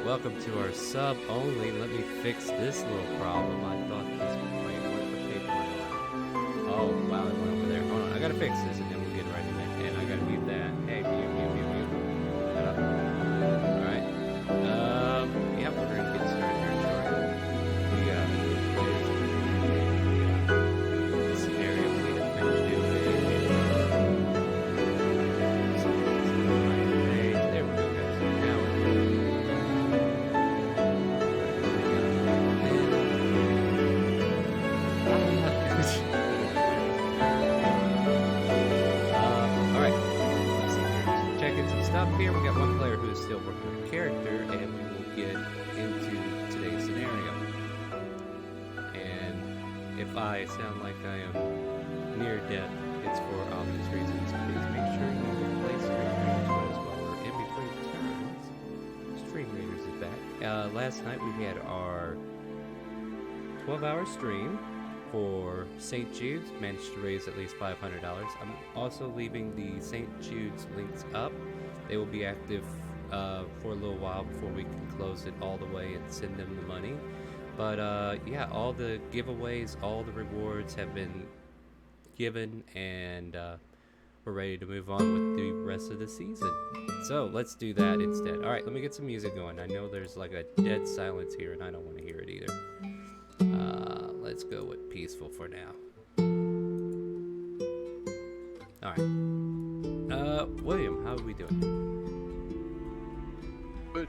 welcome to our sub only. Let me fix this little problem. I thought this would wait. What paper am I on? Oh, wow, it went over there. Hold on, I gotta fix this and then we'll get right in it. And I gotta mute that. Hey, mute. Shut up. Alright. Yeah, we're gonna get started here shortly. We got the scenario we need to finish doing. There we go, guys. Now here we got one player who is still working on a character, and we will get into today's scenario. And if I sound like I am near death, it's for obvious reasons. Please make sure you play StreamRaiders while we're in between turns. StreamRaiders is back. Last night we had our 12-hour stream for St. Jude's. Managed to raise at least $500. I'm also leaving the St. Jude's links up. They will be active for a little while before we can close it all the way and send them the money. But yeah, all the giveaways, all the rewards have been given, and we're ready to move on with the rest of the season. So let's do that instead. All right, let me get some music going. I know there's like a dead silence here, and I don't want to hear it either. Let's go with peaceful for now. All right. William, how are we doing? Good.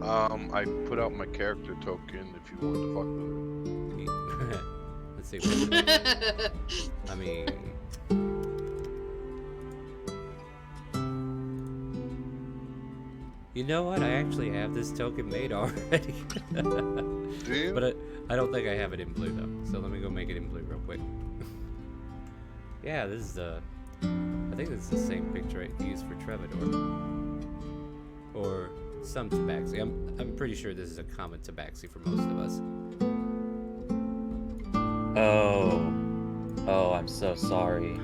I put out my character token if you want to fuck with it. Let's see. I mean, you know what? I actually have this token made already. Do you? But I don't think I have it in blue though. So let me go make it in blue real quick. Yeah, this is I think this is the same picture I used for Trevador. Or some tabaxi. I'm pretty sure this is a common tabaxi for most of us. Oh, I'm so sorry.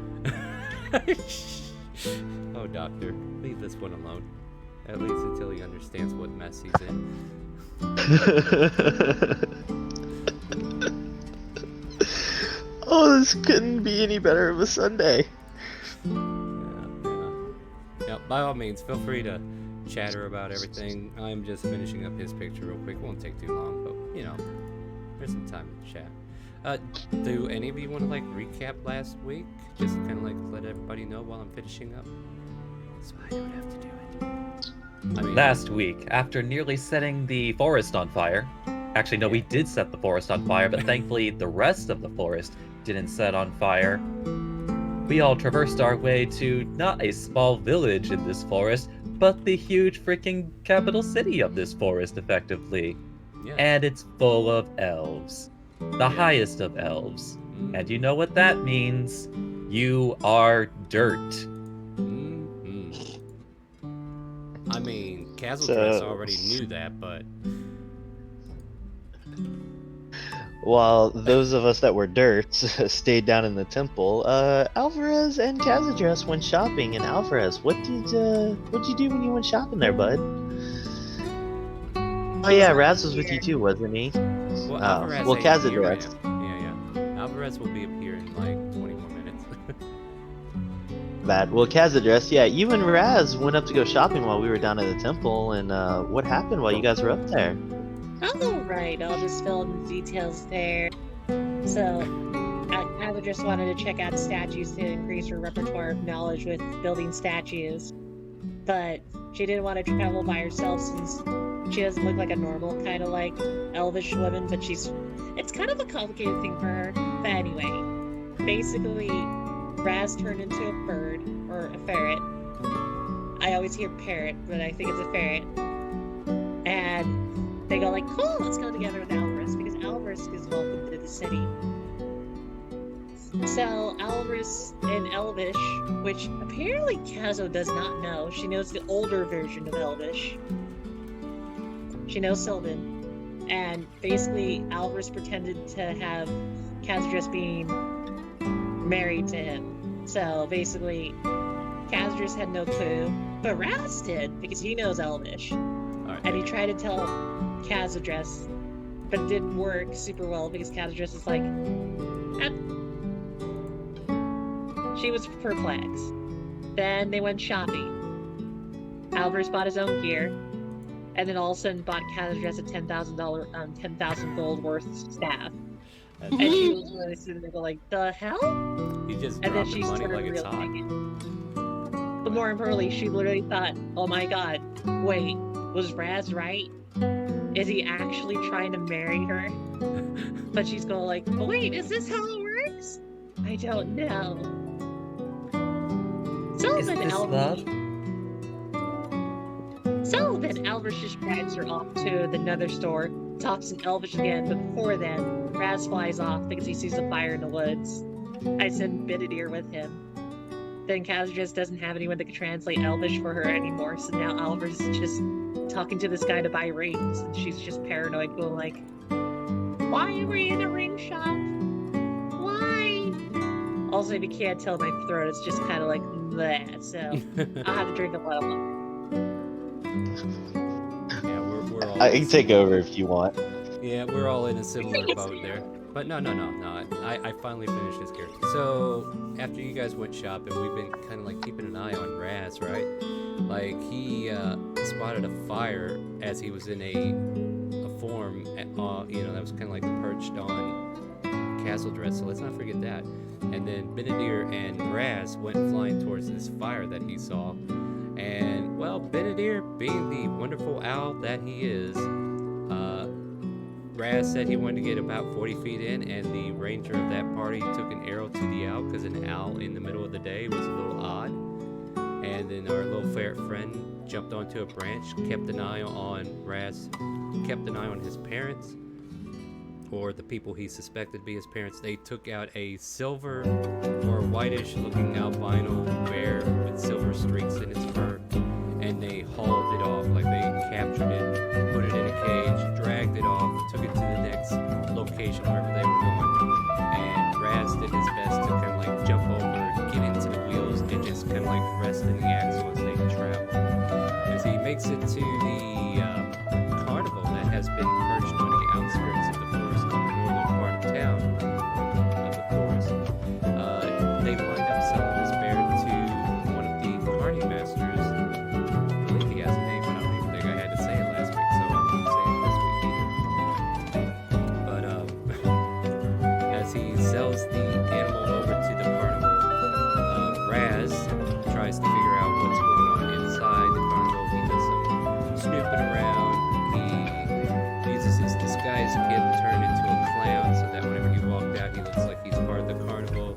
Oh, doctor, leave this one alone. At least until he understands what mess he's in. Oh, this couldn't be any better of a Sunday. Yeah, by all means, feel free to chatter about everything. I'm just finishing up his picture real quick. Won't take too long, but, you know, there's some time to chat. Do any of you want to, like, recap last week? Just kind of, like, let everybody know while I'm finishing up? So I don't have to do it. I mean, Last week, after nearly setting the forest on fire, actually, no, we did set the forest on fire, but thankfully the rest of the forest didn't set on fire. We all traversed our way to not a small village in this forest, but the huge freaking capital city of this forest, effectively. yeah. And it's full of elves. The highest of elves. And you know what that means. You are dirt. I mean, Casualdress already knew that, but... While those of us that were dirt stayed down in the temple, Alvarez and Cazadress went shopping. And Alvarez, what'd you do when you went shopping there, bud? Oh yeah, Raz was with you too, wasn't he? Well, Alvarez well, ain't here Cazadress. now. Yeah. Alvarez will be up here in like 20 more minutes. Bad. Well, Cazadress, yeah, you and Raz went up to go shopping while we were down at the temple, and what happened while you guys were up there? Oh, right. I'll just fill in the details there. So, I just wanted to check out statues to increase her repertoire of knowledge with building statues. But she didn't want to travel by herself since she doesn't look like a normal kind of like elvish woman, but it's kind of a complicated thing for her. But anyway, basically, Raz turned into a bird, or a ferret. I always hear parrot, but I think it's a ferret. And they go like, cool, let's go together with Alvarez, because Alvarez is welcome to the city. So Alvarez in Elvish, which apparently Kazo does not know. She knows the older version of Elvish. She knows Sylvan. And basically Alvarez pretended to have Kazdras being married to him. So basically Kazdras had no clue, but Raz did, because he knows Elvish. Alright, Alright. And he tried to tell Kaz's address, but it didn't work super well because Kaz's address is like... She was perplexed. Then they went shopping. Alvarez bought his own gear, and then all of a sudden bought Kaz's address a $10,000, 10,000 gold worth staff. That's- And she was really sitting there like, the hell? He just And then dropping she money started like it's hot. realizing it. But more importantly, she literally thought, oh my god, wait, was Raz right? Is he actually trying to marry her? But she's going like, oh, wait, is this how it works? I don't know. So Is then this love? So then Elvish just drags her off to the nether store, talks in Elvish again, but before then, Raz flies off because he sees a fire in the woods. I send Benedier with him. Then Kaz just doesn't have anyone that can translate Elvish for her anymore, so now Alvarez is just talking to this guy to buy rings, and she's just paranoid, going like, why are we in a ring shop? Why? Also, if you can't tell my throat, it's just kind of like that, so I'll have to drink a lot of water. Yeah, we're all. I can take over if you want. Yeah, we're all in a similar boat there. But no. I finally finished this character. So after you guys went shopping, we've been kind of like keeping an eye on Raz, right? Like he spotted a fire as he was in a form, that was kind of like perched on Castle Dress. So let's not forget that. And then Benedier and Raz went flying towards this fire that he saw. And well, Benedier, being the wonderful owl that he is, Raz said he wanted to get about 40 feet in, and the ranger of that party took an arrow to the owl because an owl in the middle of the day was a little odd. And then our little ferret friend jumped onto a branch, kept an eye on Raz, kept an eye on his parents, or the people he suspected to be his parents. They took out a silver or whitish looking albino bear with silver streaks in its fur, and they hauled it off, like they captured it, put it in a cage, dragged it off, took it to the next location wherever they were going. And Raz did his best to kind of like jump over, get into the wheels, and just kind of like rest in the axle as they travel. As he makes it to the carnival that has been perched on the outskirts of the forest, on the northern part of town of the forest, they wind up selling this bear to one of the carny masters. I believe he has a name, but I don't even think I had to say it last week, so I won't say it this week either. But as he sells the animal over to the carnival, Raz tries to figure out what's going on inside the carnival. He does some snooping around. He uses his disguise kit to turn into a clown so that whenever he walked out, he looks like he's part of the carnival.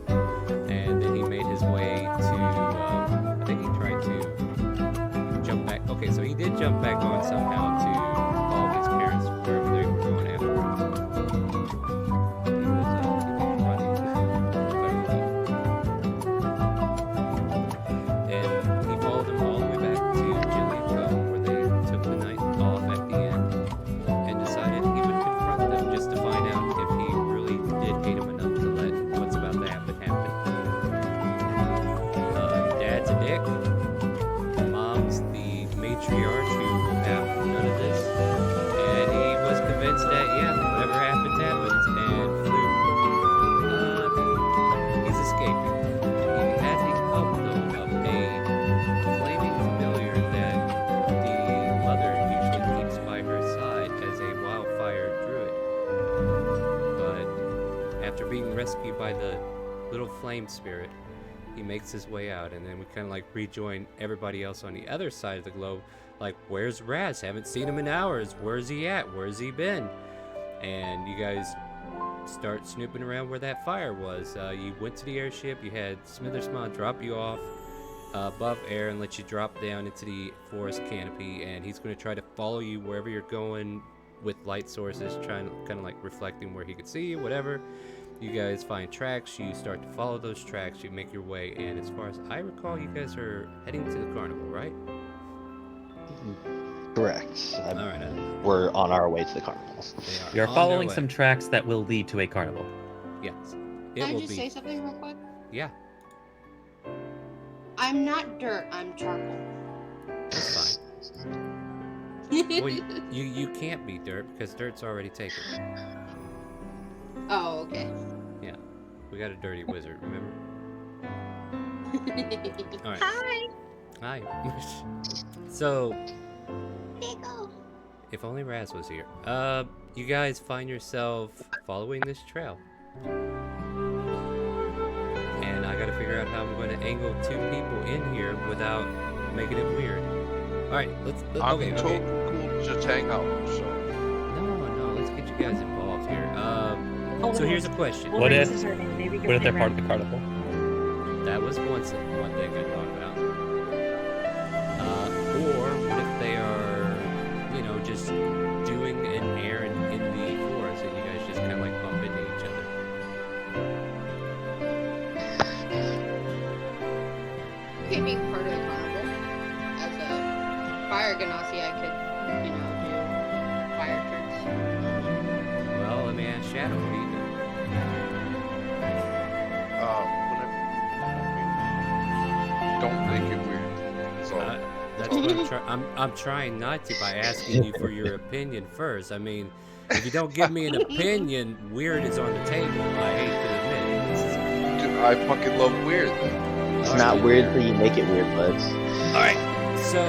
And then he made his way to, I think he tried to jump back. Okay, so he did jump back on somehow to follow his parents wherever they were going afterwards. He was running very well. And he followed them all the way back to Jillian Cove, where they took the night off at the end, and decided he would confront them just to find out if he really did hate him enough to let what's about to happen. Dad's a dick. Mom's the matriarch who will have none of this. And he was convinced that, yeah, whatever happens, happens. And he's escaping. He had the help, though, of a flaming familiar that the mother usually keeps by her side as a wildfire druid. But after being rescued by the little flame spirit, he makes his way out, and then we kind of like rejoin everybody else on the other side of the globe. Like, where's Raz? Haven't seen him in hours. Where's he at? Where's he been? And you guys start snooping around where that fire was. You went to the airship. You had Smithersmon drop you off above air and let you drop down into the forest canopy, and he's going to try to follow you wherever you're going with light sources, trying to kind of like reflecting where he could see you, whatever. You guys find tracks, you start to follow those tracks, you make your way, and as far as I recall, you guys are heading to the carnival, right? Correct. Alright. We're on our way to the carnival. We are following some tracks that will lead to a carnival. Yes. It Can I will just be. say something real quick? Yeah, I'm not dirt, I'm charcoal. that's fine. Well, you can't be Dirt because Dirt's already taken. Oh, okay. Yeah, we got a dirty wizard. Remember? All right. Hi. Hi. So, Pickle. if only Raz was here. You guys find yourself following this trail. And I gotta figure out how I'm gonna angle two people in here without making it weird. Alright, let's I'm okay. totally cool to just hang out. So No, let's get you guys involved here. Oh, So no. here's a question. We'll What raise if- his name. Maybe What if they're name part of the carnival? That was one thing I thought about. Or what if they are, just doing an errand in the forest and you guys just kind of like bump into each other? Okay, being part of the carnival. As a fire ganassi, I could, do fire tricks. Well, let me ask Shadow. What do you do? don't make it weird. That's all. That's what I'm trying not to by asking you for your opinion first. I mean, if you don't give me an opinion, weird is on the table. I hate to admit. Dude, I fucking love weird. Then. It's not weird till you make it weird, buds. Alright, so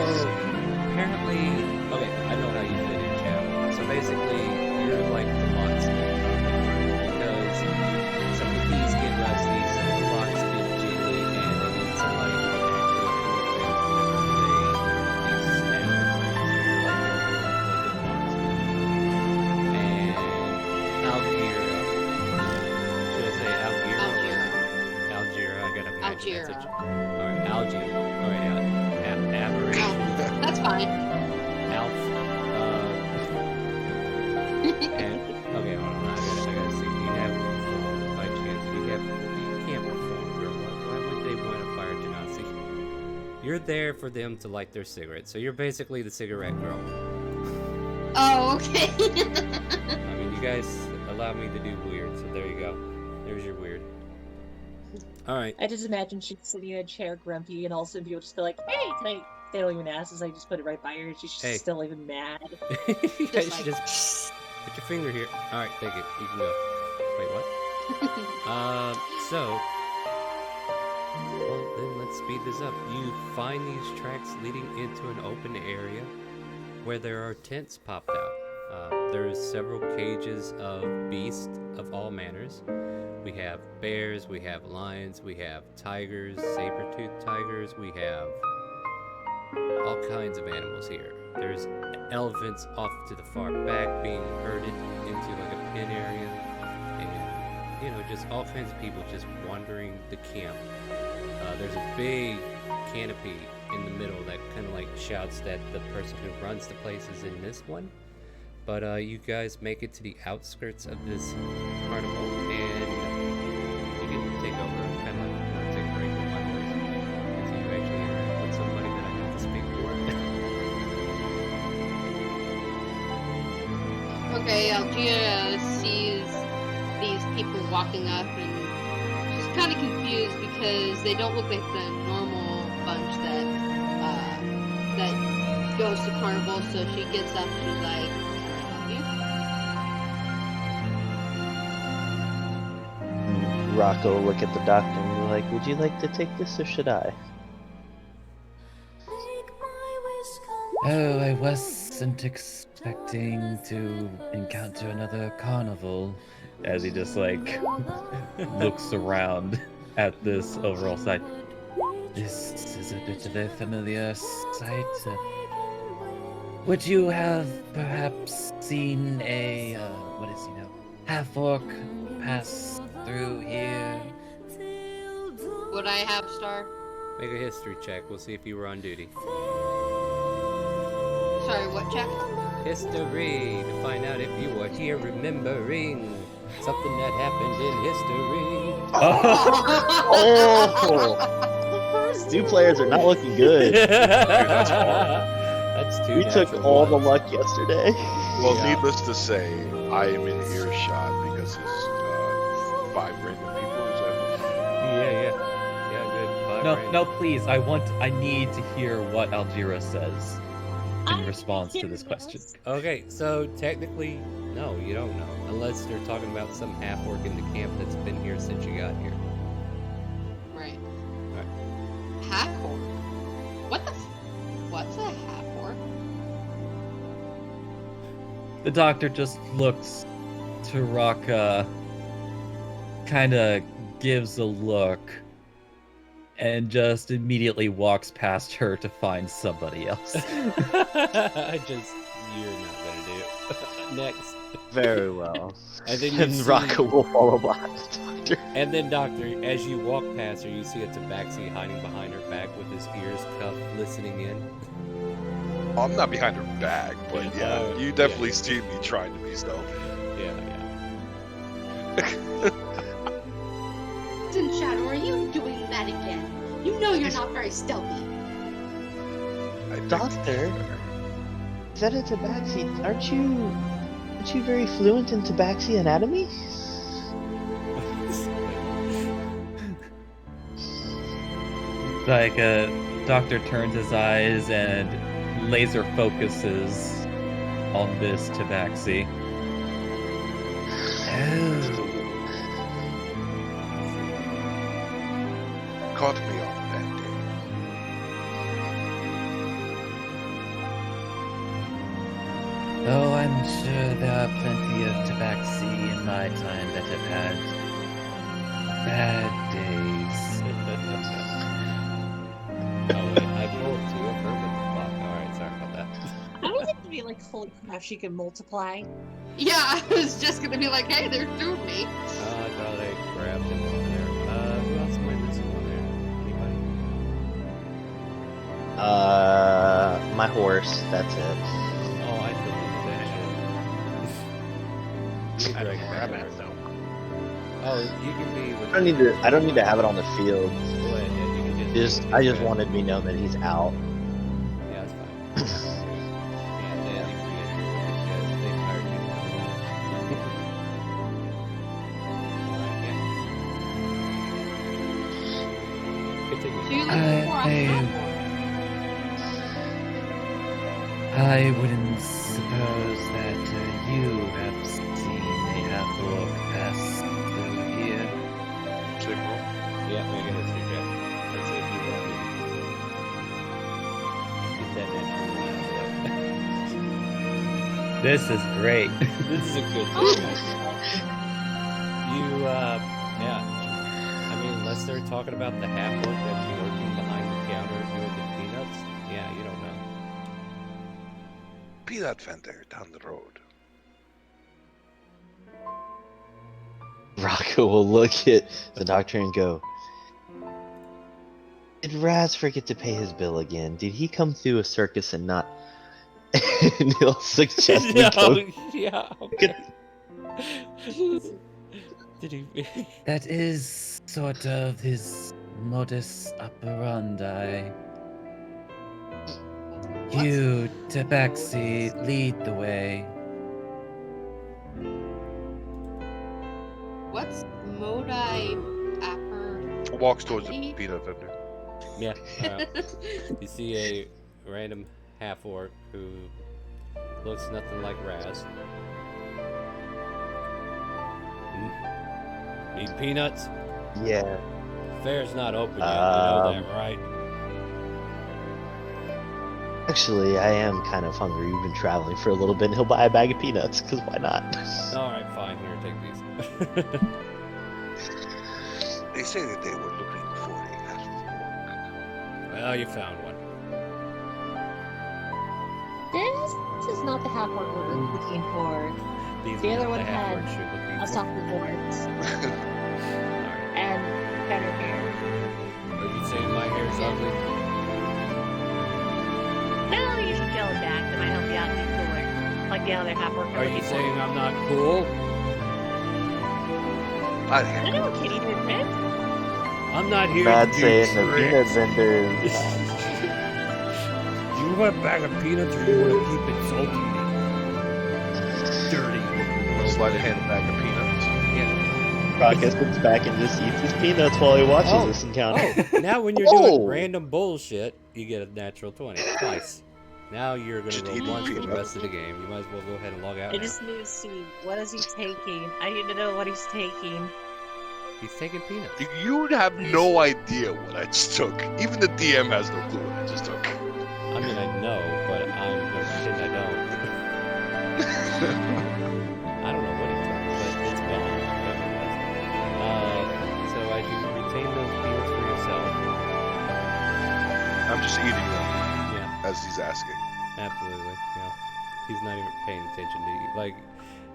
apparently, okay, I know how you fit in, Chow. So basically, you're like the monster. Because some of the keys get rusty, some of the locks get jiggly, and they need somebody who can actually Algira. Alright, Algier. Alright, Aberration. Oh, that's fine. Alf. And, okay, hold on. I gotta see. You have by chance. You can't perform, girl. Why would they want a fire genasi? You're there for them to light their cigarettes, so you're basically the cigarette girl. Oh, okay. I mean, you guys allow me to do weird, so there you go. There's your weird. Alright. I just imagine she's sitting in a chair grumpy and all of a sudden people just go like, hey, can I... They don't even ask us, I just put it right by her and she's just Hey. still even mad. You guys like- just put your finger here. Alright, take it. You can go. Wait, what? So... Well, then let's speed this up. You find these tracks leading into an open area where there are tents popped out. There's several cages of beasts of all manners. We have bears, we have lions, we have tigers, saber-toothed tigers, we have all kinds of animals here. There's elephants off to the far back being herded into like a pen area. And, just all kinds of people just wandering the camp. There's a big canopy in the middle that kind of like shouts that the person who runs the place is in this one. But you guys make it to the outskirts of this carnival, and you can take over. I'm kind of like want to take a break with my voice. So you actually interact with somebody that I have to speak for. Okay, Algia sees these people walking up and she's kind of confused because they don't look like the normal bunch that goes to carnival. So she gets up and she's like, "Can I help you?" Rocco will look at the doctor and be like, would you like to take this or should I? Oh, I wasn't expecting to encounter another carnival. As he just like looks around at this overall site. This is a bit of a familiar sight. Would you have perhaps seen a half-orc pass through here? Would I have Star? Make a history check. We'll see if you were on duty. Sorry, what check? History to find out if you were here remembering something that happened in history. Oh! New players are not looking good. That's too. We took natural all the ones. luck yesterday. Well, Yeah. needless to say, I am in earshot because it's 5 random people. Is that Yeah, good. Five No, random. no, please. I need to hear what Algira says. I in response to this question. Okay, so technically, no, you don't know. Unless they're talking about some half-orc in the camp that's been here since you got here. Right. Alright. Half-orc? What's a half-orc? The doctor just looks to Raka, kind of gives a look, and just immediately walks past her to find somebody else. You're not gonna do it. Next. Very well. And then you And see- Raka will follow behind the doctor. And then, Doctor, as you walk past her, you see a tabaxi hiding behind her back with his ears cuffed, listening in. I'm not behind her back, but yeah, Oh, you definitely see me trying to be stealthy. Yeah. Listen, Shadow, are you doing that again? You know you're not very stealthy. I think Doctor? Is that a tabaxi? Aren't you very fluent in tabaxi anatomy? Like, doctor turns his eyes and laser focuses on this tabaxi. Oh. Caught me on that day. Oh, I'm sure there are plenty of tabaxi in my time that have had bad days. Oh, wait, I pulled two of her. What the fuck? Alright, sorry about that. I was going to be like, holy crap, she can multiply. Yeah, I was just gonna be like, hey, there's two of me. I thought I grabbed him on there. Who else am I missing on there? Anybody? My horse. That's it. Oh, I deleted that shit. You can drag it back Grab it, over. though. Oh, you can be with I don't need to have it on the field. Go ahead, yeah, you can just... I just wanted to be known that he's out. Yeah, that's fine. Yeah, Dan, you can get here with these guys. They hired you. Alright, yeah. Continue. So you're looking for a half-orc. I wouldn't suppose that you have seen a half-orc pass through here. Signal. Yeah, make a history check. Let's see if you want me. Get that natural one out of the way. This is great. This is a good Oh. thing. You, yeah. I mean, unless they're talking about the half-orc that's working behind the counter doing the peanuts, yeah, you don't know. Peanut vendor down the road. Rocco will look at the doctor and go, "Did Raz forget to pay his bill again? Did he come through a circus and not?" And he'll suggest we go. Yeah, okay. Did he? That is sort of his modus operandi. You, Tabaxi, lead the way. What's Modi Apper? Walks towards the peanut vendor. Yeah. You see a random half-orc who looks nothing like Raz. Need peanuts? Yeah. Fair's not open yet, you know that, right? Actually, I am kind of hungry. We've been traveling for a little bit, and he'll buy a bag of peanuts, because why not? Alright, fine, here, take these. They say that they were looking for a half Well, you found one. This is not the half-orc we're looking for. These The are other not one the half-orcs had you're looking A for. soft boards Alright. and better hair. Are you saying my hair's ugly? No, you should gel it back. That might help you out and be cooler. Like the other half-orc we're Are you looking for. saying I'm not cool? I know what Kitty did, Rick. I'm not here Bad to do saying the tricks. peanut vendor. Do you want a bag of peanuts or do you want to keep insulting me? Dirty. Slide a hand bag of peanuts. Yeah. Rocco sits back and just eats his peanuts while he watches this encounter. Oh, now when you're Oh. doing random bullshit, you get a natural 20 twice. Now you're gonna Just roll eating once for the peanuts. rest of the game. You might as well go ahead and log out I now. just need to see, what is he taking? I need to know what he's taking. He's taking peanuts. You have no idea what I just took. Even the DM has no clue what I just took. I mean, I know, but I'm gonna pretend I don't. I don't know what he took, but it's gone. Whatever it was. So as you retain those peanuts for yourself. I'm just eating them Yeah. as he's asking. Absolutely, yeah. He's not even paying attention to you. Like,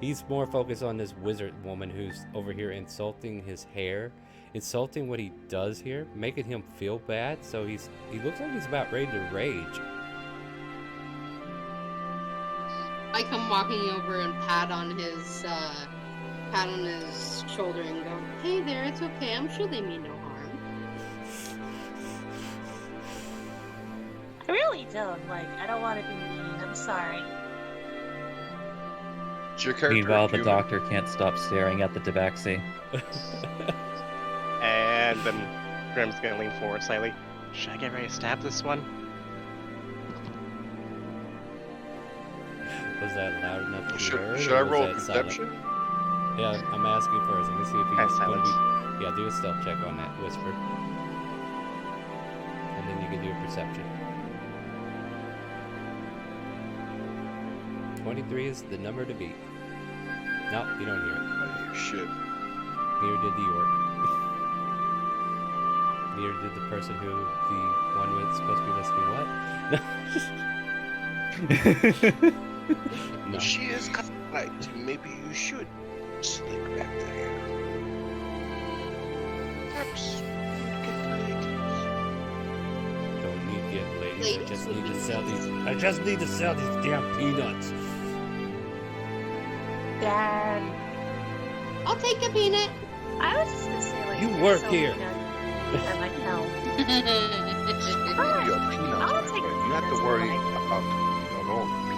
he's more focused on this wizard woman who's over here insulting his hair, insulting what he does here, making him feel bad. So he looks like he's about ready to rage. I come walking over and pat on his shoulder and go, "Hey there, it's okay. I'm sure they mean no harm." I really don't, I don't want to be mean, I'm sorry. Is your character Meanwhile, the human? doctor can't stop staring at the tabaxi. And then Grim's gonna lean forward slightly. Should I get ready to stab this one? Was that loud enough to be heard? Should I or was roll that silent? perception? Yeah, I'm asking first. Let me see if he's Silence. Yeah, do a stealth check on that whisper. And then you can do a perception. 23 is the number to beat. No, you don't hear it. I hear shit. Neither did the orc. Neither did the person who the one was supposed to be listening. What? No. She is kind of light. Maybe you should slick back the hair. Perhaps get ladies. Don't need to get ladies. I Ladies just would need be to sell nice. these. I just need to sell these damn peanuts. Dad, I'll take a peanut. I was just gonna say, You there's work so here. many that might help. Your peanuts. I'll my take friend. the You have to peanuts, worry alright. about your own peanuts.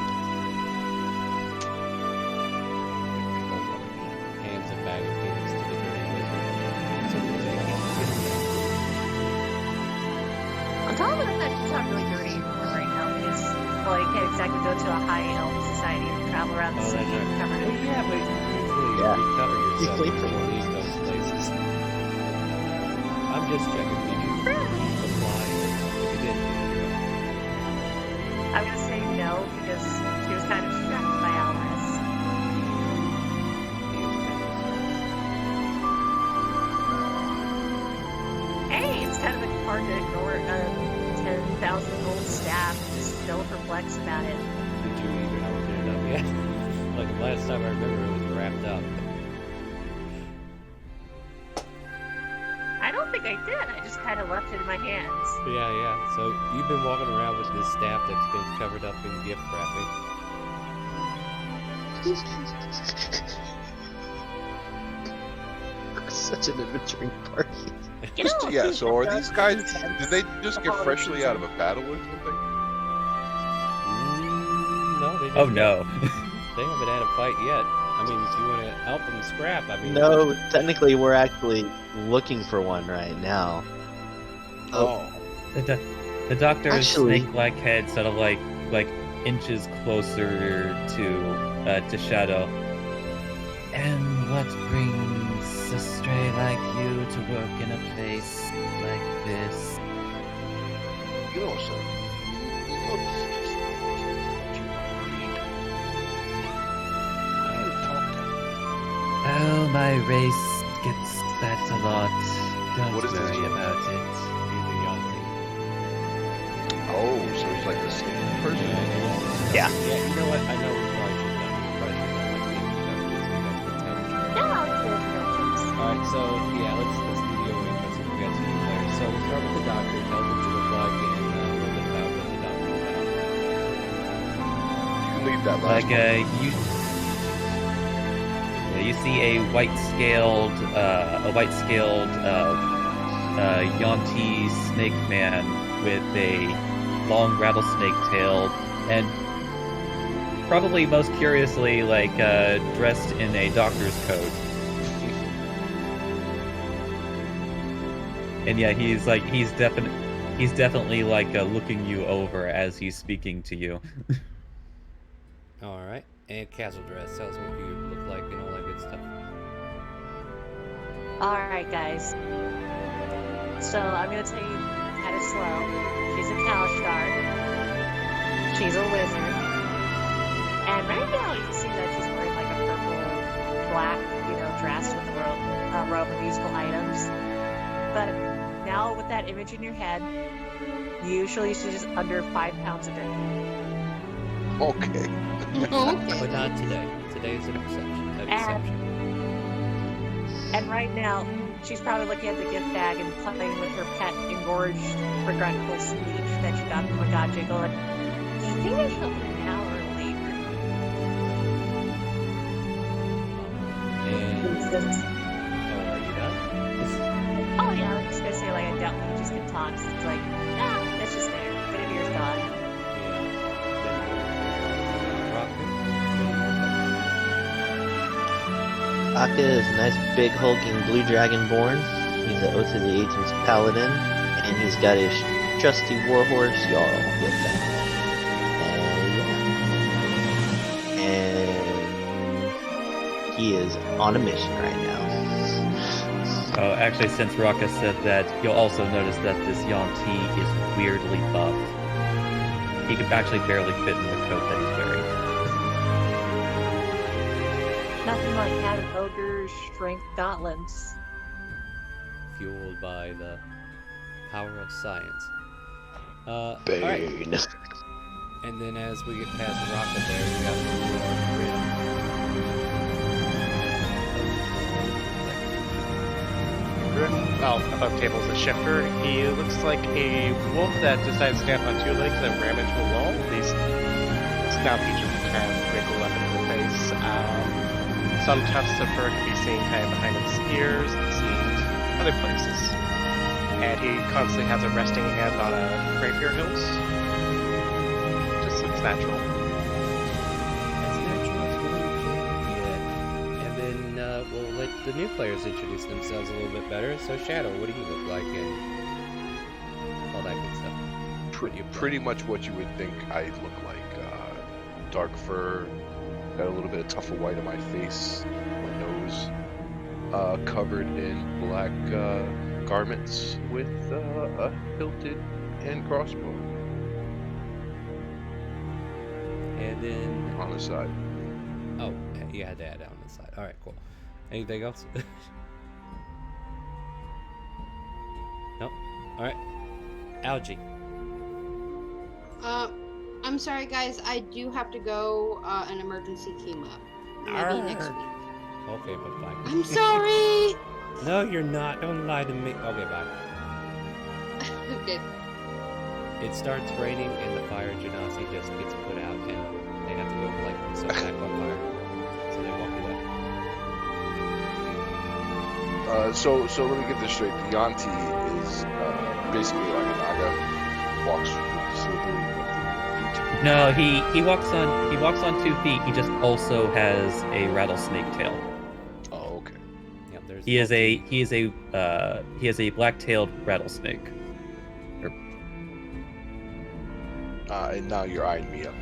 Hands a bag of peanuts to the dirty wizard. So On top of that, it's not really dirty anymore right now because, well, you can't exactly go to a high elf society and travel around the Oh, city that's right. covered Well, in. yeah, but usually Yeah. you recover You yourself sleep when for you one. leave those places. I'm just checking for you. Apply. You did. I'm gonna say no because she was kind of distracted by Alvarez. Hey, it's kind of hard to ignore a 10,000 gold staff. Just so perplexed about it. Did you even open it up yet? Like last time I remember it was wrapped up. I don't think I did. I just kind of left it in my hands. Yeah, yeah. So you've been walking around with this staff that's been covered up in gift wrapping. Such an adventuring party. You know, Yeah, so are these guys, intense. did they just get freshly out of a battle or something? No, they just Oh no. They haven't had a fight yet. I mean, if you want to help them scrap, I mean. No, technically we're actually looking for one right now. Oh. The doctor's Actually- snake-like head sort of like inches closer to Shadow. And what brings a stray like you to work in a place like this? You know, son. Looks just what you need. I don't talk to him. Oh, my race gets that a lot. Don't What is this? worry about it. He's a young thing. Oh, so he's like the same person? Yeah. Yeah, you know what? I know we probably should have done like the introductions. You guys can tell me. No, I'll do introductions. Alright, so yeah, let's do the old intro since we got some new players. So we'll start with the doctor, tell them what you look like, and a little bit about what the doctor is about. You can leave that last Like one. you see a white-scaled Yonti snake man with a long rattlesnake tail, and probably most curiously, dressed in a doctor's coat. And yeah, he's He's definitely like looking you over as he's speaking to you. All right. And castle dress. Tell us what you look like and all that good stuff. Alright, guys. So I'm gonna take it kind of slow. She's a Kalashtar. She's a wizard. And right now you can see that she's wearing like a purple, black, dress with a robe of musical items. But now with that image in your head, usually she's just under 5 pounds of dirt. Okay. Okay. But not today. Today's an exception. And right now, she's probably looking at the gift bag and playing with her pet engorged, regretful speech that she got from a god jiggle. And do you think I should open an hour later? And are you done? Oh yeah, I was just gonna say like I doubt we just can talk. So it's like, that's just there. Bit of ears gone. Akka is a nice big hulking blue dragonborn. He's an Oath of the Ancients paladin, and he's got his trusty warhorse Jarl with him. And he is on a mission right now. Oh, actually, since Raka said that, you'll also notice that this Yanti is weirdly buff. He could actually barely fit in the coat that he's wearing. Nothing like having ogre's strength gauntlets. Fueled by the power of science. All right. Bane. And then as we get past the rocket there, we got the grid. Well, above table is a shifter. He looks like a wolf that decides to stand on 2 legs and ram into a wall. These snout features kind of wrinkle up into the face. Some tufts of fur can be seen kind of behind its ears and seen other places. And he constantly has a resting hand on a rapier hilt. Just looks natural. That's natural. It's really good. Yeah. And then we'll let the new players introduce themselves a little bit better. So Shadow, what do you look like and all that good stuff? Pretty much what you would think I'd look like. Dark fur, got a little bit of tuft of white on my face, my nose, covered in black garments with a hilted and crossbow And then on the side. oh, you had to add that on the side. All right, cool. Anything else? Nope. All right. Algae. I'm sorry, guys. I do have to go. An emergency came up. Maybe next week. Okay, but bye. I'm sorry. No, you're not. Don't lie to me. Okay, bye. Okay. It starts raining and the fire genasi just gets put out and they have to go light themselves back on fire. So they walk away. So let me get this straight. The Yanti is basically like a naga, walks slowly with the feet. No, he walks on 2 feet. He just also has a rattlesnake tail. Oh, okay. Yeah, there's He is a black-tailed rattlesnake. And now you're eyeing me up.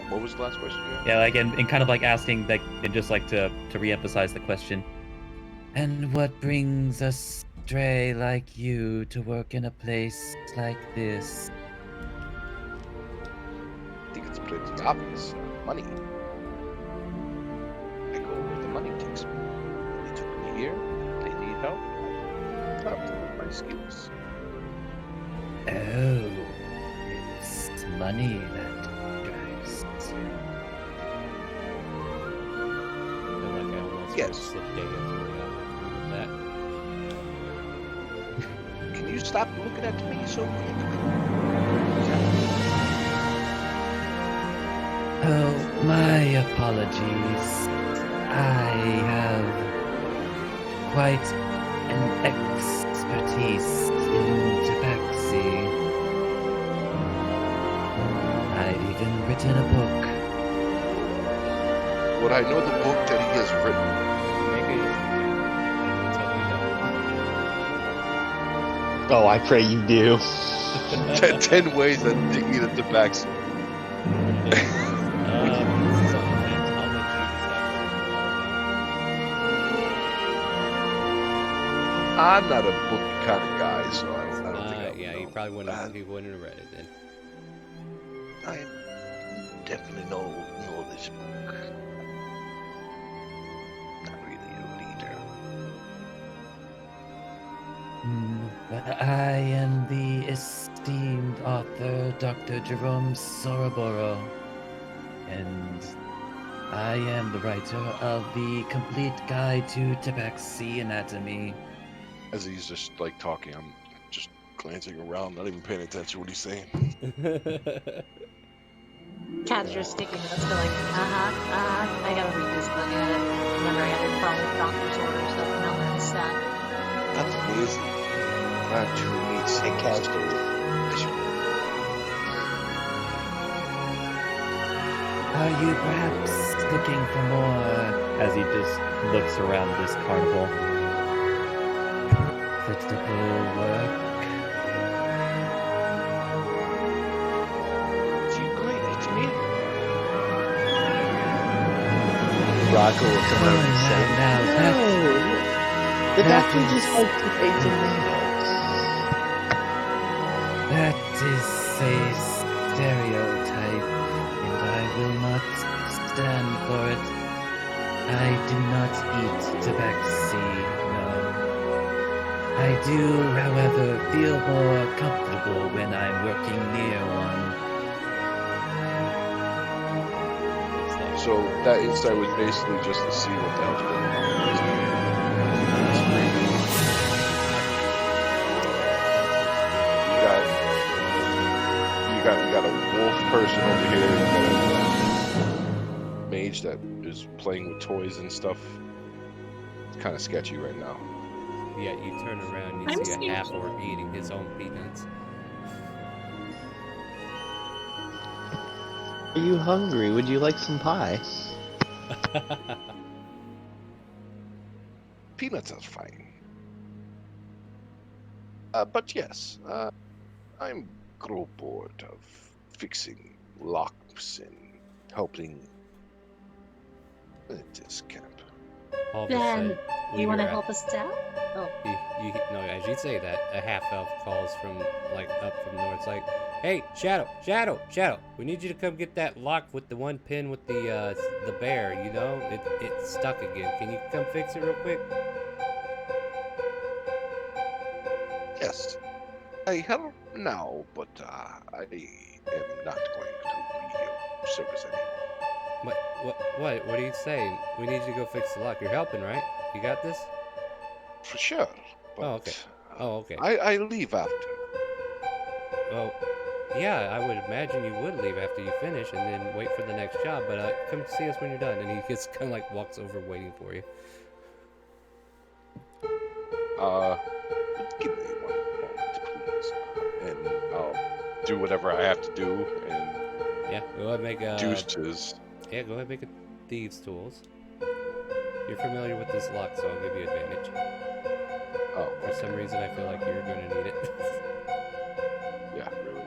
What was the last question you had? Yeah, like and kind of like asking like and just like to re-emphasize the question. And what brings a stray like you to work in a place like this? I think it's pretty obvious. Money. I go where the money takes me. They took me here. They need help. I'm up with my skills. Oh, it's money that drives you. I feel like I almost Yes. wasted day with that. Can you stop looking at me so quick? Oh, my apologies. I have quite an expertise in tabaxi. I've even written a book. Would I know the book that he has written? Make it easy. Until we Oh, I pray you do. 10 ways that to eat a tabaxi. This is on the fence. I'll let you decide I'm not a book kind of guy, so I don't whether think I would yeah, know. you probably wouldn't have read it then. I definitely know this book. Not really a reader. But I am the esteemed author, Dr. Jerome Soroboro, and I am the writer of the Complete Guide to Tabaxi Anatomy. As he's just like talking, I'm just glancing around, not even paying attention to what he's saying. Cat's just sticking notes, going, I gotta read this book. I gotta remember I gotta follow doctor's orders, so not learn this stuff. That's amazing. Glad to meet Hey, Kaz. Are you perhaps looking for more? As he just looks around this carnival. Profitable work. Rocco will come over and say, Now, the that doctor just is- likes to take some nails. that is a stereotype, and I will not stand for it. I do not eat tabaxi, no. I do, however, feel more comfortable when I'm working near one. So that insight was basically just to see what the hell's going on. You got a wolf person over here. You got a mage that is playing with toys and stuff. It's kind of sketchy right now. Yeah, you turn around and I'm you see a scared. half orc eating his own peanuts. Are you hungry? Would you like some pie? Peanuts are fine. But yes, I'm grow bored of fixing locks and helping this camp. All of a Then, sudden, you want to hear a- help us out? Oh, no, as you say that, a half elf calls from like up from north. It's like, hey, Shadow, we need you to come get that lock with the one pin with the bear. You know, it's stuck again. Can you come fix it real quick? Yes, I help now, but I am not going to be of service anymore. What are you saying? We need you to go fix the lock. You're helping, right? You got this? For sure. But, Oh, okay. Oh, okay. I leave after. Well, yeah, I would imagine you would leave after you finish and then wait for the next job. But come see us when you're done. And he just kind of like walks over, waiting for you. Give me one moment, please, and I'll do whatever I have to do. And Yeah, go ahead and make a. deuces. Yeah, go ahead and make a thieves' tools. You're familiar with this lock, so I'll give you advantage. Oh, For some reason, I feel like you're gonna need it. yeah, really.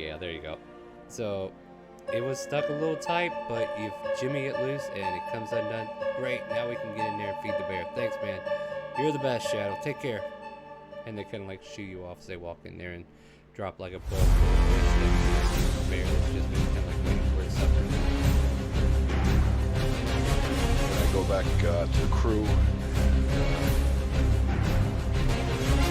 Yeah, there you go. So, it was stuck a little tight, but you jimmy it loose and it comes undone. Great, now we can get in there and feed the bear. Thanks, man. You're the best, Shadow. Take care. And they kind of like shoo you off as they walk in there and drop like a bowl full of fish that the bear that's just been kind of like waiting for its supper. Then I go back to the crew.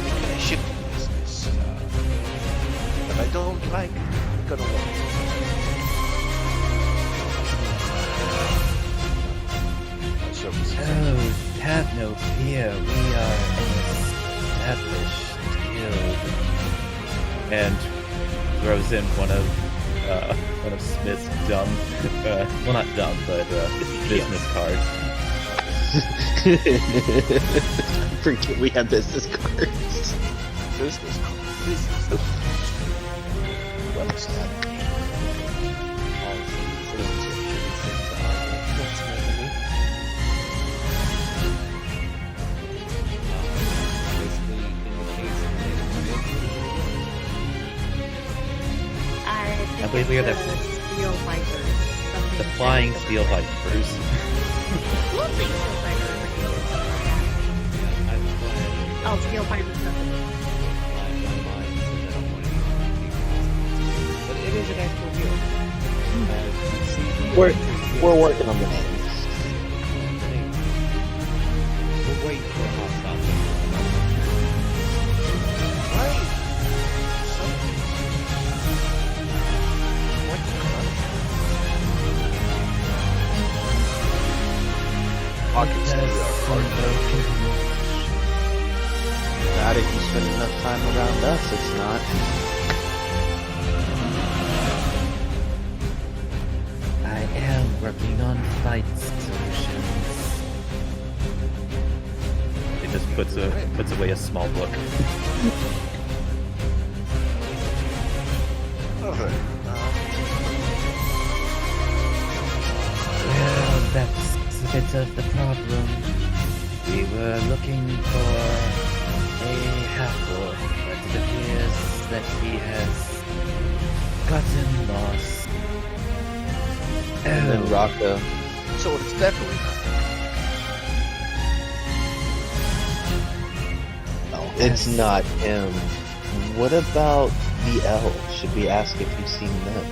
Can I shift business? If I don't like, I'm gonna walk. My services. Oh, have no fear. We are an established guild. And throws in one of Smith's dumb, well, not dumb, but business cards. Forget we have business cards. Business. Well established. Basically indicates I believe we are the Steel Vipers. The Flying Steel Vipers. Steel Vipers. Oh, Steel Vipers. But it is an actual deal. We're working on the names. We'll wait for a hot stop. Pockets of Not if you spend enough time around us, it's not. I am working on fight solutions. It just puts away a small book. Well, that's a bit of the problem. We were looking for a half-orc, but it appears that he has gotten lost. And then Oh, Rocco. So it's definitely not. No, it's not him. What about the elves? Should we ask if you've seen them?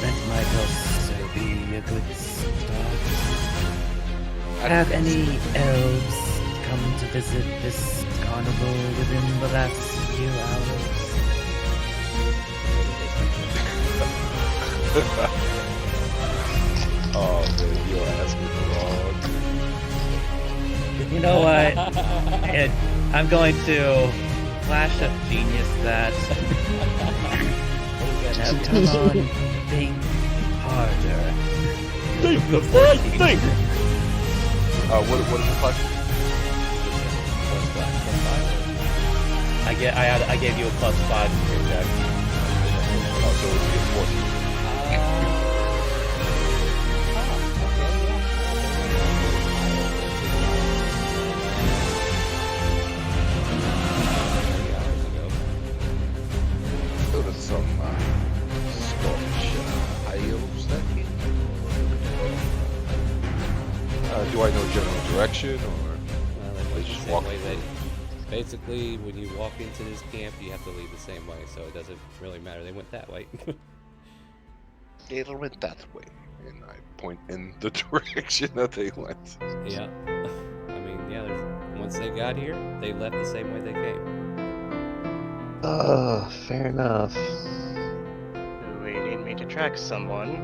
that might also be a good start. Have any elves come to visit this carnival within the last few hours? Oh man, you're asking the wrong. You know what? I'm going to flash of genius that. Now come on, think harder. Think the first thing! What is the question? I gave you a +5 to your deck. Oh, so it would be a 14. Go to some Scottish Isles that game. Do I know general direction or They just walk basically, when you walk into this camp, you have to leave the same way, so it doesn't really matter. They went that way. They went that way, and I point in the direction that they went. Yeah. I mean, yeah, once they got here, they left the same way they came. Fair enough. Do we need me to track someone?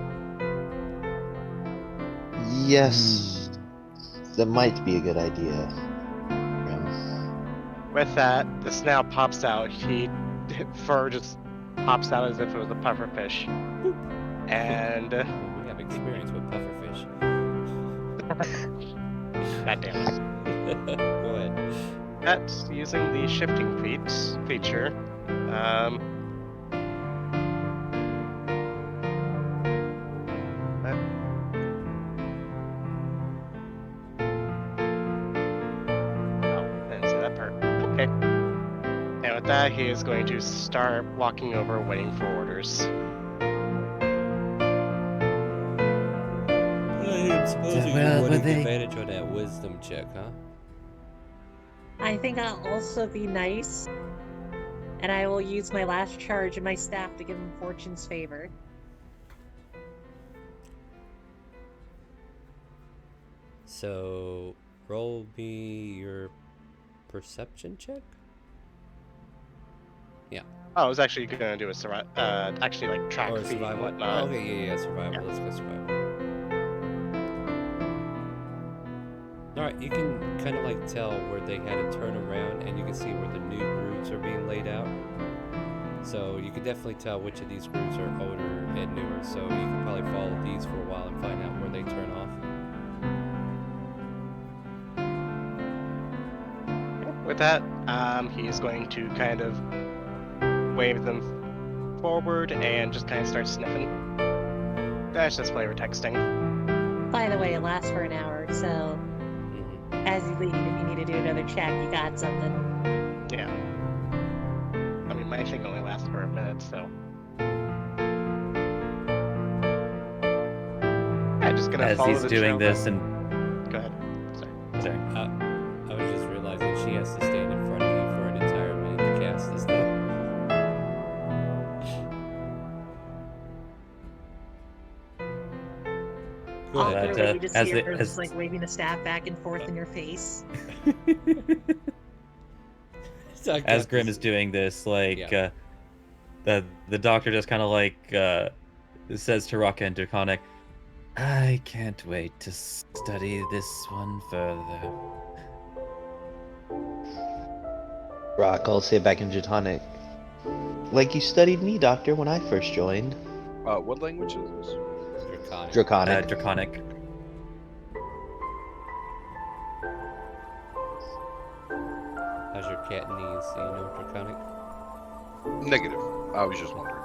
Yes, that might be a good idea. With that, the snout pops out. Fur just pops out as if it was a pufferfish. And Well, we have experience with pufferfish. God damn it. Go ahead. That's using the shifting feature. Didn't see that part. Okay. And with that, he is going to start walking over, waiting for orders. I suppose Well, you were want to take they- advantage of that wisdom check, huh? I think I'll also be nice, and I will use my last charge and my staff to give him fortune's favor. So, roll me your perception check? Oh, I was actually gonna do a actually like track Or feed and survival? whatnot. Oh, okay, yeah, survival. Yeah. Let's go survival. Alright, you can kind of like tell where they had to turn around, and you can see where the new grooves are being laid out. So you can definitely tell which of these grooves are older and newer, so you can probably follow these for a while and find out where they turn off. With that, he is going to kind of wave them forward and just kind of start sniffing. That's just flavor texting. By the way, it lasts for an hour, so Mhm. as you leave, if you need to do another check, you got something. Yeah. I mean, my thing only lasts for a minute, so. Yeah, just gonna As follow he's the doing trail this, then. and Go ahead. Sorry. I was just realizing she has to stand in front of you for an entire minute to cast this, though. Go All ahead. But, through it, you uh, just as hear the- her as- just like waving the staff back and forth in your face. So I got as Grim this. is doing this, like Yeah. the doctor just kind of like says to Raka and Draconic, "I can't wait to study this one further." Rock, I'll say back in Draconic. Like you studied me, Doctor, when I first joined. What language is this? Draconic. Draconic. Draconic. How's your cat knees? Do you know Draconic? Negative. I was just wondering.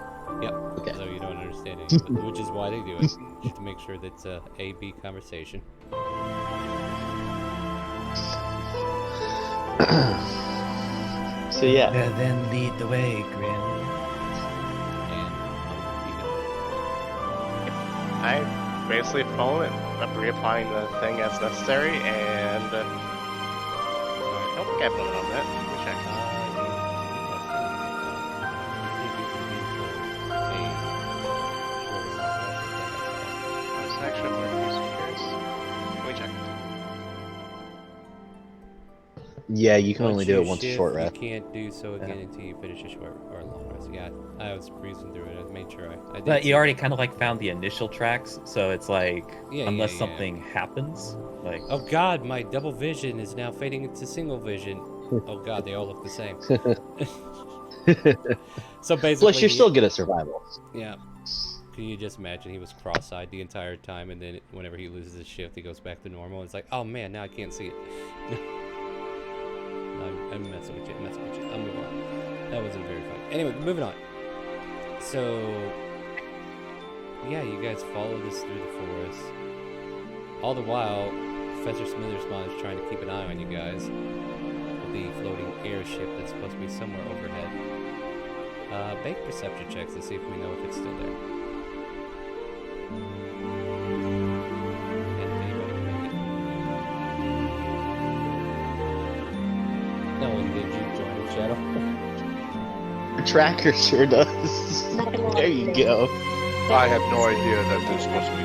Yep. Okay. So you don't understand any of it, which is why they do it. Just to make sure that it's a A-B conversation. So yeah. Well, then lead the way, Grim. And I basically follow it. I'm reapplying the thing as necessary, and I don't think I have one on that. Let me check. I was actually more curious. Let me check. Yeah, you can only do it once a short rest. You can't do so again until you finish a short or long rest. Yeah, I was breezing through it. I made sure I did. But see you already that. kind of like found the initial tracks, so it's like Yeah, unless yeah. something happens, like Oh God, my double vision is now fading into single vision. Oh God, they all look the same. So basically, Plus, you're still good at survival. Yeah. Can you just imagine he was cross-eyed the entire time, and then whenever he loses his shift, he goes back to normal. It's like, oh man, now I can't see it. I'm messing with you. I'll move on. That wasn't very fun. Anyway, moving on. So, yeah, you guys follow this through the forest. All the while, Professor Smitherspawn is trying to keep an eye on you guys with the floating airship that's supposed to be somewhere overhead. Make perception checks to see if we know if it's still there. And anybody can make it. No one did you join the shadow? Tracker sure does. Not gonna lie, There you they- go. I have no idea that there's supposed to be.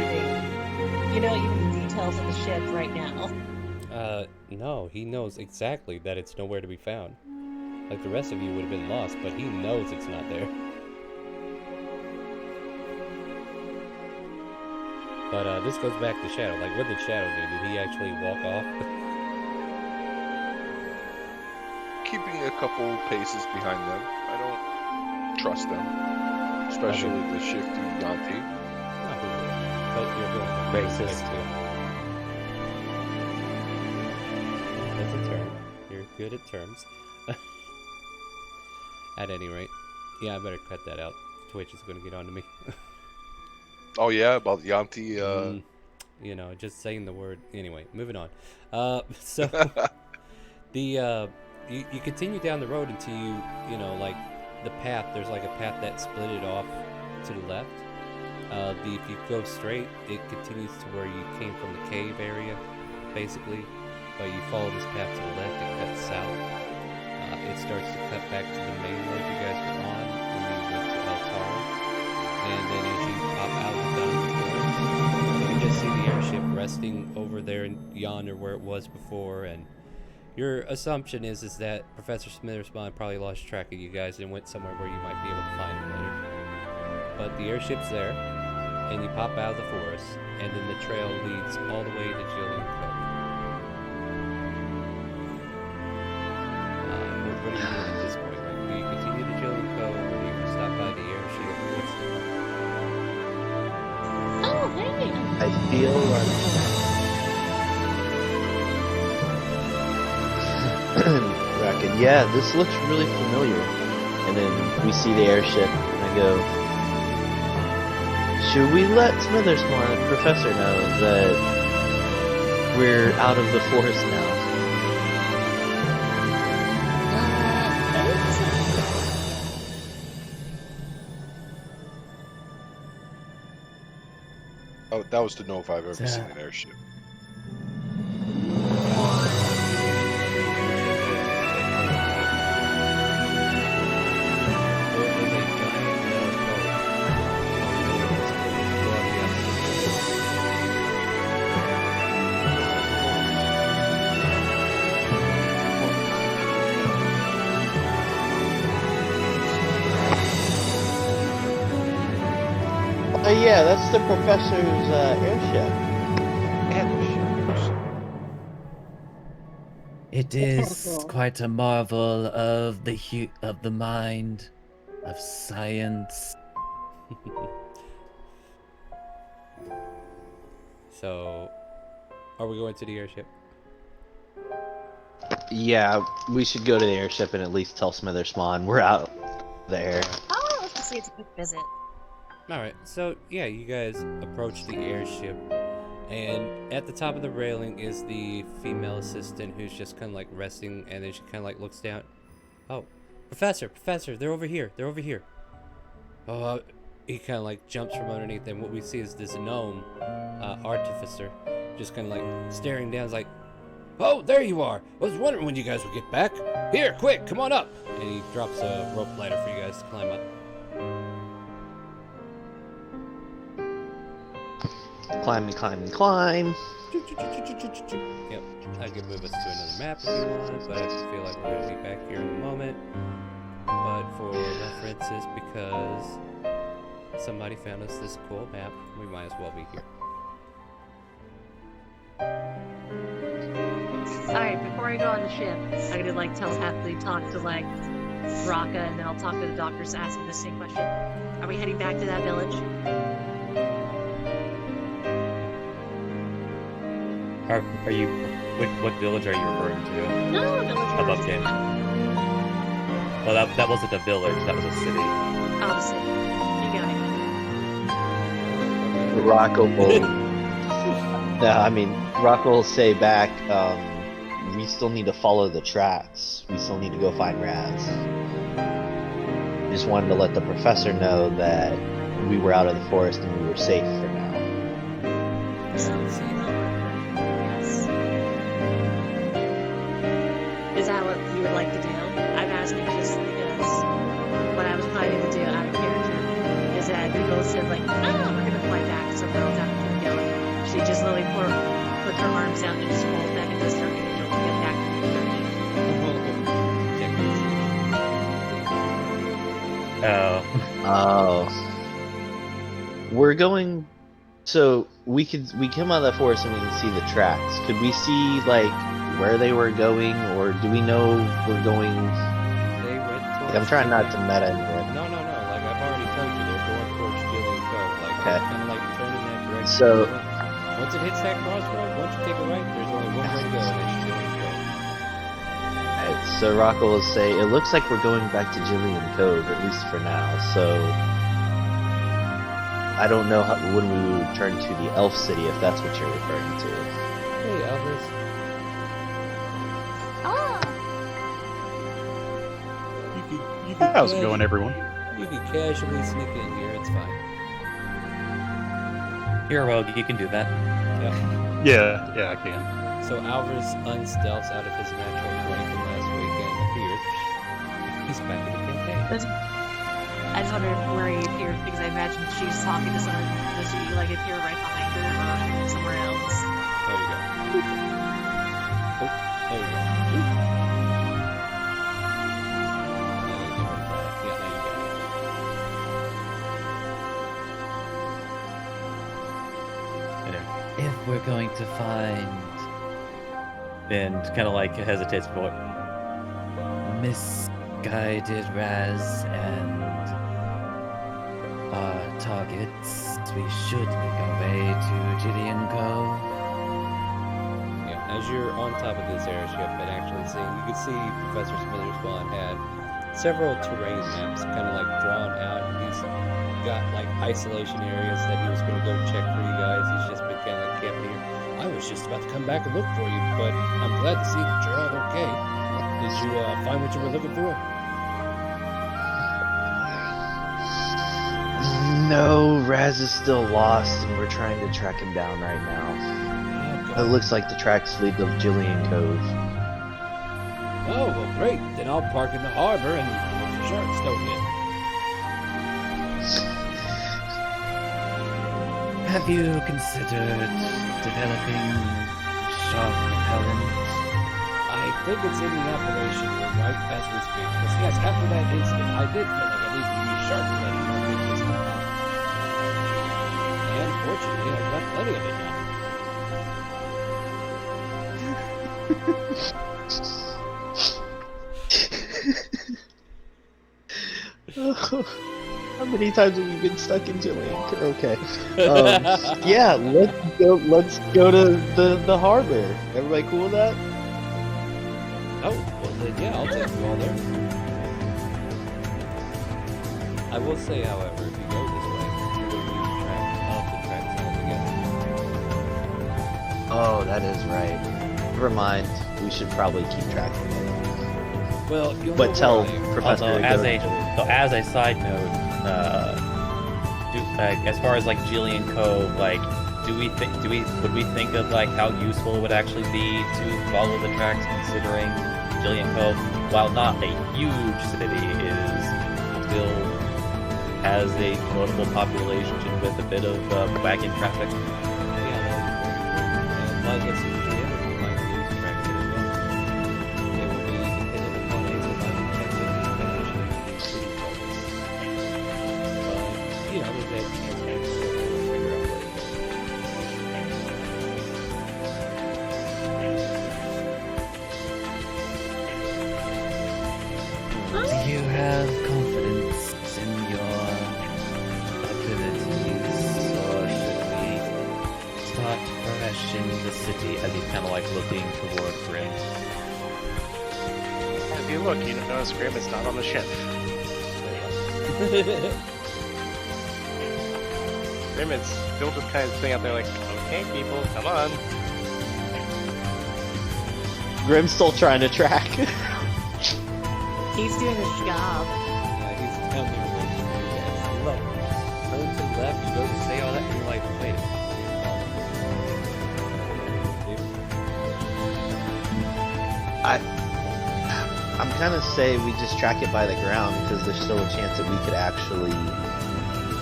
You know even the details of the ship right now. No, he knows exactly that it's nowhere to be found. Like the rest of you would have been lost, but he knows it's not there. But this goes back to Shadow. Like, what did Shadow do? Did he actually walk off? Keeping a couple paces behind them. I don't trust them. Especially the shifty Yanti. Not really. But you're going to Racist. That's a term. You're good at terms. At any rate. Yeah, I better cut that out. Twitch is going to get on to me. Oh yeah, about Yanti. You know, just saying the word. Anyway, moving on. So the you continue down the road until you know, like the path. There's like a path that split it off to the left. If you go straight, it continues to where you came from the cave area, basically. But you follow this path to the left, it cuts south. It starts to cut back to the main road you guys were on when you went to El Taro. And then as you pop out of the forest, you just see the airship resting over there in yonder where it was before. And your assumption is that Professor Smitherspawn probably lost track of you guys and went somewhere where you might be able to find him later. But the airship's there, and you pop out of the forest, and then the trail leads all the way to Jillian Cove. What are you doing at this point? Like, do you continue to Jillian Cove, or do you stop by the airship? What's Oh, hey! I feel like Rocket. Yeah, this looks really familiar. And then we see the airship, and I go, should we let Smitherspawn, Professor, know that we're out of the forest now? Oh, that was to know if I've ever seen an airship. Yeah, that's the professor's airship. It kinda is cool. quite a marvel of the mind of science. So, are we going to the airship? Yeah, we should go to the airship and at least tell Smithers Spawn we're out there. Oh, let's just say it's a quick visit. Alright, so yeah, you guys approach the airship, and at the top of the railing is the female assistant who's just kind of like resting, and then she kind of like looks down. Oh, Professor, they're over here, Oh, he kind of like jumps from underneath, and what we see is this gnome artificer just kind of like staring down. Is like, oh, there you are. I was wondering when you guys would get back. Here, quick, come on up. And he drops a rope ladder for you guys to climb up. Climb. Yep, I can move us to another map if you want, but I feel like we're going to be back here in a moment. But for references, because somebody found us this cool map, we might as well be here. Alright, before I go on the ship, I'm gonna like telepathically talk to like Raka, and then I'll talk to the doctors to ask them the same question. Are we heading back to that village? Are you? What village are you referring to? No, village. Above game. Well, that wasn't a village. That was a city. Oh, the city. You got it. Rocco will. No, I mean Rocco will say back. We still need to follow the tracks. We still need to go find Raz. Just wanted to let the professor know that we were out of the forest and we were safe for now. Sounds yes. Is that what you would like to do? I'm asking just because what I was planning to do out of character is that we both said like, oh, we're gonna fly back, so girls have to keep going. She just literally put her arms out and just falls back into the circuit and don't get back to the journey. Oh. We're going. So we come out of the forest and we can see the tracks. Could we see like where they were going, or do we know we're going? They went towards. I'm trying not to meta anyone. No. Like I've already told you, they're going towards Gillian Cove. Like Okay. kind of like turning that direction. So- once it hits that crossroad, once you take a right, there's only one way to go, and that's Gillian Cove. Alright, so Rocco will say, it looks like we're going back to Gillian Cove, at least for now, so I don't know when we would return to the Elf City, if that's what you're referring to. Hey, Elvis. Ah! You can How's it going, everyone? You can casually sneak in here. It's fine. You're a rogue. You can do that. Yeah, I can. So Alvarez unstealths out of his natural 20 from last weekend. Appeared. He's back in the campaign. I just wondered where he appeared because I imagine she's talking to someone. Does she like appear right behind her or somewhere else? There you go. Oh, there you go. Yeah, now you got it. If we're going to find, and kind of like hesitates for misguided Raz and our targets, we should make our way to Gideon Cove. Yeah, as you're on top of this airship and actually seeing, you can see Professor Smithers had several terrain maps kind of like drawn out. He's got like isolation areas that he was going to go check for you guys. He's just been kind of like camping here. I was just about to come back and look for you, but I'm glad to see that you're all okay. Did you find what you were looking for? No, Raz is still lost, and we're trying to track him down right now. It looks like the tracks lead to Jillian Cove. Oh, well, great. Then I'll park in the harbor and hope the sharks don't hit. Have you considered developing shark repellent? I think it's in the operation room right as we speak. Because yes, after that incident, I did feel like I needed to use shark blood in my business now. And fortunately, I've got plenty of it now. How many times have we been stuck in Jillian? Okay. Yeah, let's go to the harbor. Everybody cool with that? Oh, well then yeah, I'll take them all there. I will say, however, if you go this way, you will lose track of the tracks altogether. Oh, that is right. Never mind. We should probably keep track of it. Well, you'll But know tell where I am. Professor Although, to go as a side note, as far as like Jillian Cove, like, would we think of like how useful it would actually be to follow the tracks, considering Jillian Cove, while not a huge city, is still has a notable population with a bit of wagon traffic. Yeah, and like I said, we might use tracks as well. It will be dependent upon a survival check that you can actually be pretty focused. But, you know, with that chance, we'll figure out what Do you have confidence in your abilities, or should we start fresh in the city? As he's kind of like looking toward Grim. If you look, you notice Grim is not on the ship. Grim is still just kind of sitting out there like, okay, people, come on. Grim's still trying to track. He's doing his job. Yeah, he's down there waiting for you guys. Look, turn to the left, you go to say all that, and you're like, wait. I'm gonna say we just track it by the ground because there's still a chance that we could actually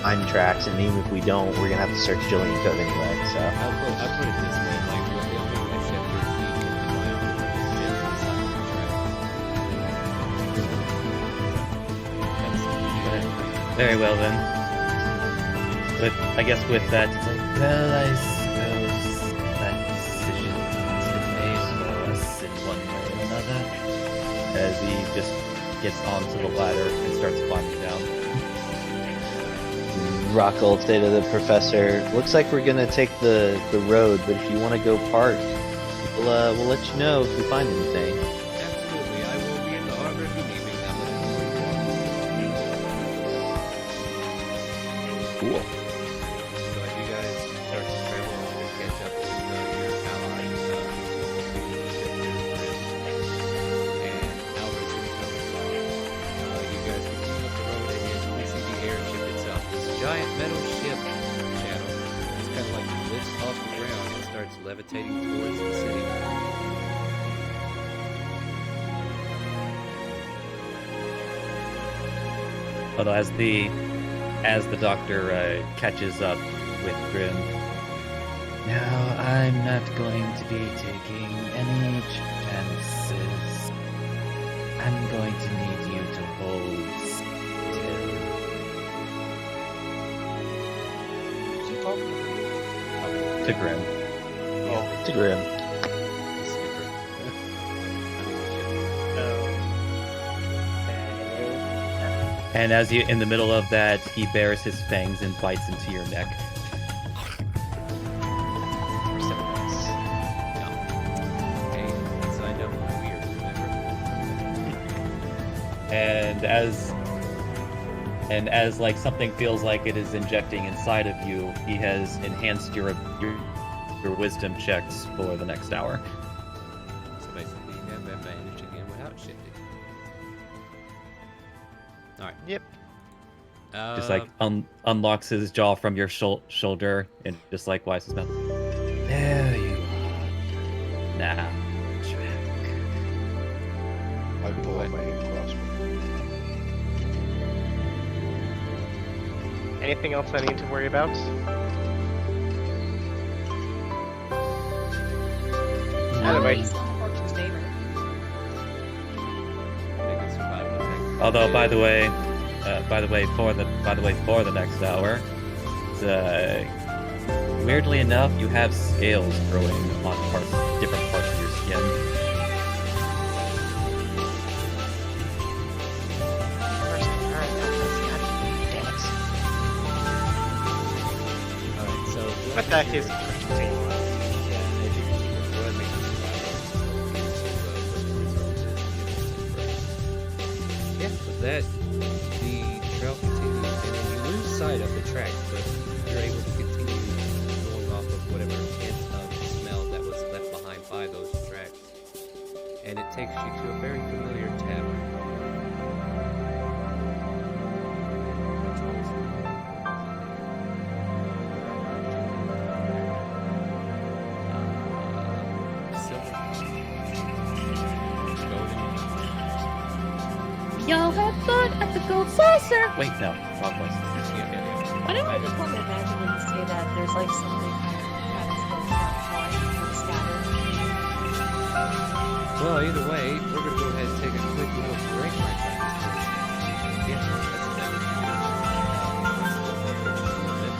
find tracks, and even if we don't, we're gonna have to search Jillian Cove anyway. So I'll put it this way, like, with the only way except your feet can fly on is just inside the track. Very well then. But I guess with that, it's like, well, I suppose that decision is made for us in one way or another. As he just gets onto the ladder and starts climbing down. Rocco will say to the professor, "Looks like we're gonna take the road, but if you want to go park, we'll let you know if we find anything." Absolutely, I will be in the harbor if you need me. Now let me know. Cool. So as you guys start to travel and catch up with your allies, and Alvarez is coming by, you guys continue up the road and you see the airship itself. This giant metal ship, Shadow, just kind of like lifts off the ground and starts levitating towards the city. Although as the doctor catches up with Grim, now I'm not going to be taking any chances. I'm going to need you to hold still. Who's he talking To Grim. Oh, To Grim. The skipper. I mean, the ship. no. And as you, in the middle of that, he bares his fangs and bites into your neck. Hey, signed up for weird, remember? And as like something feels like it is injecting inside of you, he has enhanced your wisdom checks for the next hour. So basically, you have advantage again without shifting. Alright. Yep. Just like unlocks his jaw from your shoulder and just like wipes his mouth. There you are. Now, track. I pull out my crossbow. Anything else I need to worry about? Anyway. He's not Fortune's favor. Make a survival check. Although, by the way, for the next hour, weirdly enough, you have scales growing on different parts of your skin. Alright, so But that is yeah, as you can see, go ahead and make a survival. Yeah, with that, the trail continues, and then you lose sight of the tracks, but you're able to continue going off of whatever hint of smell that was left behind by those tracks. And it takes you to a very familiar tavern. Y'all had fun at the Gold Saucer. Wait, no, wrong place. Why don't I just want to imagine when you say that there's like something kind of scattered. Well, either way, we're going to go ahead and take a quick little break right now. Yeah, that's exactly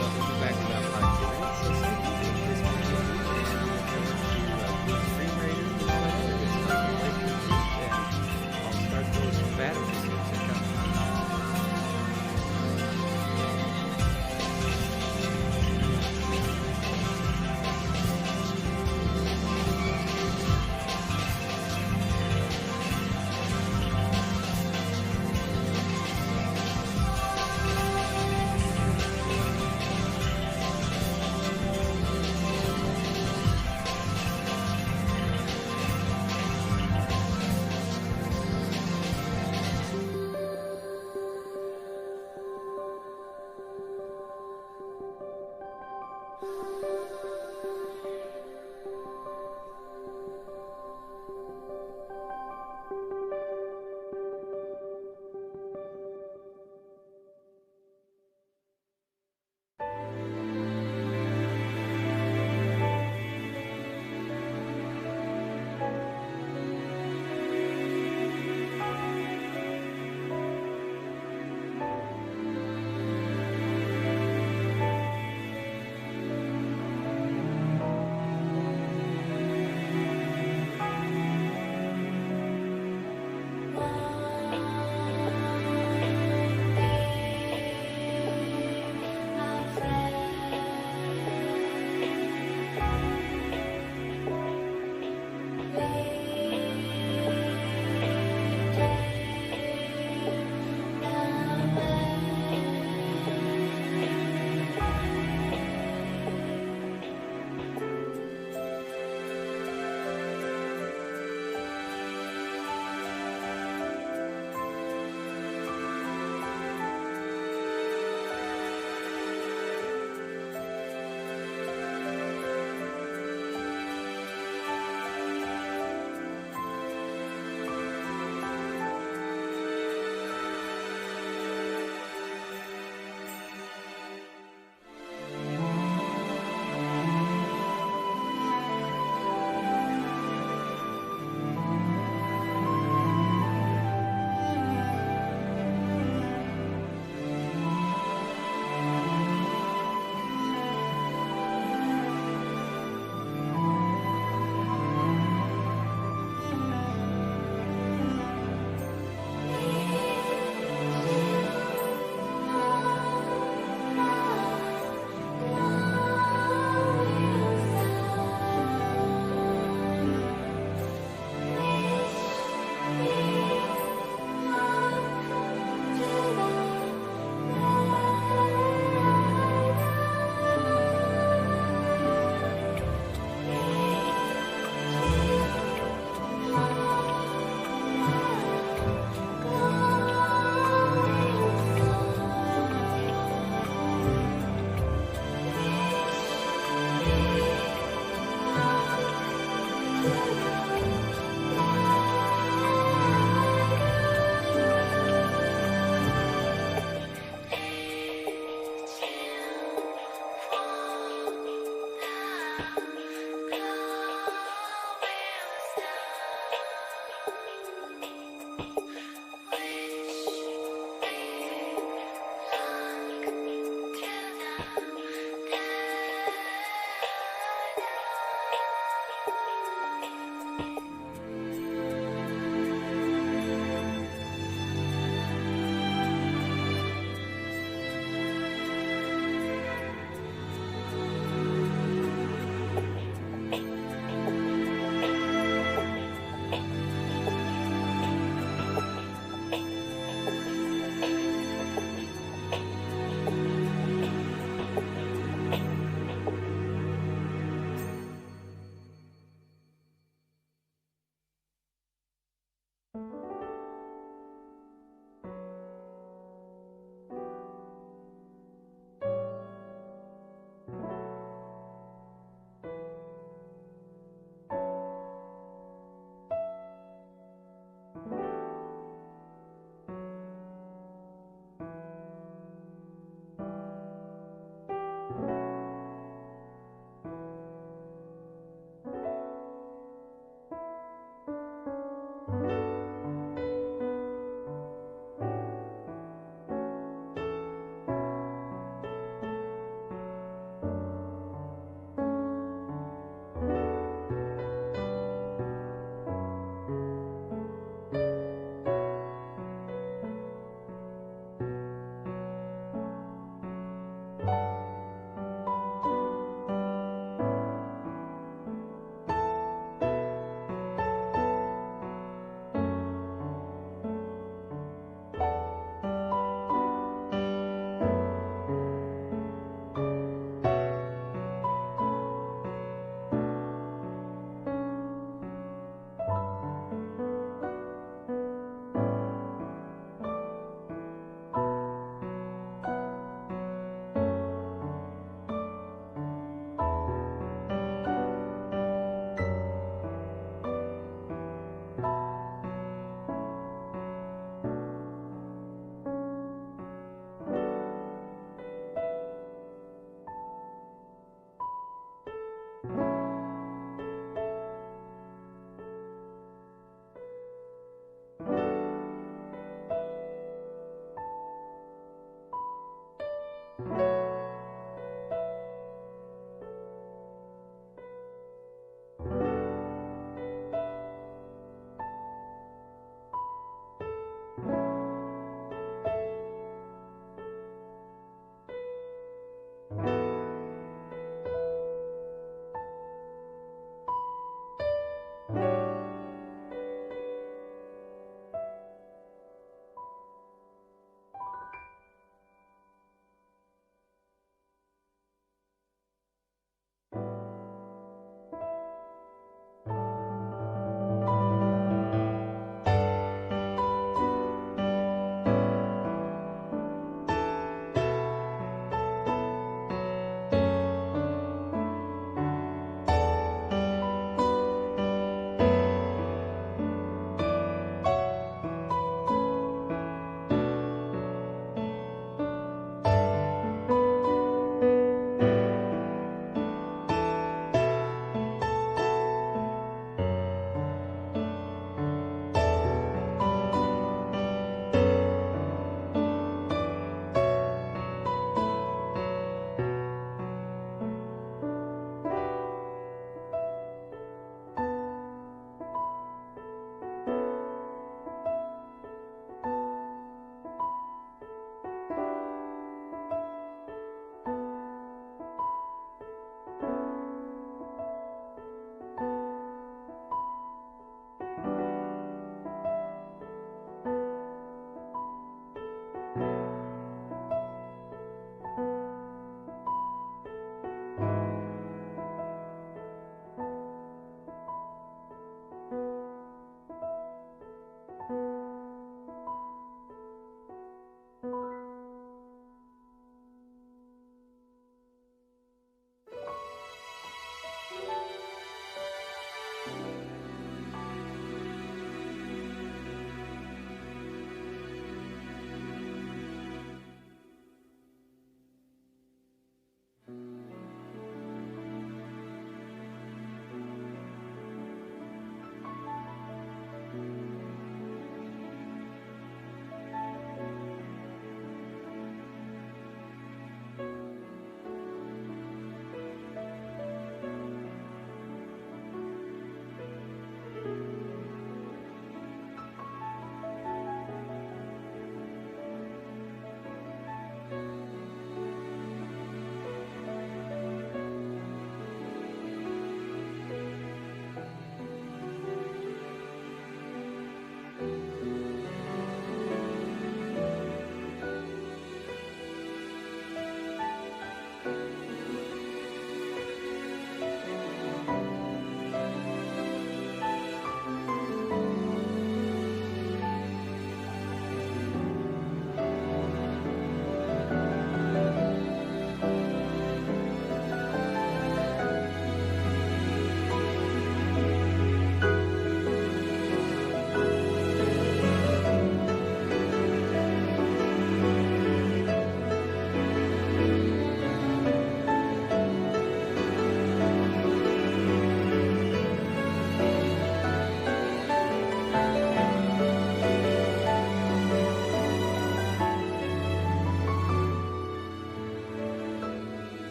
what we'll be back in about 5 minutes. So stay tuned for this video. And StreamRaiders and all that other good stuff. And I'll start those battles. Check out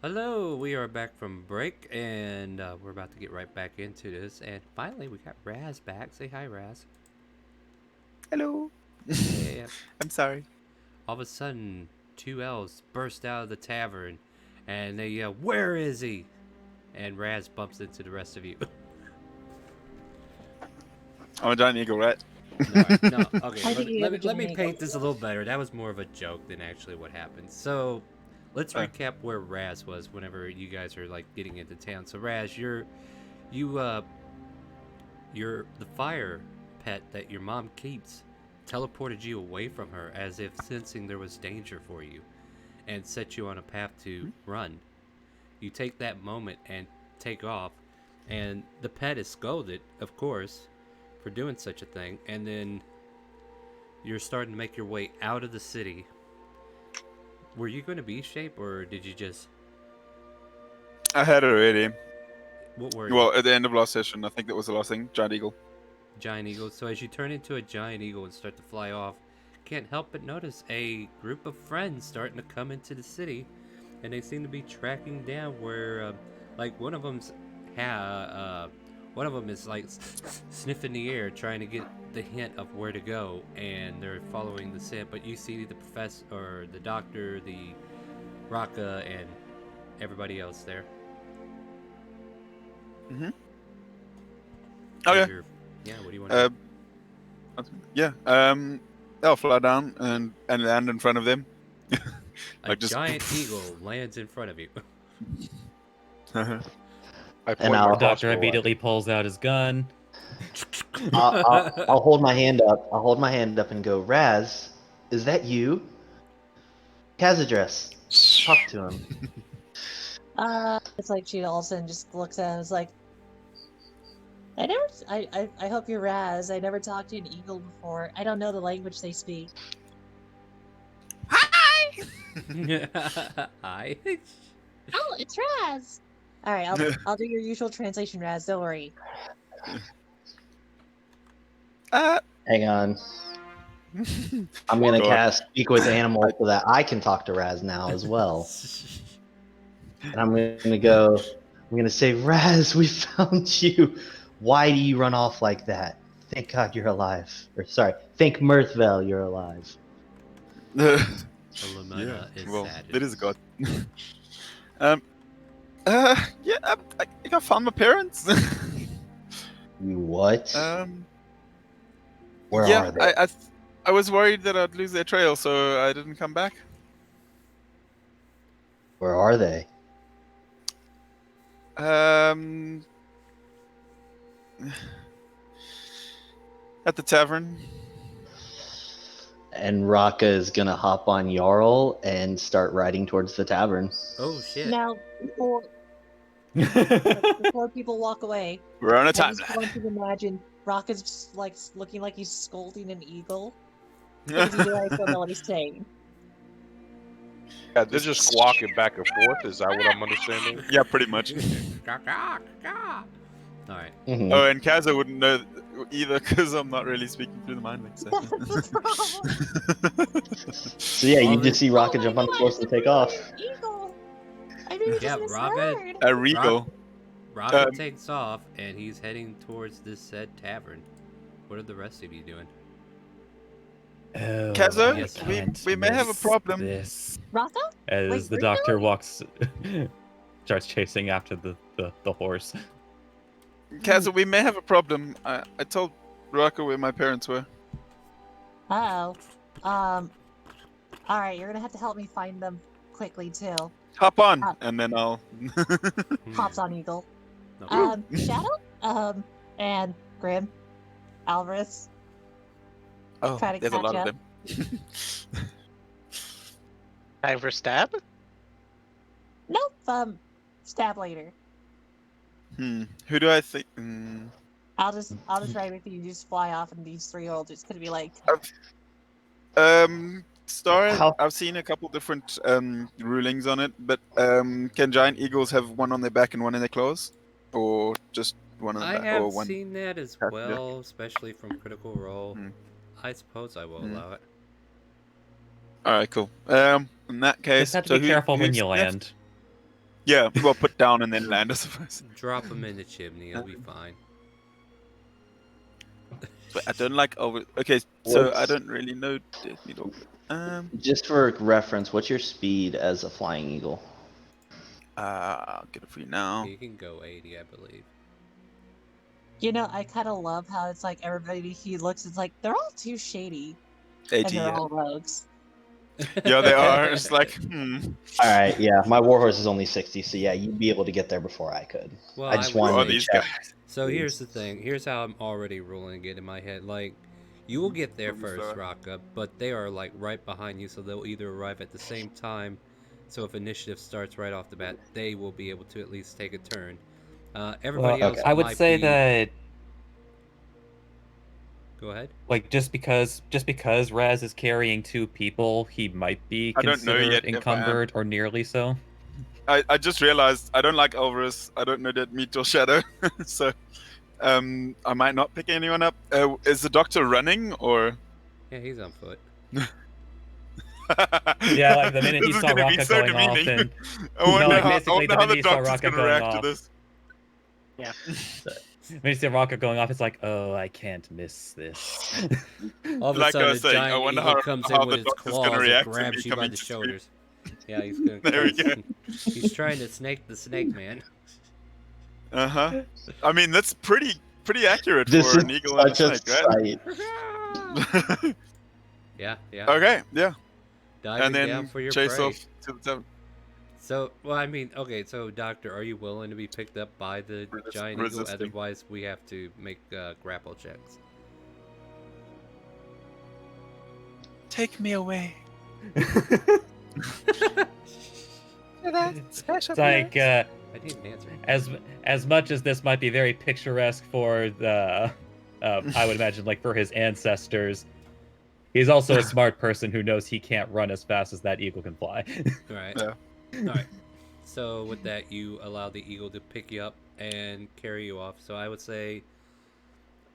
Hello, we are back from break, and we're about to get right back into this. And finally, we got Raz back. Say hi, Raz. Hello. Yeah. I'm sorry. All of a sudden, two elves burst out of the tavern, and they yell, "Where is he?" And Raz bumps into the rest of you. I'm a giant eagle, right? No, okay. I think you Let have me, a let me giant paint eagle. this a little better. That was more of a joke than actually what happened. So, let's Oh. recap where Raz was whenever you guys are like getting into town. So, Raz, you're the fire pet that your mom keeps teleported you away from her as if sensing there was danger for you and set you on a path to run. You take that moment and take off, and the pet is scolded, of course, for doing such a thing, and then you're starting to make your way out of the city. Were you going to be shape, or did you just... I had it already. What were you? Well, at the end of last session, I think that was the last thing. Giant eagle. Giant eagle. So as you turn into a giant eagle and start to fly off, can't help but notice a group of friends starting to come into the city, and they seem to be tracking down where, like one of them's one of them is like sniffing the air, trying to get the hint of where to go, and they're following the scent. But you see the professor, or the doctor, the Raka, and everybody else there. Mm-hmm. So Okay. yeah. What do you want to do? Yeah. I'll fly down and land in front of them. A giant eagle lands in front of you. I And point my I'll- The doctor crossbow at immediately it. pulls out his gun. I'll hold my hand up. I'll hold my hand up and go, Raz, is that you? Kazadress, talk to him. It's like she all of a sudden just looks at him. It's like, I hope you're Raz. I never talked to an eagle before. I don't know the language they speak. Hi! Hi. Oh, it's Raz. All right, I'll do your usual translation, Raz. Don't worry. Hang on. I'm gonna Go on. cast Speak with Animals so that I can talk to Raz now as well. And I'm gonna say, Raz, we found you. Why do you run off like that? Thank God you're alive. Or sorry, thank Mirthville you're alive. Lametta is well, sad. it is a god. Yeah, I think I found my parents. You what? Where yeah, are they? I was worried that I'd lose their trail, so I didn't come back. Where are they? At the tavern. And Raka is gonna hop on Jarl and start riding towards the tavern. Oh shit. Now, before people walk away, We're on a I just timeline. want to imagine Rock is just, like looking like he's scolding an eagle because he realized don't know what he's saying. Yeah, they're just squawking back and forth. Is that what I'm understanding? Yeah, pretty much. All right. Mhm. Oh, and Kaza wouldn't know either because I'm not really speaking through the mind link. So. That's the problem. So yeah, you just see Raka Oh my jump on the God, horse and take off. Eagle. I maybe Yeah, just Raka- misheard. A regal. Rocket takes off, and he's heading towards this said tavern. What are the rest of you doing? Oh, Kaza, I can't we may have a miss problem. This. Raka? As Wait, the Rico? doctor walks, starts chasing after the horse. Kaza, we may have a problem. I told Raka where my parents were. Uh-oh. All right, you're gonna have to help me find them quickly too. Hop on, and then I'll. Hops on Eagle. Okay. Shadow? And Grim. Alvarez. Oh, Try to there's a lot catch of them. Time for stab? Nope, stab later. Who do I think? I'll just ride with you, just fly off, and these three will just gonna be like, Star, How- I've seen a couple different rulings on it, but can giant eagles have one on their back and one in their claws, or just one on the I back, have or one? seen that as Yeah. well, especially from Critical Role. I suppose I will allow it. All right, cool. In that case, Just have to so be careful when who's you left? land. Yeah, well, put down and then land, I suppose. Drop him in the chimney. He'll be fine. But I don't like over. Okay, so I What's- don't really know Death Needle. Just for reference, what's your speed as a flying eagle? I'll get it for you now. He can go 80, I believe. You know, I kind of love how it's like everybody he looks, it's like they're all too shady, and 80. they're Yeah. all rogues. Yeah, they are. It's like, All right, yeah, my warhorse is only 60, so yeah, you'd be able to get there before I could. Well, I just who wanted are to these check. guys? So here's the thing. Here's how I'm already ruling it in my head. Like, you will get there Probably first, so. Raka, but they are like right behind you, so they'll either arrive at the same time. So if initiative starts right off the bat, they will be able to at least take a turn. Everybody Well, else I would might say be... that Go ahead. like just because Raz is carrying 2 people, he might be I don't know considered yet if I am. encumbered or nearly so. I just realized I don't like Alvarez. I don't know that meat or shadow, so I might not pick anyone up. Is the doctor running or? Yeah, he's on foot. Yeah, like the minute This he is saw gonna be Raka so going off, demeaning. and I wonder like, how, I basically, wonder the how minute the he saw doctor's Raka gonna going react off, to this. when you see Raka going off, it's like, oh, I can't miss this. All of a Like I sudden, was a saying, I giant wonder eagle how comes the in with its doctor's gonna claws and react to me grabs you by coming the to speed. shoulders. Yeah, he's gonna. There we go. He's trying to snake the snake man. I mean, that's pretty accurate This for is an eagle and a such a snake, sight. right? Yeah, yeah. Okay, yeah. Diving And then down for your chase prey. off to the town. So, well, I mean, okay, so Doctor, are you willing to be picked up by the giant eagle? resisting. Otherwise, we have to make grapple checks. Take me away. It's like I didn't answer. as much as this might be very picturesque for the, I would imagine like for his ancestors, he's also a smart person who knows he can't run as fast as that eagle can fly. Right. Yeah. All right. So with that, you allow the eagle to pick you up and carry you off. So I would say,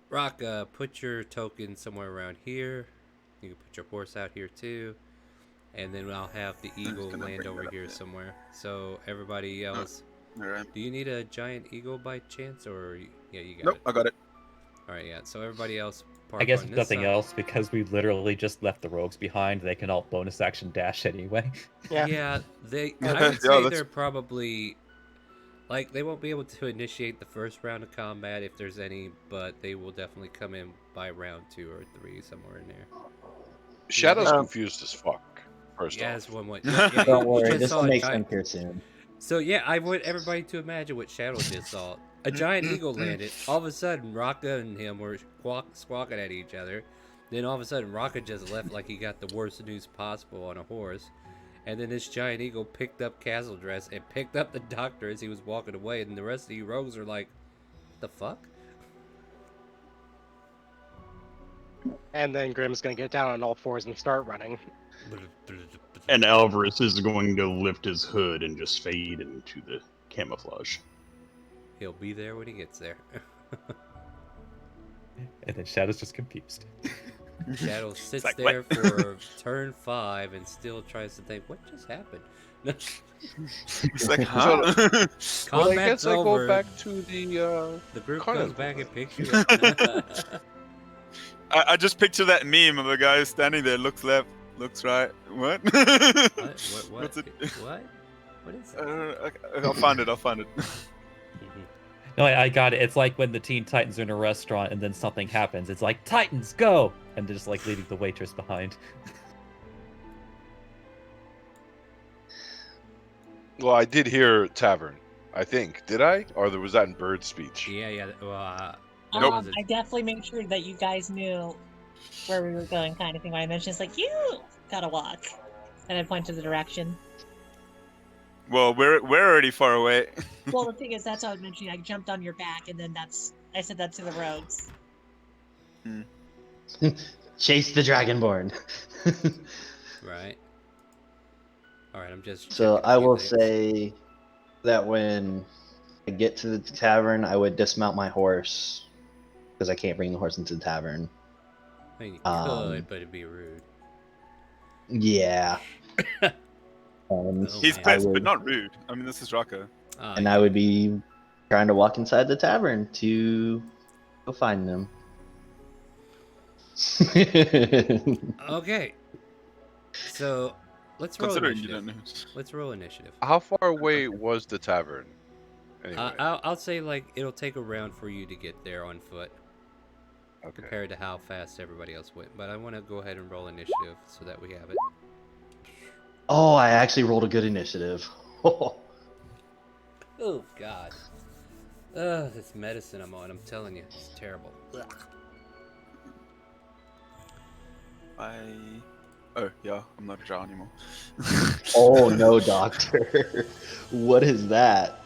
Rock, put your token somewhere around here. You can put your horse out here too, and then I'll have the eagle gonna land bring over that up, here yeah. somewhere. So everybody else, Alright. do you need a giant eagle by chance, or yeah, you got Nope, it. I got it. All right, yeah. So everybody else, park I guess on if this nothing side. else, because we literally just left the rogues behind, they can all bonus action dash anyway. Yeah. Yeah, they. Yeah, I would say that's- they're probably like they won't be able to initiate the first round of combat if there's any, but they will definitely come in by round 2 or 3, somewhere in there. Shadow's confused as fuck. First Yeah, off, that's one way. Yeah, yeah, Don't you worry, just this saw will a make giant- sense here soon. So yeah, I want everybody to imagine what Shadow just saw. A giant eagle landed. All of a sudden, Raka and him were squawking at each other. Then all of a sudden, Raka just left like he got the worst news possible on a horse. And then this giant eagle picked up Castle Dress and picked up the doctor as he was walking away. And the rest of you rogues are like, the fuck? And then Grimm's gonna get down on all fours and start running. And Alvarez is going to lift his hood and just fade into the camouflage. He'll be there when he gets there. And then Shadow's just confused. Shadow sits like, there what? for turn 5 and still tries to think, what just happened? It's like, huh? well, I Combat's guess I over. go back to the. The group Carnival. goes back and picks you up. I just picture that meme of a guy standing there, looks left, looks right. What? What? What's it? What? What is it? Okay, I'll find it. I'll find it. No, I got it. It's like when the Teen Titans are in a restaurant and then something happens. It's like, Titans, go! And they're just like leaving the waitress behind. Well, I did hear tavern. I think. Did I? Or was that in bird speech? Yeah, yeah. Well, Nope. I definitely made sure that you guys knew where we were going, kind of thing. When I mentioned, it's like, you gotta walk. And I point to the direction. Well, we're already far away. Well, the thing is, that's how I was mentioning. I jumped on your back, and then I said that to the rogues. Chase the Dragonborn. right. All right, I'm just. So checking a I few will things. say that when I get to the tavern, I would dismount my horse because I can't bring the horse into the tavern. I mean, you um, could, but it'd be rude. Yeah. And Oh, He's man. I pissed, but would, not rude. I mean, this is Rocco. Ah, and yeah. I would be trying to walk inside the tavern to go find them. Okay. So let's roll Considering you initiative. don't know. Let's roll initiative. How far away was the tavern? Anyway, I'll say like it'll take a round for you to get there on foot okay. compared to how fast everybody else went. But I want to go ahead and roll initiative so that we have it. Oh, I actually rolled a good initiative. Oh God. Ugh, this medicine I'm on. I'm telling you, it's terrible. Ugh. Oh, yeah, I'm not a drow anymore. Oh no, doctor. What is that?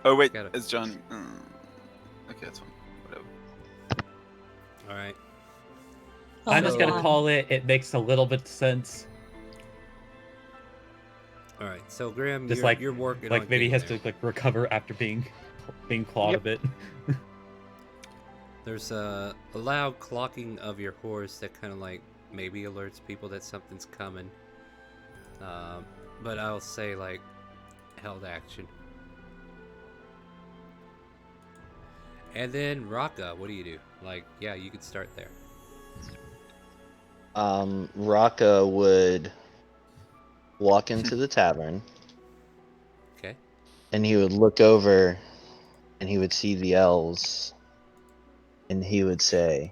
Oh, wait, Got it. it's Johnny. Okay, that's fine. Whatever. All right. Oh I'm my just gonna God. call it. It makes a little bit of sense. All right. So Graham, Just you're working like on maybe he has getting to like recover after being clawed Yep. a bit. There's a loud clocking of your horse that kind of like maybe alerts people that something's coming. But I'll say like held action. And then Raka, what do you do? Like, yeah, you could start there. Raka would walk into the tavern Okay. and he would look over and he would see the elves and he would say,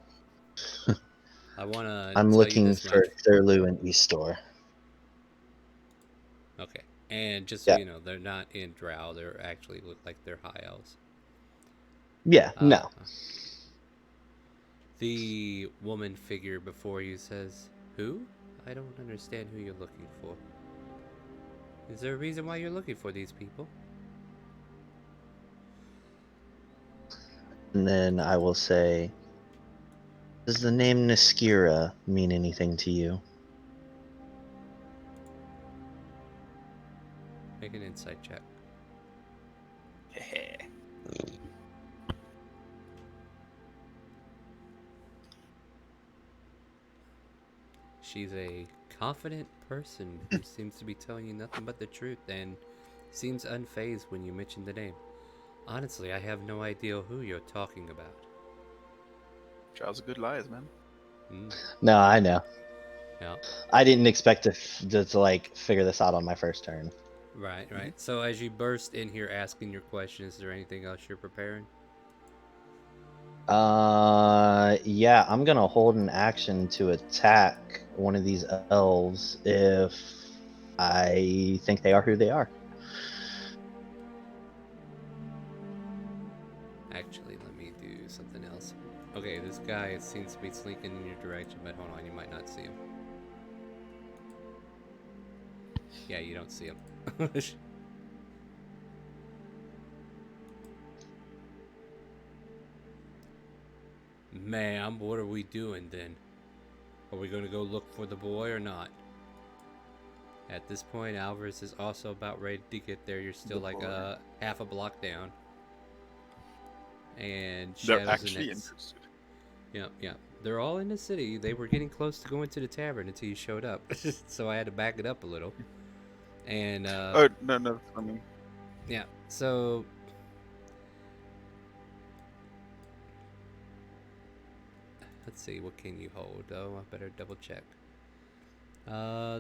I want to I'm tell looking you this for much. Thurlu and Eastor. Okay. And just so Yeah. you know, they're not in Drow. They're actually look like they're high elves. Yeah, no. The woman figure before you says, "Who? I don't understand who you're looking for. Is there a reason why you're looking for these people?" And then I will say, does the name Niskira mean anything to you? Make an insight check. She's a confident person who seems to be telling you nothing but the truth and seems unfazed when you mention the name. Honestly, I have no idea who you're talking about. Drows are good liars, man. No, I know. Yeah. I didn't expect to like figure this out on my first turn. Right. So as you burst in here asking your questions, is there anything else you're preparing? Yeah, I'm gonna hold an action to attack one of these elves if I think they are who they are. Actually, let me do something else. Okay, this guy seems to be slinking in your direction, but hold on, you might not see him. Yeah, you don't see him. Ma'am, what are we doing then? Are we going to go look for the boy or not? At this point, Alvarez is also about ready to get there. You're still like half a block down. And They're Shadow's actually next. interested. Yeah. They're all in the city. They were getting close to going to the tavern until you showed up. So I had to back it up a little. And Oh, no, I mean, yeah, so let's see, what can you hold? Oh, I better double check.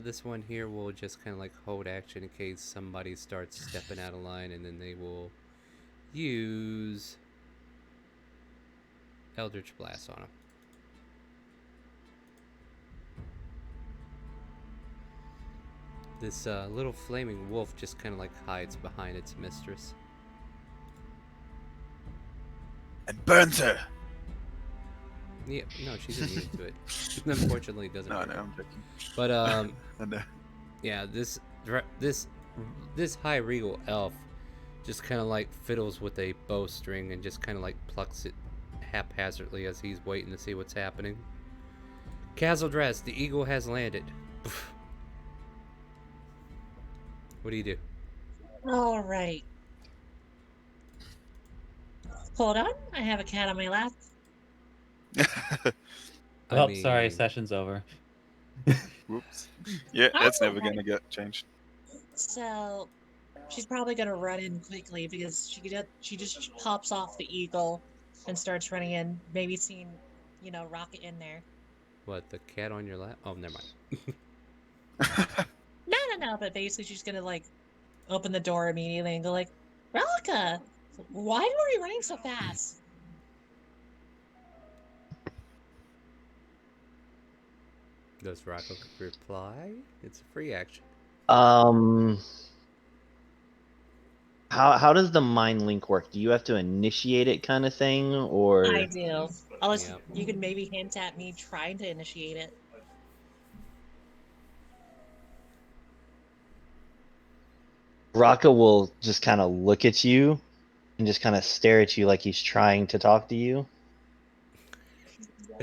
This one here will just kind of like hold action in case somebody starts stepping out of line, and then they will use Eldritch Blast on him. This little flaming wolf just kind of like hides behind its mistress. and burns her. Yeah, no, she's immune to it. Unfortunately, it doesn't No, hurt no, her. I'm joking. But I know. yeah, this high regal elf just kind of like fiddles with a bowstring and just kind of like plucks it haphazardly as he's waiting to see what's happening. Castle-dress, the eagle has landed. What do you do? All right. Hold on. I have a cat on my lap. I Oh, sorry, mean, session's over. Whoops. Yeah, that's never Okay. gonna get changed. So she's probably gonna run in quickly because she just hops off the eagle and starts running in, maybe seeing, Rocket in there. What, the cat on your lap? Oh, never mind. No, but basically she's gonna like open the door immediately and go like, Relica, why are you running so fast? Does Rocco reply? It's a free action. How does the mind link work? Do you have to initiate it, kind of thing, or I do. Unless Yep. you could maybe hint at me trying to initiate it. Rocco will just kind of look at you and just kind of stare at you like he's trying to talk to you?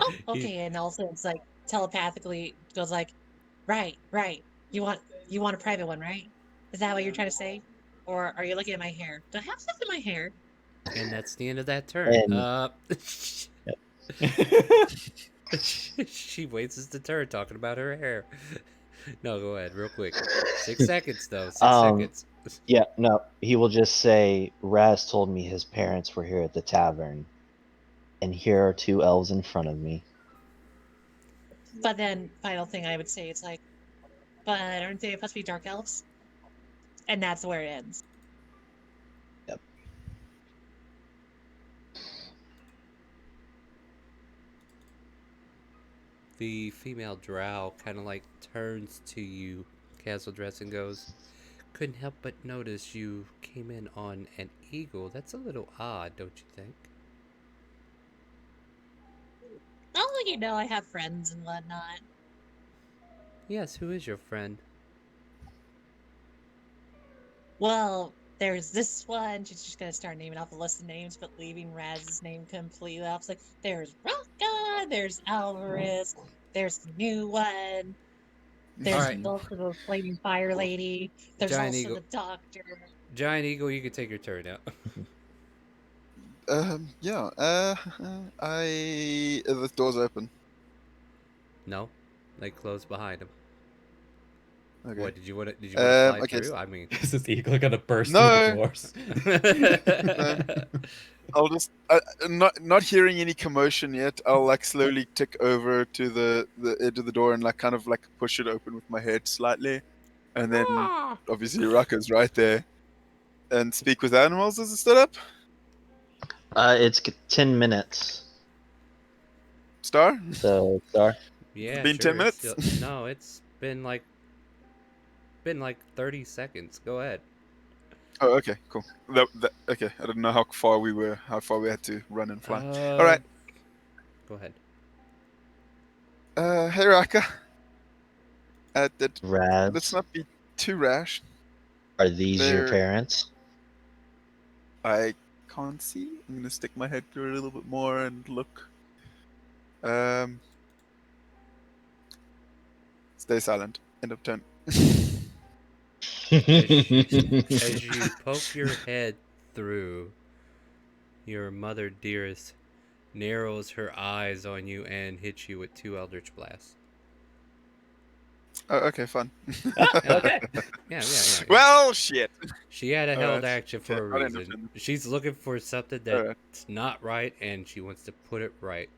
Oh, okay, and also it's like telepathically goes like, right. You want a private one, right? Is that what you're trying to say? Or are you looking at my hair? Do I have stuff in my hair? And that's the end of that turn. And She wastes the turn talking about her hair. No, go ahead, real quick. 6 seconds, though. 6 seconds. yeah, no, he will just say, Raz told me his parents were here at the tavern, and here are 2 elves in front of me. But then, final thing I would say, it's like, but aren't they supposed to be dark elves? And that's where it ends. Yep. The female drow kind of like turns to you, castle dress, and goes, couldn't help but notice you came in on an eagle. That's a little odd, don't you think? I'll let you know I have friends and whatnot. Yes, who is your friend? Well, there's this one. She's just gonna start naming off a list of names, but leaving Raz's name completely off. It's like, there's Rocca, there's Alvarez, there's the new one, there's Alright. also the flaming fire lady, there's Giant also eagle. the doctor. Giant eagle, you can take your turn now. Yeah. The door's open. No, they close behind him. Okay. What did you want to slide okay, through? I mean, Is this eagle gonna burst No. through the doors? I'll just not hearing any commotion yet. I'll like slowly tick over to the edge of the door and like kind of like push it open with my head slightly, and then obviously Rocco's right there. And speak with animals as it stood up. It's 10 minutes. Star. So, Star. yeah, Been sure, 10 minutes? it's still- no, it's been like 30 seconds. Go ahead. Oh, okay, cool. Okay, I didn't know how far we had to run and fly. All right. Go ahead. Hey Raka. Raz, Let's not be too rash. are these your They're- parents? I can't see. I'm gonna stick my head through a little bit more and look. Stay silent. End of turn. As you poke your head through, your mother dearest narrows her eyes on you and hits you with 2 Eldritch Blasts. Oh, okay, fun. Okay. Yeah. Well, shit. She had a held Alright, action for okay, a I'll end reason. it. She's looking for something Alright. that's not right, and she wants to put it right.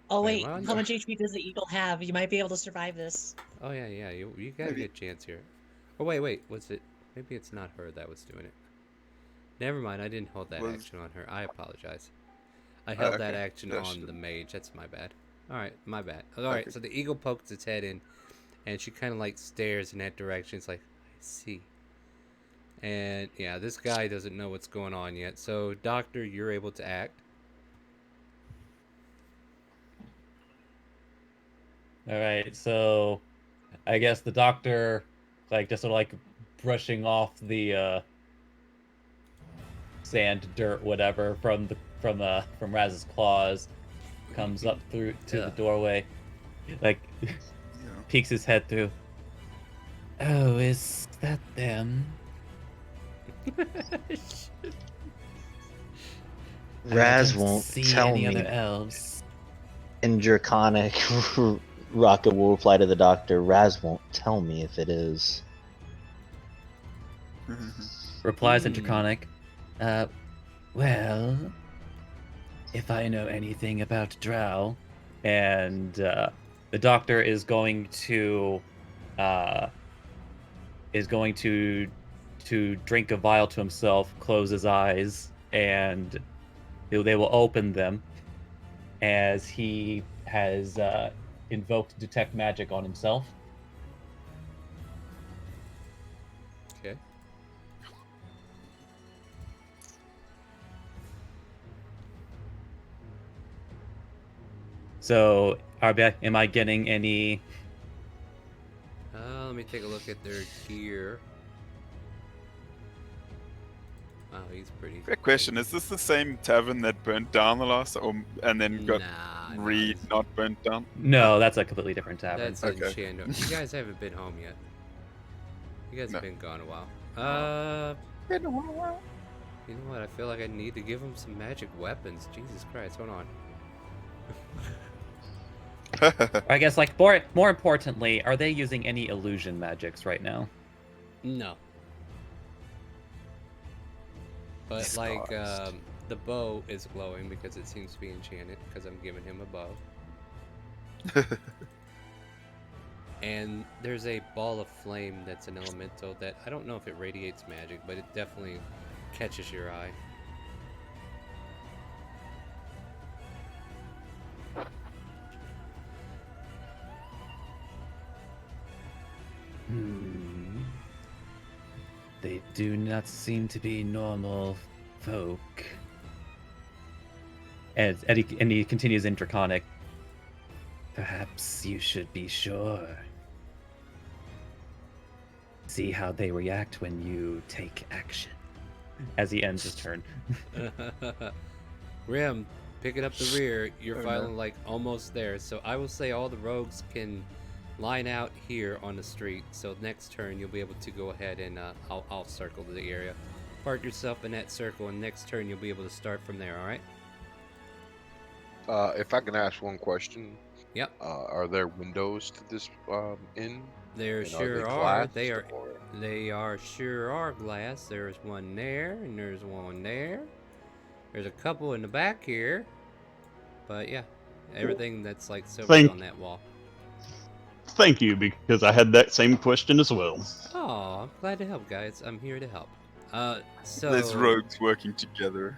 Oh Wait, wait, what? how much HP does the eagle have? You might be able to survive this. Oh yeah, you got a Maybe. good chance here. Oh wait, was it? Maybe it's not her that was doing it. Never mind, I didn't hold that Was- action on her. I apologize. I held that okay. action Yeah, on she- the mage. That's my bad. All right, my bad. All right, Okay. so the eagle pokes its head in, and she kind of like stares in that direction. It's like, I see. And yeah, this guy doesn't know what's going on yet. So, Doctor, you're able to act. All right, so I guess the doctor, like, just sort of like brushing off the sand, dirt, whatever from Raz's claws, comes up through to the Yeah. doorway, like peeks his head through. Oh, is that them? I Raz don't won't see tell any me other elves. in Draconic Rocco will reply to the doctor, Raz won't tell me if it is. Replies Interconic. Well, if I know anything about Drow, and the doctor is going to drink a vial to himself, close his eyes, and they will open them as he has invoked Detect Magic on himself. Okay. So, am I getting any? Let me take a look at their gear. Oh, he's pretty. Quick question: is this the same tavern that burnt down the last, and then got not burnt down? No, that's a completely different tavern. That's in Shandor. You guys haven't been home yet. You guys have been gone a while. Been a while. You know what? I feel like I need to give them some magic weapons. Jesus Christ, hold on. I guess, like, more importantly, are they using any illusion magics right now? No. But like, the bow is glowing because it seems to be enchanted because I'm giving him a bow. And there's a ball of flame that's an elemental that I don't know if it radiates magic, but it definitely catches your eye. They do not seem to be normal folk. And he continues in Draconic. Perhaps you should be sure. See how they react when you take action. As he ends his turn. Rim, picking up the rear. You're finally like almost there. So I will say all the rogues can line out here on the street. So next turn you'll be able to go ahead and I'll circle the area. Park yourself in that circle, and next turn you'll be able to start from there. All right. If I can ask one question. Yep. Are there windows to this inn? There And sure are. They are. They are sure are glass. There's one there, and there's one there. There's a couple in the back here. But yeah, everything that's like silver on that wall. Thank you, because I had that same question as well. Oh, I'm glad to help, guys. I'm here to help. So There's rogues working together.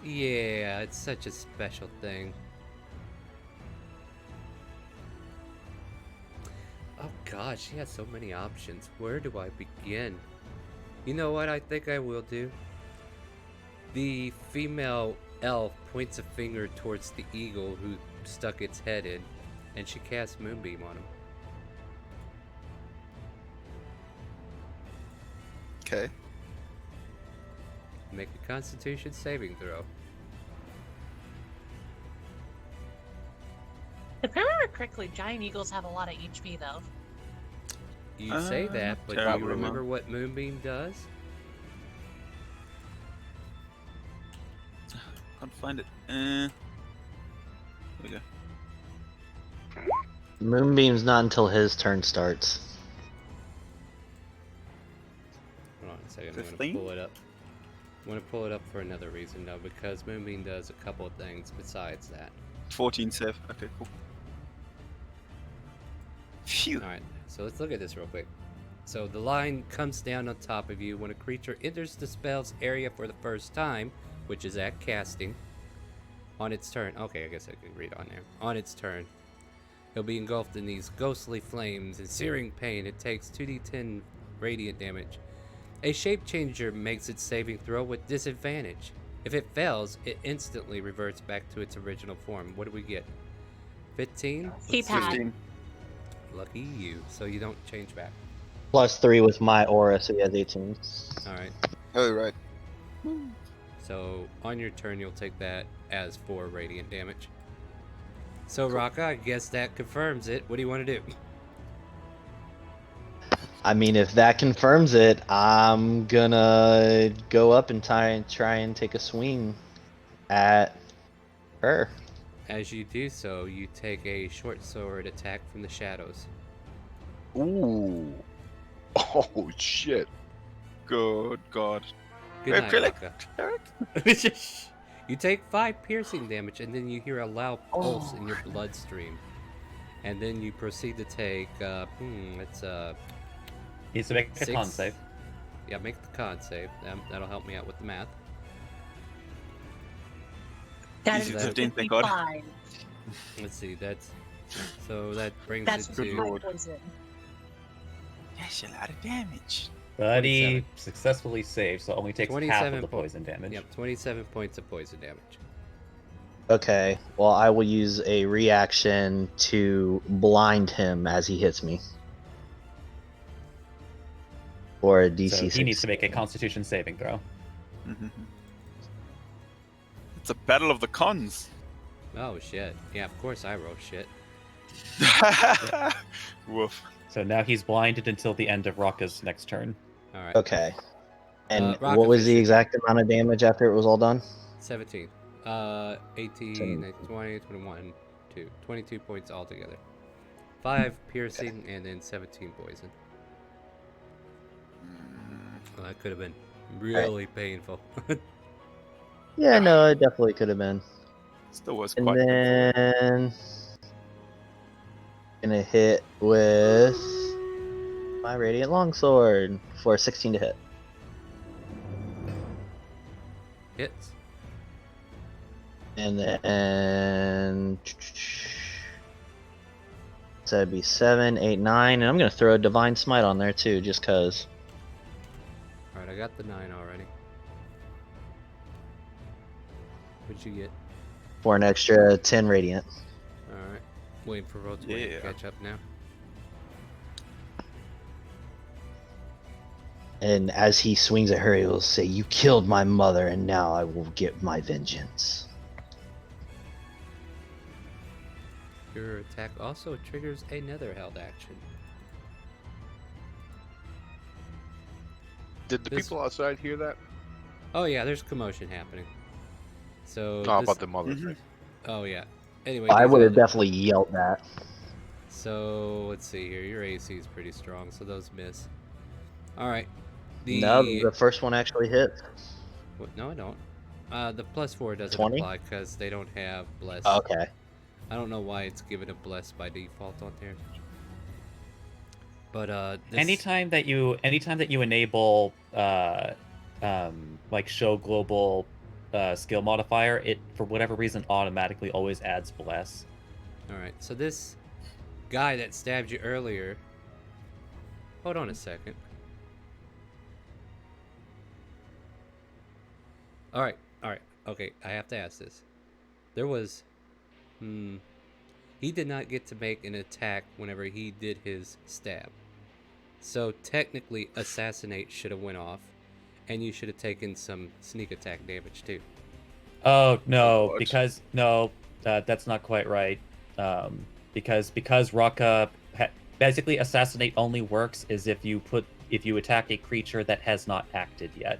Yeah, it's such a special thing. Oh god, she has so many options. Where do I begin? You know what I think I will do? The female elf points a finger towards the eagle who stuck its head in, and she casts Moonbeam on him. Okay. Make a Constitution saving throw. If I remember correctly, giant eagles have a lot of HP, though. You say that, but do you terrible, remember what Moonbeam does? Can't find it. There we go. Moonbeam's not until his turn starts. Hold on a second, I'm going to 15? pull it up. I'm going to pull it up for another reason, though, because Moonbeam does a couple of things besides that. 14 save. Okay, cool. Phew. Alright, so let's look at this real quick. So the line comes down on top of you when a creature enters the spell's area for the first time, which is at casting. On its turn, okay, I guess I could read on there. On its turn, he'll be engulfed in these ghostly flames and searing pain. It takes 2d10 radiant damage. A shape changer makes its saving throw with disadvantage. If it fails, it instantly reverts back to its original form. What do we get? 15? Keypad. 15. Lucky you, so you don't change back. +3 with my aura, so he has 18. Alright, Oh, right. so on your turn you'll take that as 4 radiant damage. So Raka, I guess that confirms it. What do you want to do? I mean, if that confirms it, I'm gonna go up and try and take a swing at her. As you do so, you take a short sword attack from the shadows. Ooh. Oh shit. Good God. Good Hey, night, Krillin. Raka. You take 5 piercing damage, and then you hear a loud pulse in your bloodstream. And then you proceed to take, it's Needs to make a 6. con save. Yeah, make the con save. That'll help me out with the math. That Easy is 15, thank God. 55. Let's see, so that brings That's it Good to lord. poison. That's a lot of damage. Buddy 27. successfully saved, so only takes half 27 of the poison damage. Yep, 27 points of poison damage. Okay, well, I will use a reaction to blind him as he hits me. For a DC So he 6. needs to make a Constitution saving throw. It's a battle of the cons. Oh shit. Yeah, of course I roll shit. Woof. So now he's blinded until the end of Raka's next turn. Alright. Okay. And Raka what was the Fisher. exact amount of damage after it was all done? 17. 18, 19, 20, 21, 2. 22 points altogether. 5 piercing and then 17 poison. Well, that could have been really painful. Yeah, no, it definitely could have been. Still was And quite painful. then gonna hit with my Radiant Longsword for 16 to hit. Hits. And then so that'd be 7, 8, 9, and I'm gonna throw a Divine Smite on there too, just cause. Alright, I got the 9 already. What'd you get? For an extra 10 Radiant. Alright. Waiting for roll 20 to Yeah. catch up now. And as he swings at her, he will say, "You killed my mother, and now I will get my vengeance." Your attack also triggers another held action. Did the This- people outside hear that? Oh yeah, there's commotion happening. So No, this- about the mother thing. Oh yeah. Anyway, I these would are have the- definitely yelled that. So let's see here. Your AC is pretty strong, so those miss. All right. The No, the first one actually hit. no, I don't. The +4 doesn't 20? apply because they don't have bless. Okay. I don't know why it's given a bless by default on there. But this... Anytime that you enable like show global skill modifier, it for whatever reason automatically always adds bless. All right. So this guy that stabbed you earlier. Hold on a second. All right. Okay, I have to ask this. There was he did not get to make an attack whenever he did his stab. So technically assassinate should have went off and you should have taken some sneak attack damage too. Oh no, What? because no, that's not quite right. Because Raka basically assassinate only works is if you attack a creature that has not acted yet.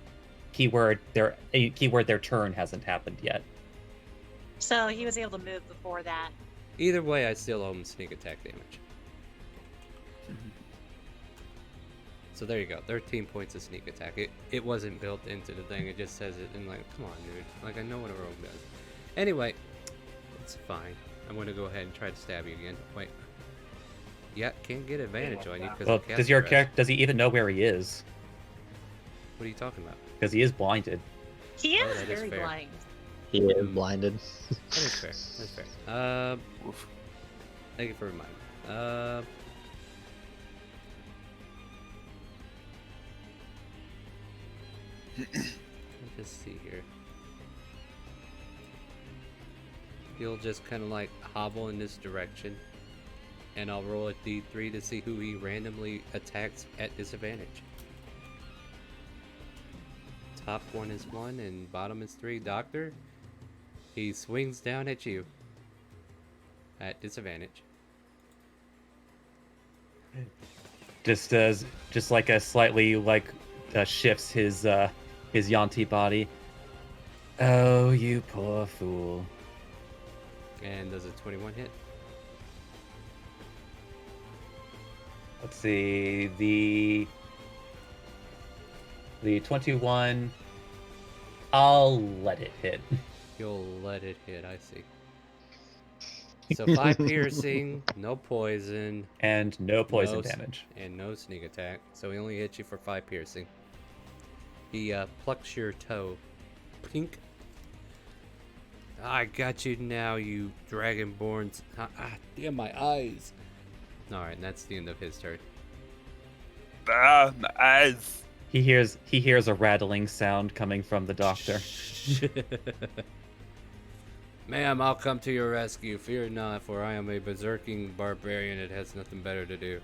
Keyword their turn hasn't happened yet. So he was able to move before that. Either way, I still owe him sneak attack damage. So there you go, 13 points of sneak attack. It wasn't built into the thing, it just says it, and like, come on, dude. Like, I know what a rogue does. Anyway, it's fine. I'm gonna go ahead and try to stab you again. Wait. Yeah, can't get advantage on you because Well, does he even know where he is? What are you talking about? Because he is blinded. He Oh, is that is very fair. blind. He is blinded. That is fair. That's fair. Woof. Thank you for reminding me. Let's just see here. He'll just kind of like hobble in this direction, and I'll roll a d3 to see who he randomly attacks at disadvantage. Top one is 1 and bottom is 3. Doctor, he swings down at you at disadvantage. Just like a slightly shifts his Yanti body. Oh, you poor fool. And does a 21 hit? Let's see. The 21. I'll let it hit. You'll let it hit, I see. So 5 piercing, no poison, And no poison damage. and no sneak attack. So he only hits you for 5 piercing. He plucks your toe. Pink. I got you now, you dragonborns. Damn my eyes. Alright, and that's the end of his turn. Ah, my eyes. He hears a rattling sound coming from the doctor. Ma'am, I'll come to your rescue. Fear not, for I am a berserking barbarian that has nothing better to do.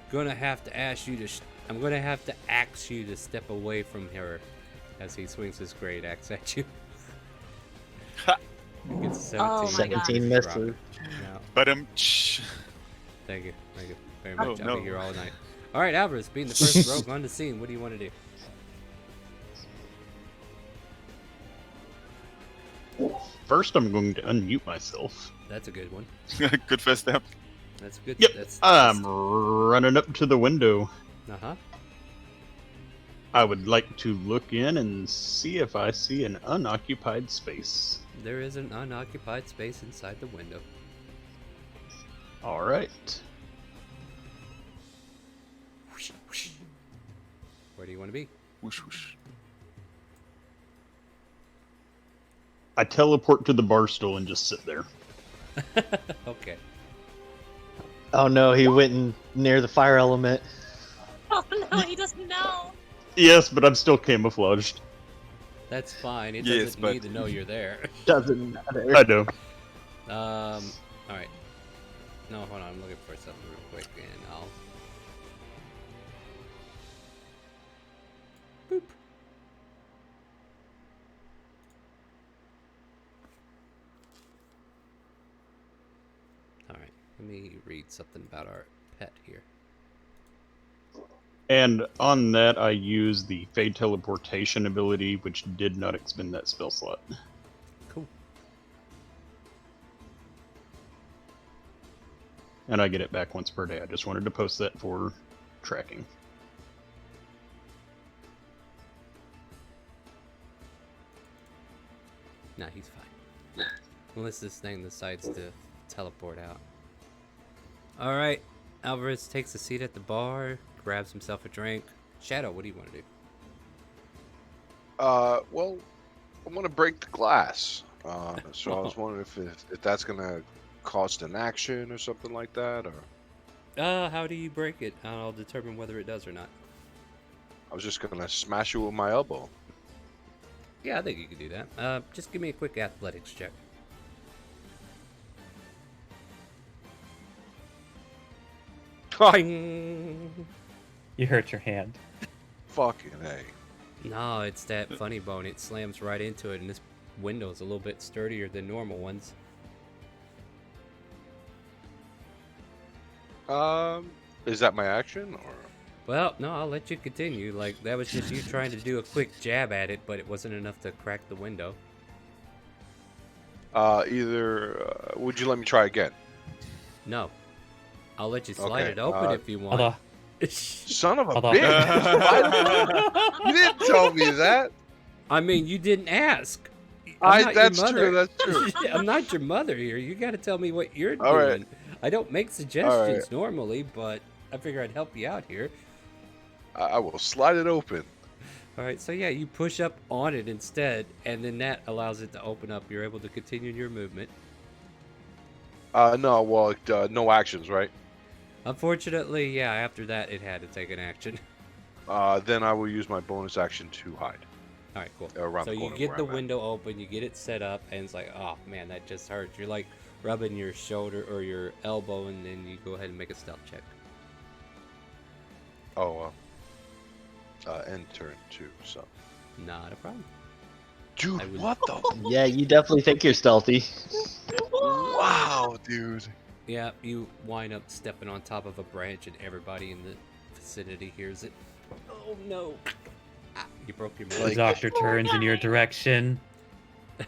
I'm gonna have to ask you to step away from her, as he swings his great axe at you. He gets 17. Oh my 17 gosh. misses. Yeah. But Thank you very much. Oh, I'll no. be here all night. All right, Alvarez, being the first rogue on the scene, what do you want to do? First, I'm going to unmute myself. That's a good one. good first step. That's good. Yep, That's I'm running up to the window. Uh-huh. I would like to look in and see if I see an unoccupied space. There is an unoccupied space inside the window. All right. Where do you want to be? Whoosh, whoosh. I teleport to the bar stool and just sit there. Okay. Oh no, he went in near the fire element. Oh no, he doesn't know. Yes, but I'm still camouflaged. That's fine. It Yes, doesn't but- need to know you're there. Doesn't matter. I know. All right. No, hold on. I'm looking for something real quick, and I'll. Boop. All right. Let me read something about our pet here. And on that, I use the Fade Teleportation ability, which did not expend that spell slot. Cool. And I get it back once per day. I just wanted to post that for tracking. Nah, he's fine. Unless this thing decides to teleport out. Alright. Alvarez takes a seat at the bar, grabs himself a drink. Shadow, what do you want to do? Well, I want to break the glass. So I was wondering if that's gonna cost an action or something like that, or How do you break it? I'll determine whether it does or not. I was just gonna smash it with my elbow. Yeah, I think you can do that. Just give me a quick athletics check. Boing! You hurt your hand. Fucking A. No, it's that funny bone. It slams right into it, and this window's a little bit sturdier than normal ones. Is that my action, or? Well, no, I'll let you continue. Like, that was just you trying to do a quick jab at it, but it wasn't enough to crack the window. Would you let me try again? No. I'll let you slide Okay, it open if you want. Although, Son of a Hold on. bitch! You didn't tell me that. I mean, you didn't ask. I'm not your That's mother. true. That's true. I'm not your mother here. You got to tell me what you're All doing. right. I don't make suggestions normally, but I figure I'd help you out here. I will slide it open. All right, so yeah, you push up on it instead, and then that allows it to open up. You're able to continue your movement. No, well, no actions, right? Unfortunately, yeah, after that, it had to take an action. Then I will use my bonus action to hide. All right, cool. Around So the you corner get where the I'm at. window open, you get it set up, and it's like, oh man, that just hurts. You're like rubbing your shoulder or your elbow, and then you go ahead and make a stealth check. Oh, end turn too. So, Not a problem. dude, I would- what the? Yeah, you definitely think you're stealthy. Wow, dude. Yeah, you wind up stepping on top of a branch, and everybody in the vicinity hears it. Oh no! Ah, you broke your the leg. doctor turns in your direction.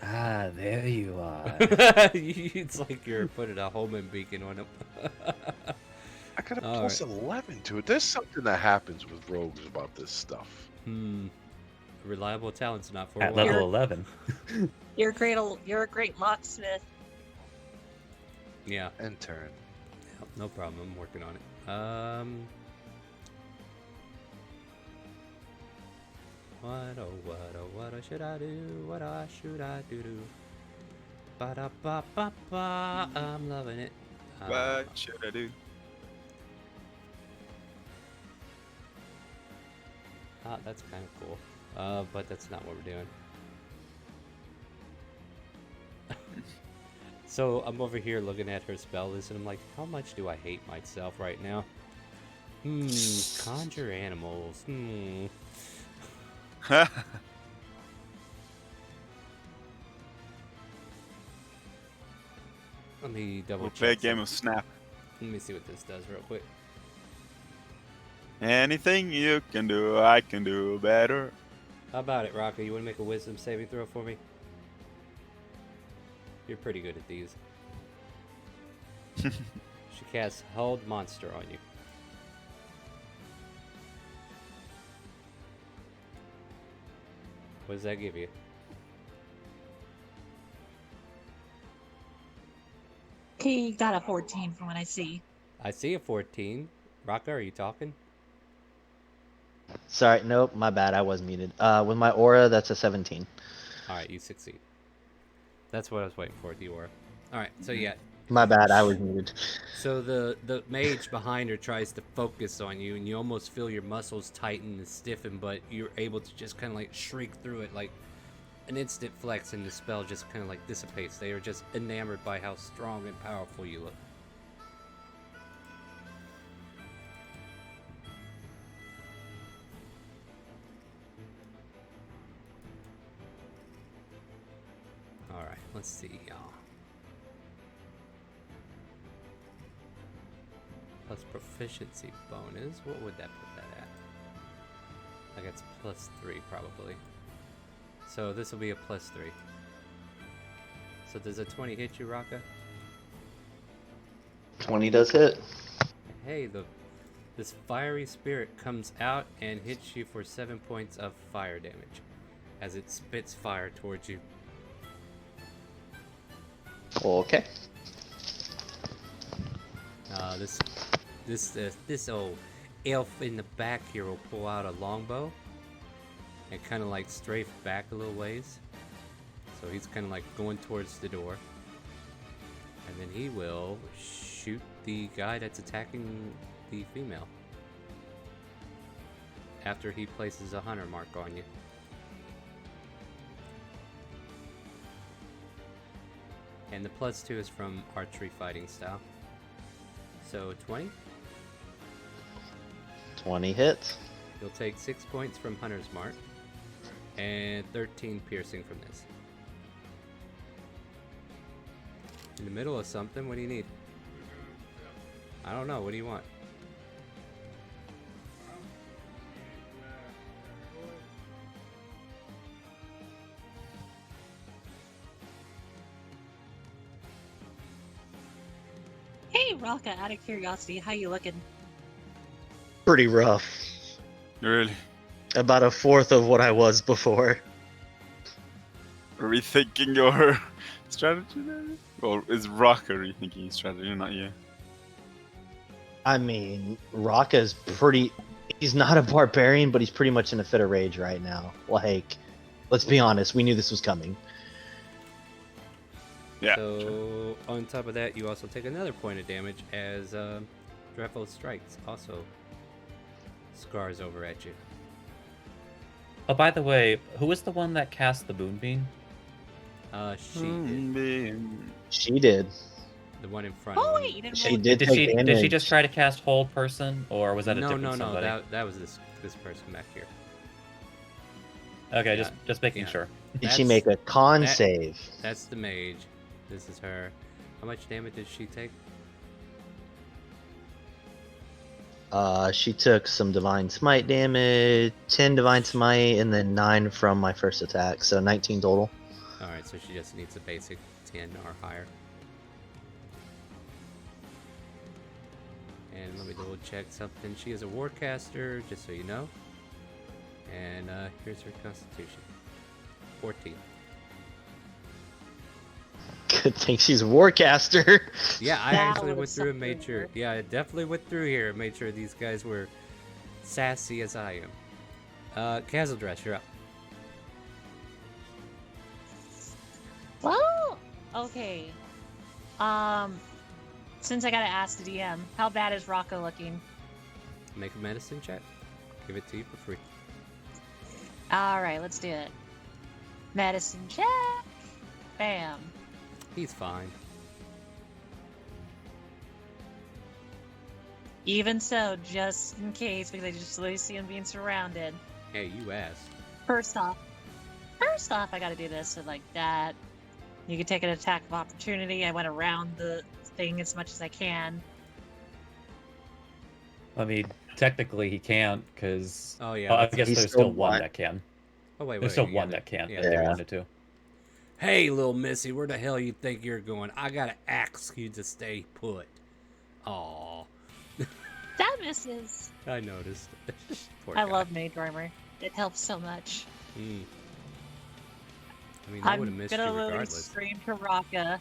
Ah, there you are. It's like you're putting a homing beacon on him. I got a All plus 11 to it. There's something that happens with rogues about this stuff. Reliable talent's not for At a while. level 11. You're a great locksmith. Yeah, End turn. no problem. I'm working on it. What should I do? What should I do? Ba da ba ba ba. I'm loving it. What should I do? That's kind of cool. But that's not what we're doing. So I'm over here looking at her spell list, and I'm like, how much do I hate myself right now? Conjure animals. Let me double We'll check. play a game something. of Snap. Let me see what this does real quick. Anything you can do, I can do better. How about it, Rocky? You want to make a wisdom saving throw for me? You're pretty good at these. She casts Hold Monster on you. What does that give you? He got a 14 from what I see. I see a 14. Rocka, are you talking? Sorry, nope, my bad. I was muted. With my aura, that's a 17. Alright, you succeed. That's what I was waiting for, the aura. Alright, so yeah. My bad, I was muted. So the mage behind her tries to focus on you, and you almost feel your muscles tighten and stiffen, but you're able to just kind of like shriek through it like an instant flex, and the spell just kind of like dissipates. They are just enamored by how strong and powerful you look. Alright, let's see, y'all. Plus proficiency bonus. What would that put that at? I guess +3 probably. So this will be a +3. So does a 20 hit you, Rocka? 20 does hit. Hey, this fiery spirit comes out and hits you for 7 points of fire damage as it spits fire towards you. Okay. This old elf in the back here will pull out a longbow and kind of like strafe back a little ways. So he's kind of like going towards the door, and then he will shoot the guy that's attacking the female after he places a hunter mark on you. And the +2 is from archery fighting style. So 20. 20 hits. You'll take 6 points from Hunter's Mark and 13 piercing from this. In the middle of something, what do you need? I don't know, what do you want? Hey, Rocka, out of curiosity, how you looking? Pretty rough. Really? About a fourth of what I was before. Rethinking your strategy there? Or is Rocker rethinking his strategy, not you? I mean, Rocka's pretty... He's not a barbarian, but he's pretty much in a fit of rage right now. Like, let's be honest, we knew this was coming. Yeah. So, on top of that, you also take another point of damage as Dreadful Strikes also scars over at you. Oh, by the way, who was the one that cast the Moonbeam? She did. She did. The one in front Oh of me. wait, never She mind. did Did take she damage. just try to cast Hold Person, or was that a No, different no, no. somebody? That was this person back here. Okay, yeah, just making yeah. sure. Did she That's- make a con that- save? That's the mage. This is her. How much damage did she take? She took some Divine Smite damage, 10 Divine Smite, and then 9 from my first attack, so 19 total. Alright, so she just needs a basic 10 or higher. And let me double check something. She is a warcaster, just so you know. And here's her constitution. 14. Good thing she's a warcaster. Yeah, I That actually would've went through and sucked made sure. over. Yeah, I definitely went through here and made sure these guys were sassy as I am. Kazildress, you're up. Well, okay. Since I gotta ask the DM, how bad is Rocco looking? Make a medicine check. Give it to you for free. Alright, let's do it. Medicine check. Bam. He's fine. Even so, just in case, because I just really see him being surrounded. Hey, you asked. First off, I gotta do this, so like that. You can take an attack of opportunity. I went around the thing as much as I can. I mean, technically he can't, because Oh yeah. I that's- guess He's there's still still one one. that can. Oh wait, There's wait. still yeah, one that can yeah, if they yeah. wanted to. Hey, little missy, where the hell you think you're going? I gotta ask you to stay put. Aw. That misses. I noticed. Poor I guy. love Mage Armor. It helps so much. Mm. I mean, I would have I'm missed gonna you literally regardless. scream to Raka.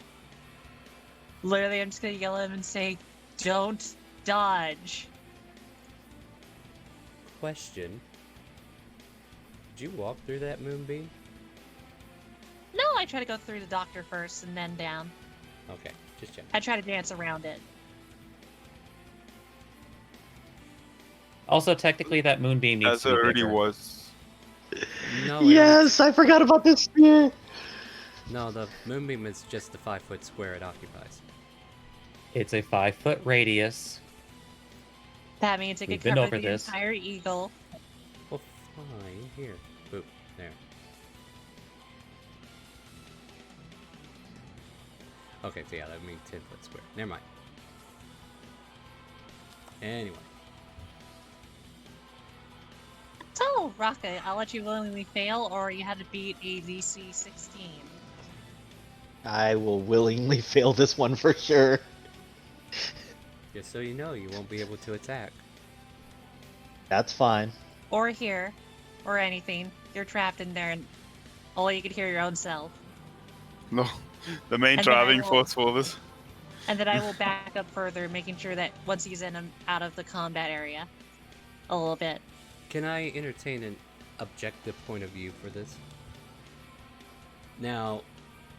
Literally, I'm just gonna yell at him and say, "Don't dodge." Question. Did you walk through that moonbeam? No, I try to go through the doctor first and then down. Okay, just check. I try to dance around it. Also, technically, that moonbeam needs As to it be already bigger. was. No, it Yes, I forgot about this spear. no, the moonbeam is just the 5-foot square it occupies. It's a 5-foot radius. That means it We've could been cover over the this. entire eagle. Well, fine. Here. Boop. There. Okay, so yeah, that would mean 10-foot square. Never mind. Anyway. So, Raka, I'll let you willingly fail, or you had to beat a DC 16. I will willingly fail this one for sure. Just so you know, you won't be able to attack. That's fine. Or hear, or anything. You're trapped in there, and only you can hear your own self. No, the main And then I driving will- force for this. And then I will back up further, making sure that once he's in, I'm out of the combat area. A little bit. Can I entertain an objective point of view for this? Now,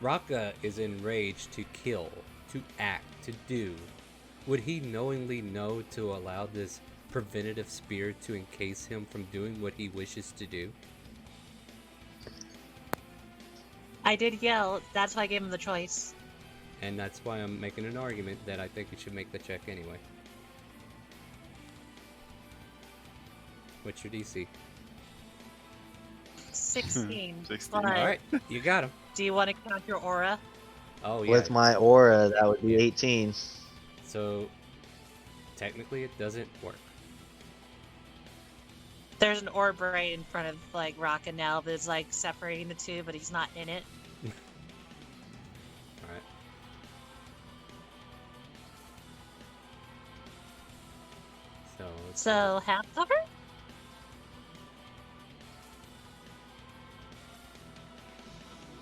Raka is enraged to kill, to act, to do. Would he knowingly know to allow this preventative spear to encase him from doing what he wishes to do? I did yell, that's why I gave him the choice. And that's why I'm making an argument that I think you should make the check anyway. What's your DC? 16. 16. But Alright, you got him. do you want to count your aura? Oh, yeah. With my aura, that would be 18. So, technically it doesn't work. There's an orb right in front of, like, Raka now that's, like, separating the two, but he's not in it. Alright. So, let's see. So, half cover?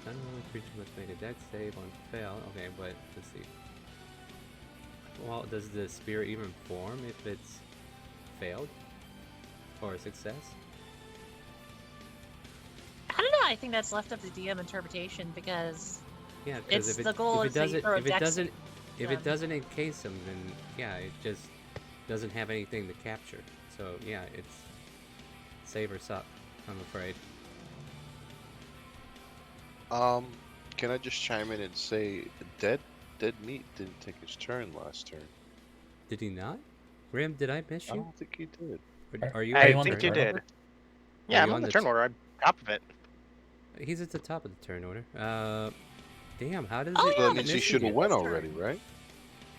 Unwilling creature must make a dex save on fail. Okay, but let's see. Well, does the spear even form if it's failed? Or a success? I don't know, I think that's left up to DM interpretation, because Yeah, because It's if the it, goal if is it that you doesn't throw a if it dex doesn't if it them. doesn't encase him, then yeah, it just doesn't have anything to capture. So yeah, it's save or suck, I'm afraid. Can I just chime in and say, dead meat didn't take his turn last turn. Did he not? Grim, did I miss I you? don't think he did. Are you I on the think you turn did. order? Yeah, Are I'm you on the turn order. I'm top of it. He's at the top of the turn order. Damn, how does Oh, it yeah, That means he miss should have you? went His already, turn. right?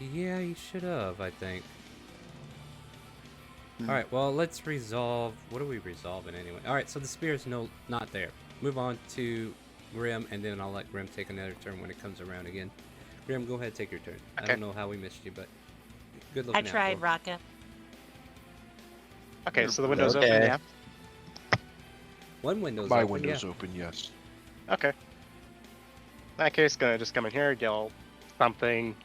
Yeah, he should have, I think. Hmm. Alright, well, let's resolve... What are we resolving anyway? Alright, so the spear is not there. Move on to Grim, and then I'll let Grim take another turn when it comes around again. Grim, go ahead, take your turn. I Okay. don't know how we missed you, but good I looking out. tried, for Rocket. Okay, so the window's Okay. open, yeah. one window's My open, window's yeah. open, yes. Okay. In that case, gonna just come in here, yell something,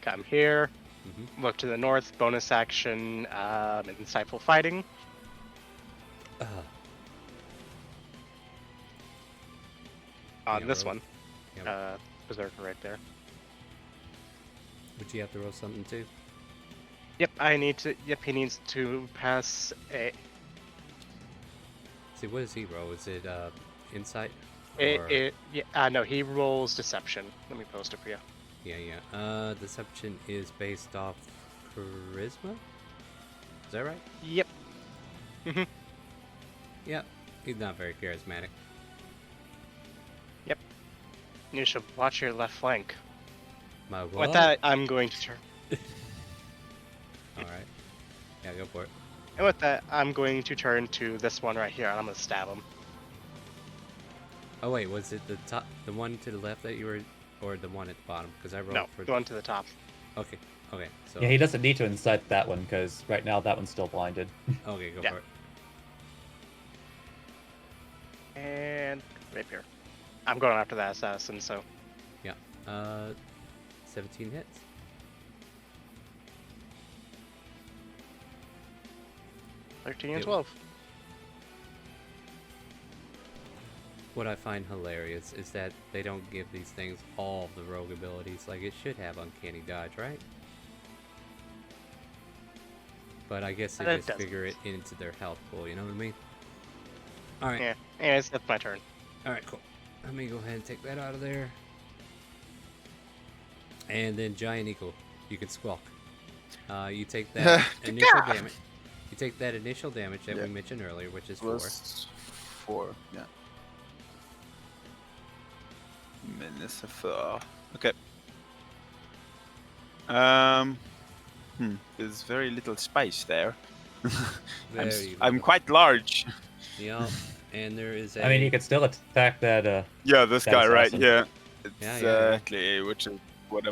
come here, Mhm. look to the north, bonus action, insightful fighting. On Yeah, this roll. one. Yeah. Berserker right there. Would you have to roll something too? Yep, I need to. Yep, he needs to pass a. See, what does he roll? Is it insight? No, he rolls deception. Let me post it for you. Yeah. Deception is based off charisma? Is that right? Yep. Mhm. Yep. He's not very charismatic. Yep. You should watch your left flank. My what? With that, I'm going to turn. Alright. Yeah, go for it. And with that, I'm going to turn to this one right here, and I'm gonna stab him. Oh wait, was it the one to the left that you were, or the one at the bottom? Because I rolled No, for the one to the top. Okay, so... Yeah, he doesn't need to incite that one because right now that one's still blinded. Okay, go Yeah. for it. And rapier. I'm going after that assassin, so 17 hits. $13 and Yep. 12. What I find hilarious is that they don't give these things all the rogue abilities. Like, it should have uncanny dodge, right? But I guess they It just doesn't. figure it into their health pool, you know what I mean? Alright, Yeah. Anyways, that's my turn. alright, cool. Let me go ahead and take that out of there. And then Giant Eagle, you can squawk. You take that initial damage. You take that initial damage that Yeah. we mentioned earlier, which is 4. Plus 4, yeah. Minus 4. Okay. There's very little space there. Very I'm little. quite large. Yeah, and there is a... I mean, you could still attack that. Yeah, this That guy right assassin. here. Yeah. Exactly, which is what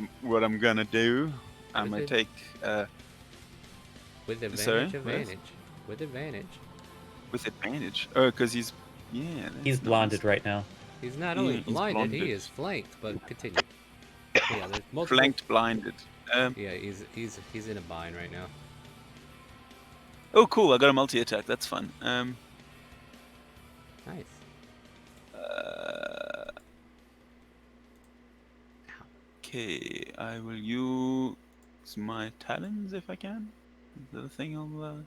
I'm gonna do. I'm Is gonna it? take With advantage, Sorry, what? advantage. With advantage. with advantage. Oh, because he's that's He's nice. blinded right now. He's not only He's blinded, he blinded. is flanked, but continue. Yeah, there's multiple... Flanked, blinded. Yeah, he's in a bind right now. Oh, cool! I got a multi attack. That's fun. Nice. Okay, I will use my talons if I can. Is that a thing on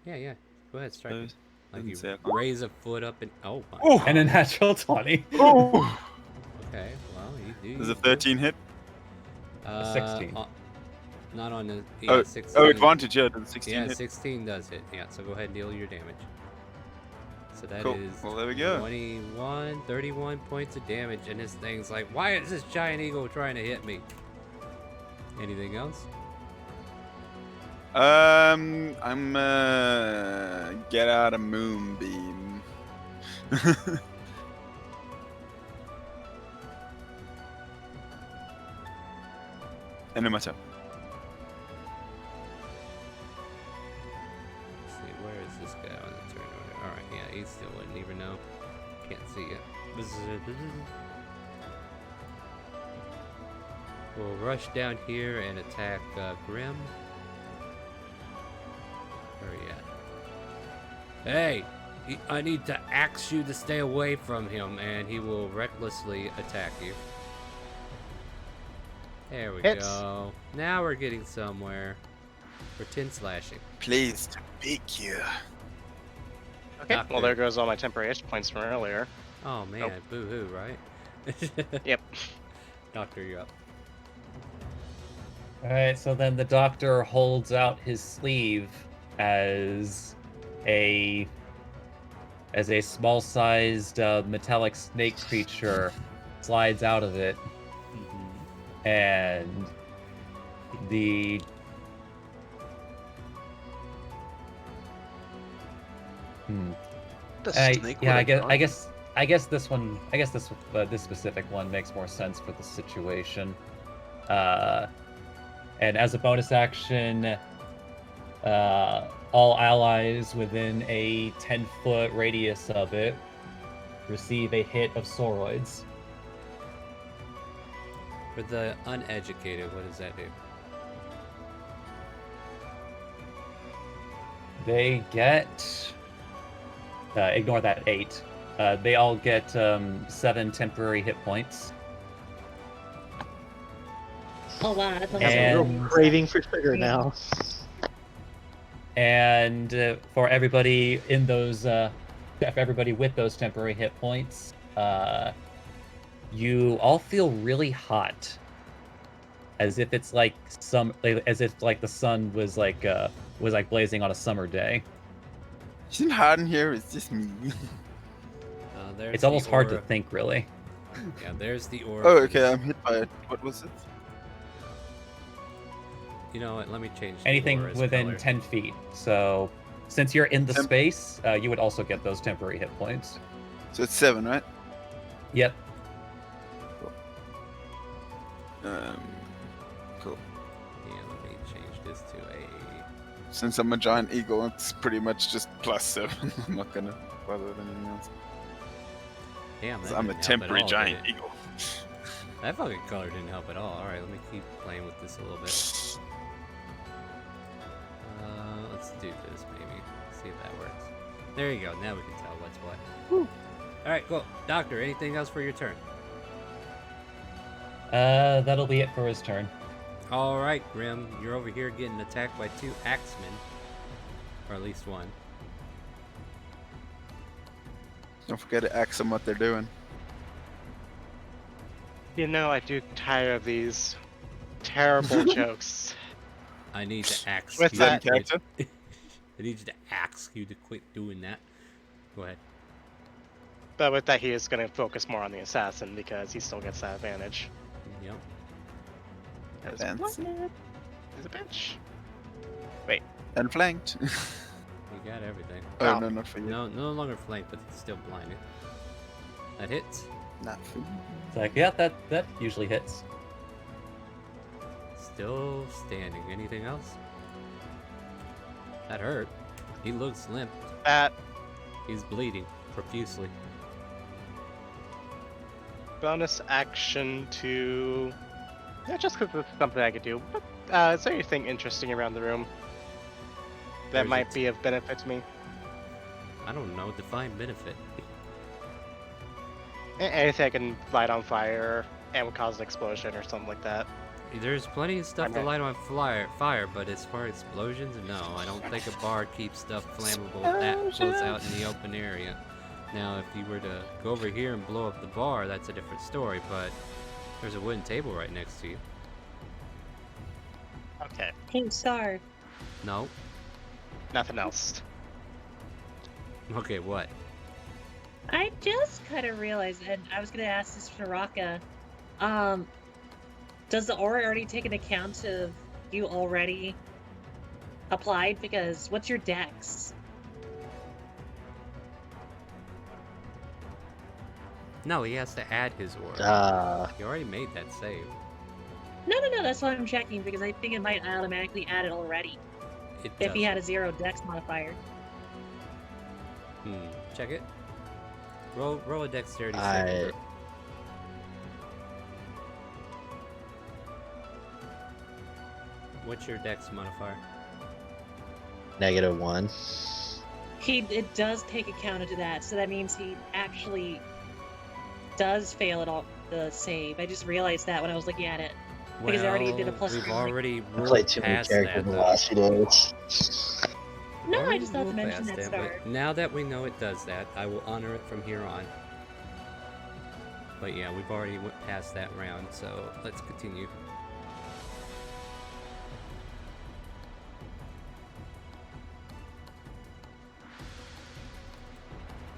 Yeah. Go ahead, strike him. those? Like Doesn't you say I can't. raise a foot up and... Oh, my Oh! God. And a natural 20. Oh! Okay, well, you do... There's a 13 hit. 16. Not on the... Oh, 16. advantage, yeah, does 16 Yeah, hit. 16 does hit. Yeah, so go ahead and deal your damage. So that is Cool. Well, there we go. 31 points of damage, and this thing's like, why is this giant eagle trying to hit me? Anything else? I'm get out a moonbeam. And no matter. Let's see, where is this guy on the turn order? Alright, yeah, he still wouldn't even know. Can't see it. We'll rush down here and attack Grim. Where are you at? Hey! I need to axe you to stay away from him, and he will recklessly attack you. There we Hits. go. Now we're getting somewhere. For 10 slashing. Pleased to meet you. Okay, Doctor. well, there goes all my temporary hit points from earlier. Oh man, Nope. boo-hoo, right? Yep. Doctor, you're up. Alright, so then the doctor holds out his sleeve as a small-sized metallic snake creature slides out of it, and the The I snake yeah, with a gun? I guess I guess this one. I guess this specific one makes more sense for the situation. And as a bonus action, all allies within a 10-foot radius of it receive a hit of Soroids. For the uneducated, what does that do? They get. Ignore that 8. They all get 7 temporary hit points. Oh wow, that's I have a real And- craving for sugar now. And for everybody in those, for everybody with those temporary hit points, you all feel really hot, as if it's like as if like the sun was like blazing on a summer day. Isn't hard in here? It's just me. There's It's the almost hard to aura. think, really. Yeah, there's the aura. Oh, for okay. this- I'm hit by it. What was it? You know what? Let me change the Anything aura's within color. 10 feet. So, since you're in the Temp- space, you would also get those temporary hit points. So it's 7, right? Yep. Cool. Yeah, let me change this to a. Since I'm a giant eagle, it's pretty much just +7. I'm not gonna bother with anything else. Damn, that I'm a didn't help at temporary all, giant did it? eagle. That fucking color didn't help at all. Alright, let me keep playing with this a little bit. Let's do this, maybe. See if that works. There you go. Now we can tell what's what. Alright, cool. Doctor, anything else for your turn? That'll be it for his turn. Alright, Grim. You're over here getting attacked by 2 axemen. Or at least one. Don't forget to ask them what they're doing. You know, I do tire of these terrible jokes. I need to axe With you. that- to quit- Captain? I need you to ask you to quit doing that. Go ahead. But with that, he is going to focus more on the assassin because he still gets that advantage. Yep. Because Fancy. he's a bitch. And flanked. You got everything. Oh, Oh. no, not for you. No longer flanked, but it's still blinded. That hits. Not for you. It's like, yeah, that usually hits. Still standing. Anything else? That hurt. He looks limp. That He's bleeding profusely. bonus action to... Yeah, just because it's something I could do. But is there anything interesting around the room that There's might be of benefit to me? I don't know. Define benefit. Anything I can light on fire and would cause an explosion or something like that. There's plenty of stuff to Okay. light on fire, but as far as explosions, no. I don't think a bar keeps stuff flammable that close out in the open area. Now, if you were to go over here and blow up the bar, that's a different story, but there's a wooden table right next to you. Okay, Pink star. No? nothing else. Okay, what? I just kind of realized, and I was gonna ask this to Raka. Does the aura already take into account of you already applied? Because what's your dex? No, he has to add his aura. Ah, He already made that save. No, that's why I'm checking because I think it might automatically add it already It if he doesn't. had a 0 dex modifier. Check it. Roll a dexterity I- save. What's your dex modifier? -1. It does take account into that, so that means he actually does fail at all the save. I just realized that when I was looking at it. Because I already did a plus We've 3. already I ruled played too many past characters that, in the though. last few days. No, I Already just thought to ruled mention past that star. but now that we know it does that, I will honor it from here on. But yeah, we've already went past that round, so let's continue.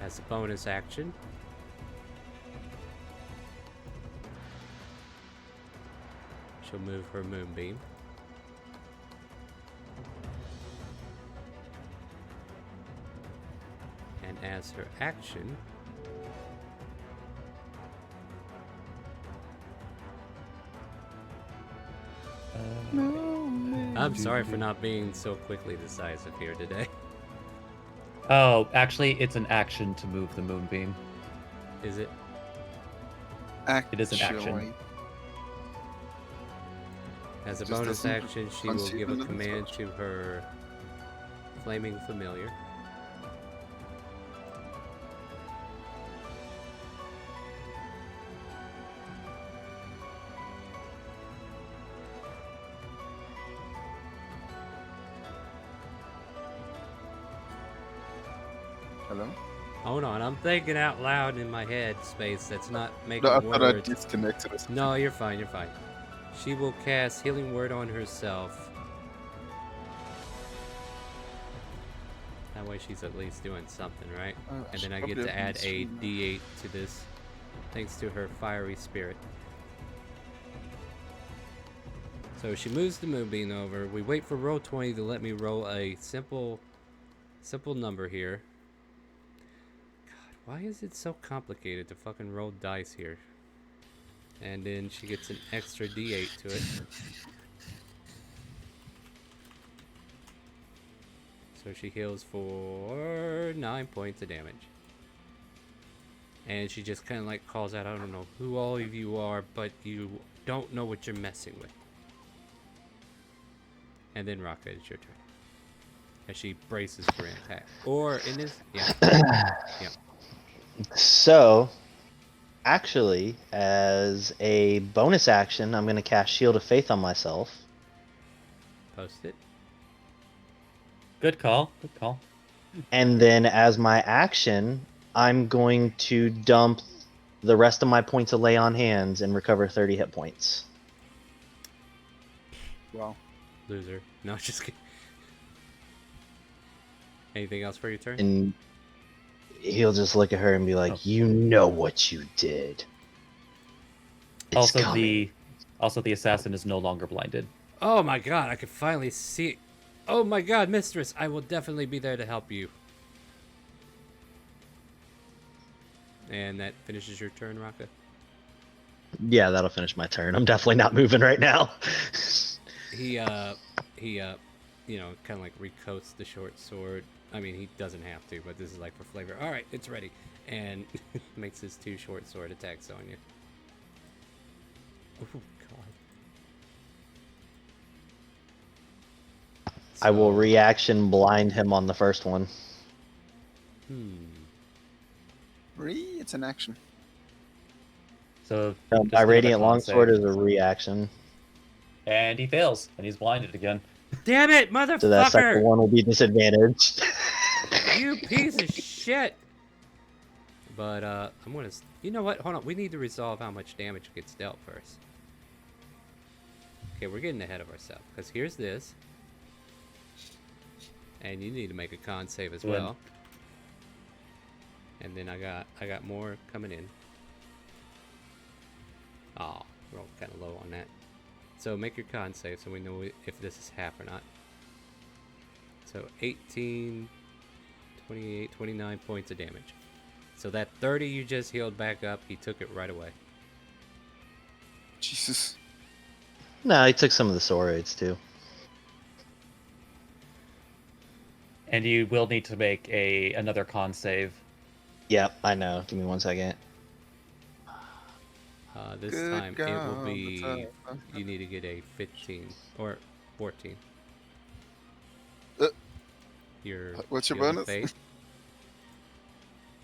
As a bonus action, she'll move her moonbeam. And as her action, I'm sorry for not being so quickly decisive here today. Oh, actually, it's an action to move the moonbeam. Is it? It is an action. Actually. As a Just bonus doesn't action, she will consume give a another command touch. to her flaming familiar. Hello? Hold on, I'm thinking out loud in my head space. That's not making No, I thought I words. disconnected or something. No, you're fine, you're fine. She will cast Healing Word on herself. That way she's at least doing something, right? Oh, And she then I get probably to add opens a from- D8 to this, thanks to her fiery spirit. So she moves the moonbeam over. We wait for roll 20 to let me roll a simple number here. God, why is it so complicated to fucking roll dice here? And then she gets an extra D8 to it. So she heals for 9 points of damage. And she just kind of like calls out, I don't know who all of you are, but you don't know what you're messing with. And then Raka, it's your turn. As she braces for impact. Or in this, yeah. Yeah. So, actually, as a bonus action, I'm going to cast Shield of Faith on myself. Post it. Good call. Good call. And then as my action, I'm going to dump the rest of my points of Lay on Hands and recover 30 hit points. Wow. Loser. No, just kidding. Anything else for your turn? And he'll just look at her and be like, Oh. "You know what you did." It's Also, coming. the assassin is no longer blinded. Oh my god, I can finally see. Oh my god, mistress, I will definitely be there to help you. And that finishes your turn, Raka? Yeah, that'll finish my turn. I'm definitely not moving right now. He, you know, kind of like recoats the short sword. I mean, he doesn't have to, but this is like for flavor. All right, it's ready. And makes his 2 short sword attacks on you. Oh, God. I will So- reaction blind him on the first one. It's an action. So No, just my another Radiant con Longsword save. is a reaction. And he fails, and he's blinded again. Damn it, So that second motherfucker! one will be disadvantaged. You piece of shit! But, I'm gonna... You know what? Hold on. We need to resolve how much damage gets dealt first. Okay, we're getting ahead of ourselves. Because here's this. And you need to make a con save as Good. well. And then I got more coming in. Oh, rolled kind of low on that. So make your con save so we know if this is half or not. So 18, 28, 29 points of damage. So that 30 you just healed back up, he took it right away. Jesus. No, he took some of the Swords too. And you will need to make another con save. Yep, I know. Give me 1 second. This Good time it will God, be, what's up? you need to get a 15 or 14. Your What's your Shield of bonus? Faith,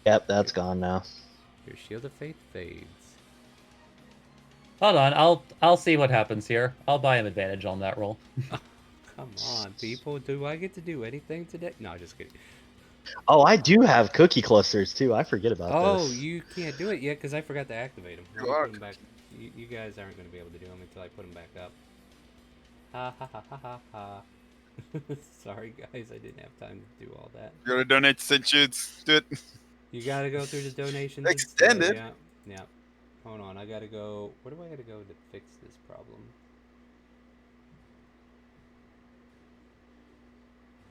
Yep, that's gone now. your Shield of Faith fades. Hold on, I'll see what happens here. I'll buy him advantage on that roll. Come on, people. Do I get to do anything today? No, just kidding. Oh, I do have cookie clusters too. I forget about Oh, this. you can't do it yet because I forgot to activate them. You are Put 'em back. You guys aren't going to be able to do them until I put them back up. Ha ha ha ha ha ha. Sorry, guys. I didn't have time to do all that. You gotta donate to St. Jude's. Do it. You got to go through the donations. Extended? Yeah. Yeah. Hold on. I got to go. Where do I got to go to fix this problem?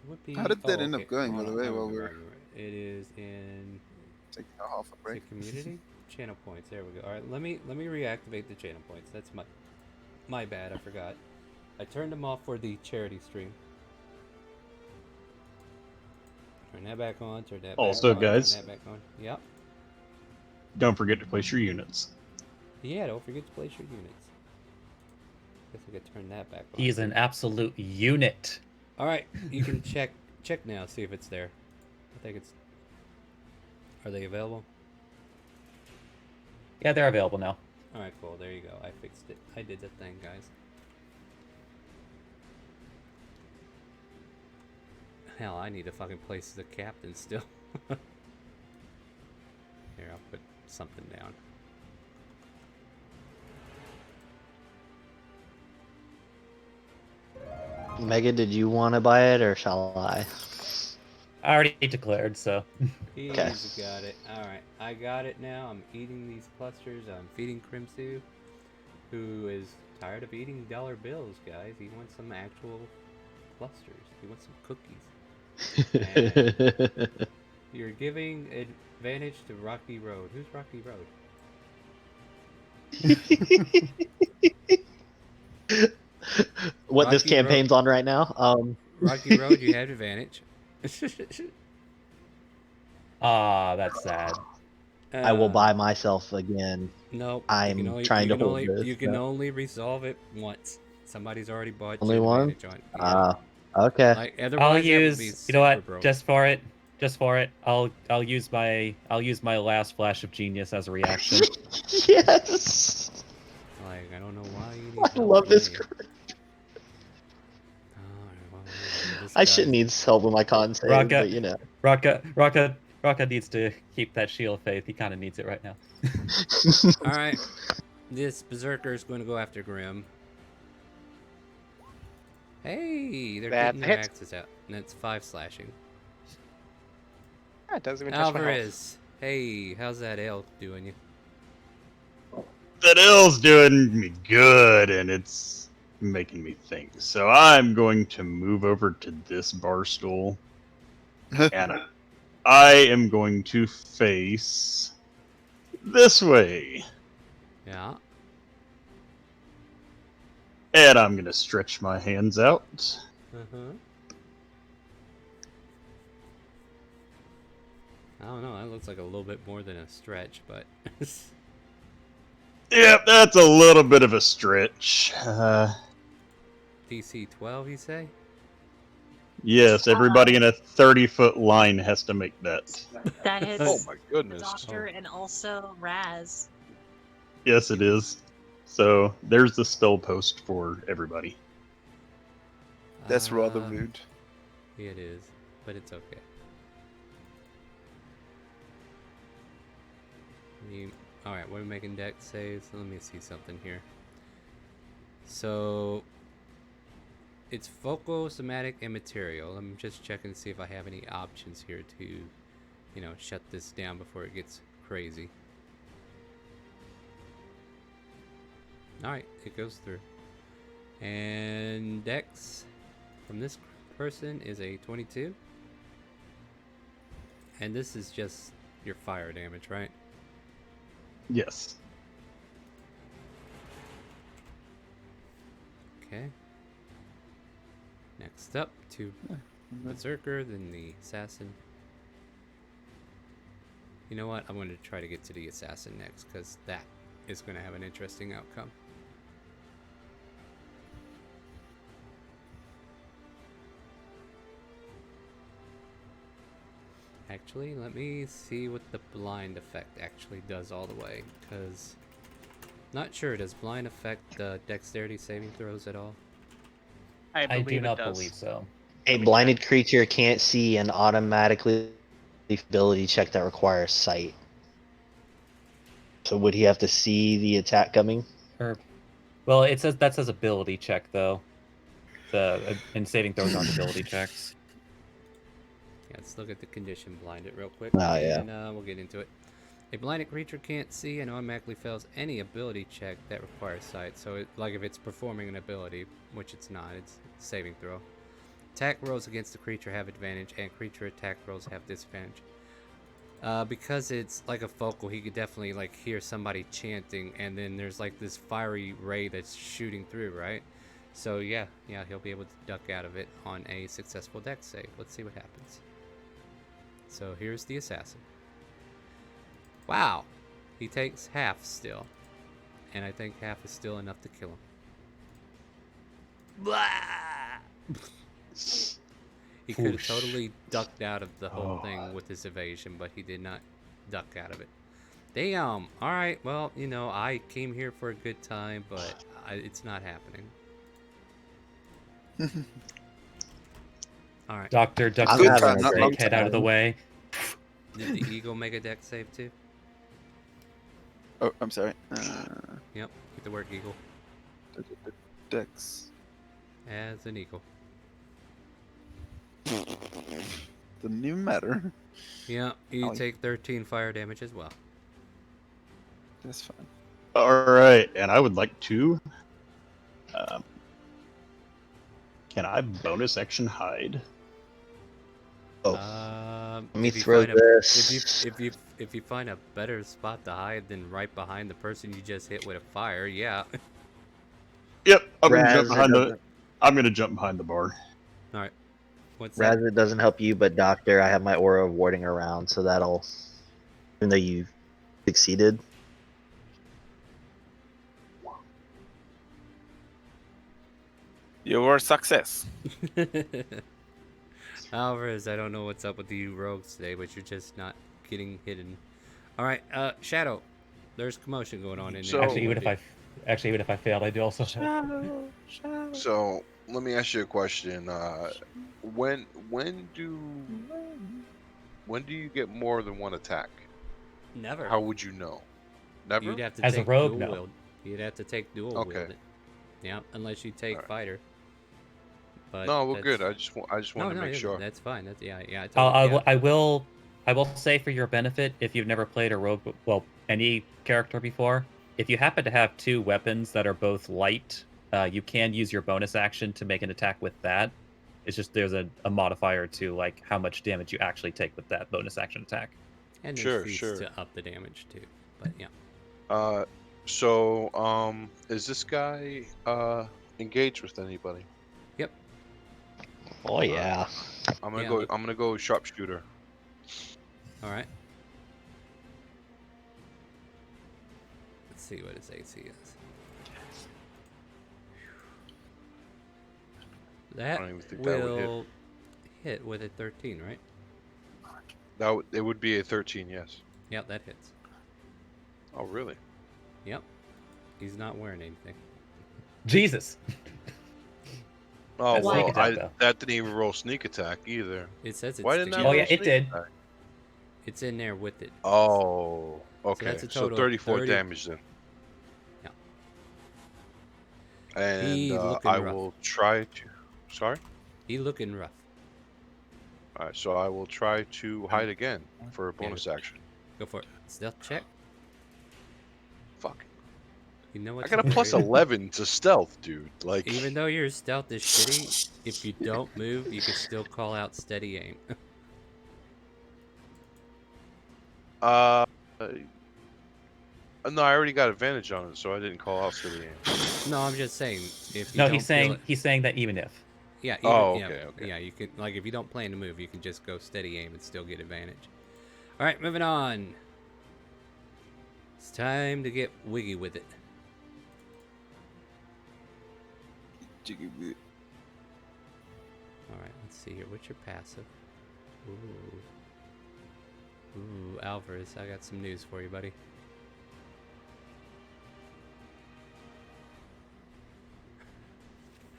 Would be, How did that end up okay, going, by hold the on, way, I while remember, we're- I remember. It is in... Taking a half a Is break. it community? Channel points. There we go. All right, let me reactivate the channel points. That's my bad. I forgot. I turned them off for the charity stream. Turn that back on. Turn that Also, back on. guys- Turn that back on. Yep. Don't forget to place your units. Yeah, don't forget to place your units. Guess we could turn that back on. He's an absolute unit. All right, you can check now, see if it's there. I think it's. Are they available? Yeah, they're available now. All right, cool. There you go. I fixed it. I did the thing, guys. Hell, I need to fucking place the captain still. Here, I'll put something down. Mega, did you want to buy it or shall I? I already declared, so. He's Okay. got it. Alright, I got it now. I'm eating these clusters. I'm feeding Crimsu, who is tired of eating dollar bills, guys. He wants some actual clusters. He wants some cookies. You're giving advantage to Rocky Road. Who's Rocky Road? What this Rocky campaign's on right now? Rocky Road, you have advantage. Ah, that's sad. I will buy myself again. Nope. I'm trying to hold this. You can no. only resolve it once. Somebody's already bought Only you one? advantage on it. Yeah. Okay. Like, I'll otherwise, that would be use. You know super what? broke. Just for it. I'll use my last flash of genius as a reaction. Yes. Like, I don't know why you need I help love from this. me. Alright, well, this I guy's- should need help with my con save, Raka- but you know. Raka needs to keep that shield of faith. He kind of needs it right now. Alright. This berserker is going to go after Grim. Hey, they're That getting their hits. axes out. And that's 5 slashing. Ah, it doesn't even touch my health. Alvarez. Hey, how's that ale doing you? That L's doing me good, and it's making me think. So I'm going to move over to this bar stool, and I am going to face this way. Yeah. And I'm going to stretch my hands out. Uh-huh. I don't know, that looks like a little bit more than a stretch, but... Yep, that's a little bit of a stretch. DC 12, you say? Yes, everybody in a 30-foot line has to make that. That hits Oh my the goodness. doctor and also Raz. Yes, it is. So there's the spell post for everybody. That's rather Uh, rude. It is, but it's okay. Alright, we're making deck saves. Let me see something here. So, it's focal, somatic, and material. I'm just checking to see if I have any options here to, you know, shut this down before it gets crazy. Alright, it goes through. And dex from this person is a 22. And this is just your fire damage, right? Yes. Okay. Next up to Berserker, then the Assassin. You know what? I'm going to try to get to the Assassin next, because that is going to have an interesting outcome. Actually, let me see what the blind effect actually does all the way, because not sure. Does blind affect dexterity saving throws at all? I I believe do it not does. believe so. A blinded creature can't see an automatically ability check that requires sight. So would he have to see the attack coming? Well, it says that says ability check though. And saving throws aren't ability checks. Yeah, let's look at the condition blinded real quick. Oh, yeah. And we'll get into it. A blinded creature can't see and automatically fails any ability check that requires sight. So, like if it's performing an ability, which it's not, it's saving throw. Attack rolls against the creature have advantage, and creature attack rolls have disadvantage. Because it's like a focal, he could definitely like hear somebody chanting, and then there's like this fiery ray that's shooting through, right? So yeah, he'll be able to duck out of it on a successful dex save. Let's see what happens. So here's the assassin. Wow, he takes half still, and I think half is still enough to kill him. Blah! He could have Whoosh. totally ducked out of the whole Oh. thing with his evasion, but he did not duck out of it. Damn. All right. Well, I came here for a good time, but it's not happening. All right. Doctor ducks I'm Good his time, having a not snake long great head out of the time. way. Did the eagle make a dex save too? Oh, I'm sorry. Yep. Get the word eagle Dex. as an eagle. Doesn't even matter. Yeah. You Oh. take 13 fire damage as well. That's fine. All right, and I would like to. Can I bonus action hide? Oh, let me If you throw find this. if you find a better spot to hide than right behind the person you just hit with a fire, yeah. Yep, I'm gonna Raz, jump it behind the. doesn't, I'm gonna jump behind the bar. All right. What's Raz, that? it doesn't help you, but Doctor, I have my aura of warding around, so that'll. Even though you succeeded. Your success. Alvarez, I don't know what's up with you rogues today, but you're just not getting hidden. All right, Shadow. There's commotion going on in there. So- Actually, even if I failed, I do also. So let me ask you a question. When do you get more than one attack? Never. How would you know? Never. You'd have to As a take rogue, dual no. wield. You'd have to take dual Okay. wield it. Yeah, unless you take Alright. fighter. But No, we're that's- good. I just want to make sure. That's fine. That's yeah. I I will say for your benefit, if you've never played a rogue, well, any character before, if you happen to have two weapons that are both light, you can use your bonus action to make an attack with that. It's just there's a modifier to like how much damage you actually take with that bonus action attack. And Sure, there's feats sure. to up the damage too. But yeah. So is this guy engaged with anybody? Yep. Oh yeah. I'm gonna Yeah, go. look- I'm gonna go sharpshooter. All right. Let's see what his AC is. That don't even think that would hit. will hit with a 13, right? It would be a 13, yes. Yep, that hits. Oh, really? Yep. He's not wearing anything. Jesus. Oh That's well, sneak attack, though. that didn't even roll sneak attack either. It says it's Why didn't that together. Oh yeah, roll it sneak did. attack? It's in there with it. Oh, okay. that's a So total of 34 30. damage then. Yeah. And He looking I rough. will try to. Sorry. He looking rough. All right, so I will try to hide again for a Yeah. bonus action. Go for it. Stealth check. Fuck. You know I what's got a plus hilarious? 11 to stealth, dude. Like. Even though your stealth is shitty, if you don't move, you can still call out steady aim. No, I already got advantage on it, so I didn't call out steady aim. No, I'm just saying if you No, don't he's feel saying that even if. Yeah. Even, Oh, yeah, okay. Yeah, you can if you don't plan to move, you can just go steady aim and still get advantage. All right, moving on. It's time to get wiggy with it. All right, let's see here. What's your passive? Ooh, Alvarez, I got some news for you, buddy.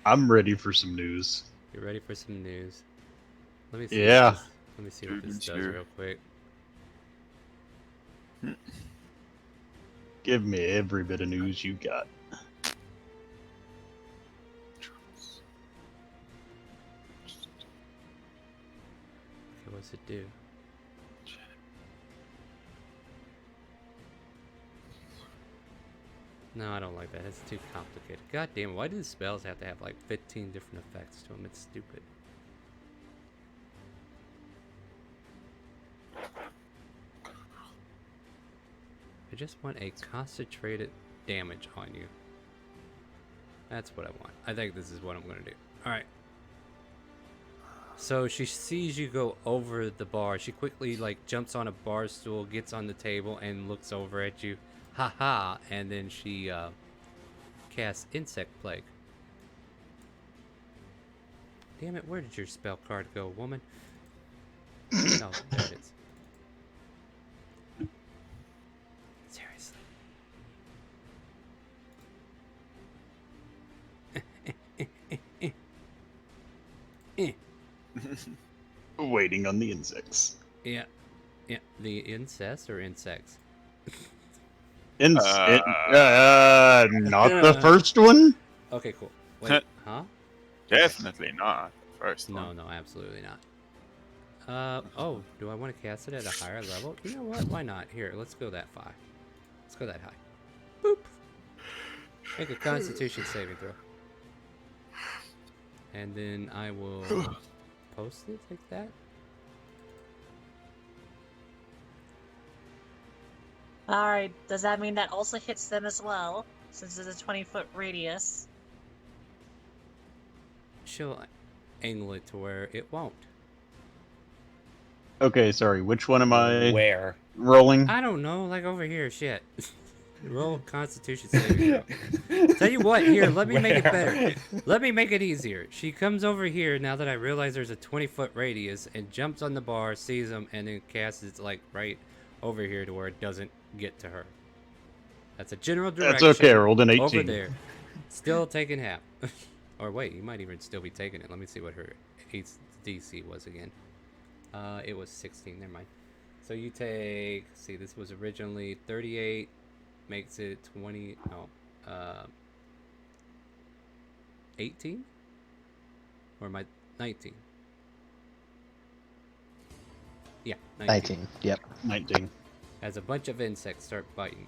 I'm ready for some news. You ready for some news? Let me see. Yeah. Let me see what this News does here. real quick. Give me every bit of news you got. Okay, what's it do? No, I don't like that. It's too complicated. God damn, why do the spells have to have like 15 different effects to them? It's stupid. I just want a concentrated damage on you. That's what I want. I think this is what I'm going to do. All right. So she sees you go over the bar. She quickly like jumps on a bar stool, gets on the table, and looks over at you. Ha ha! And then she casts Insect Plague. Damn it! Where did your spell card go, woman? Oh, there it is. Seriously. Waiting on the insects. Yeah. Yeah. The incest or insects? Not the first one? Okay, cool. Wait, huh? Definitely not. First No, one. no, absolutely not. Oh, do I want to cast it at a higher level? You know what? Why not? Here, let's go that high. Let's go that high. Boop. Make a Constitution saving throw. And then I will post it like that. Alright, does that mean that also hits them as well? Since it's a 20-foot radius. She'll angle it to where it won't. Okay, sorry. Which one am I Where? rolling? I don't know, like over here, shit. Roll Constitution saving throw. Tell you what, here, let me make it better. Let me make it easier. She comes over here now that I realize there's a 20-foot radius and jumps on the bar, sees them, and then casts it like right over here to where it doesn't get to her. That's a general direction. That's okay, I rolled an 18. Over there. Still taking half. Or wait, you might even still be taking it. Let me see what her DC was again. It was 16, never mind. So you take, see, this was originally 38, makes it 20, no, 18? Or am I 19? Yeah, 19. Yep. 19. As a bunch of insects start biting you.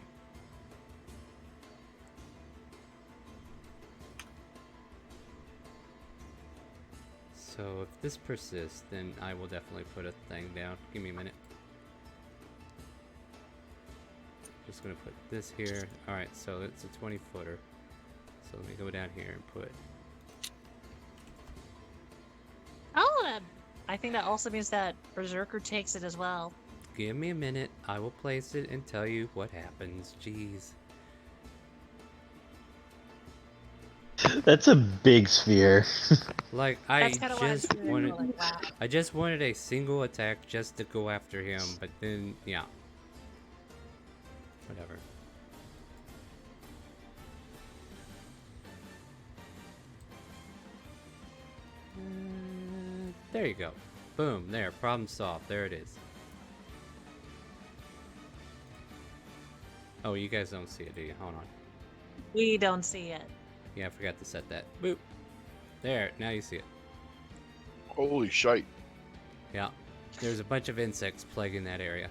So if this persists, then I will definitely put a thing down. Give me a minute. Just gonna put this here. Alright, so it's a 20-footer. So let me go down here and put... Oh, I think that also means that Berserker takes it as well. Give me a minute. I will place it and tell you what happens. Jeez. That's a big sphere. Like, I That's kinda why I was just feeling wanted... like, wow. I just wanted a single attack just to go after him, but then, yeah. Whatever. There you go. Boom, there, problem solved. There it is. Oh, you guys don't see it, do you? Hold on. We don't see it. Yeah, I forgot to set that. Boop. There, now you see it. Holy shite. Yeah. There's a bunch of insects plaguing that area.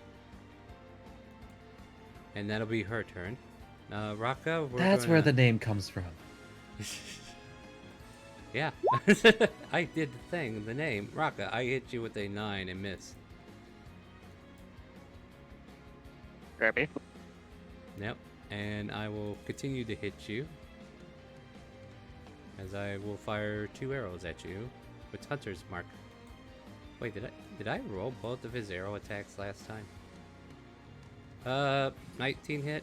And that'll be her turn. Raka, we're That's where the name comes from. Yeah. I did the thing, the name. Raka, I hit you with a 9 and miss. Grabby. Yep. And I will continue to hit you. As I will fire 2 arrows at you with Hunter's Mark. Wait, did I roll both of his arrow attacks last time? 19 hit.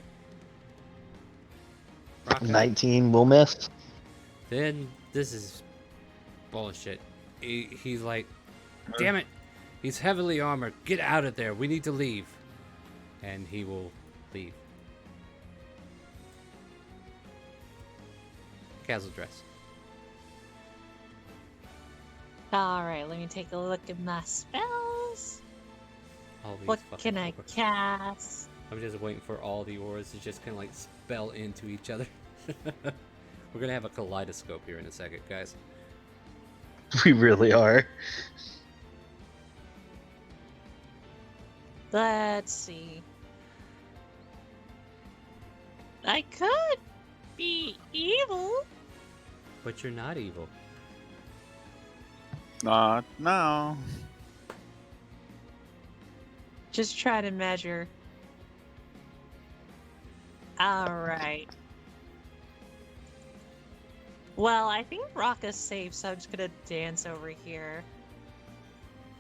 Raka. 19 will miss. Then this is bullshit. He's like, damn it, he's heavily armored. Get out of there. We need to leave. And he will leave. Castle dress. Alright, let me take a look at my spells. All these What fucking can I auras. cast? I'm just waiting for all the auras to just kind of like spell into each other. We're gonna have a kaleidoscope here in a second, guys. We really are. Let's see. I could be evil. But you're not evil. Not now. Just try to measure. Alright. Well, I think Rock is safe, so I'm just gonna dance over here.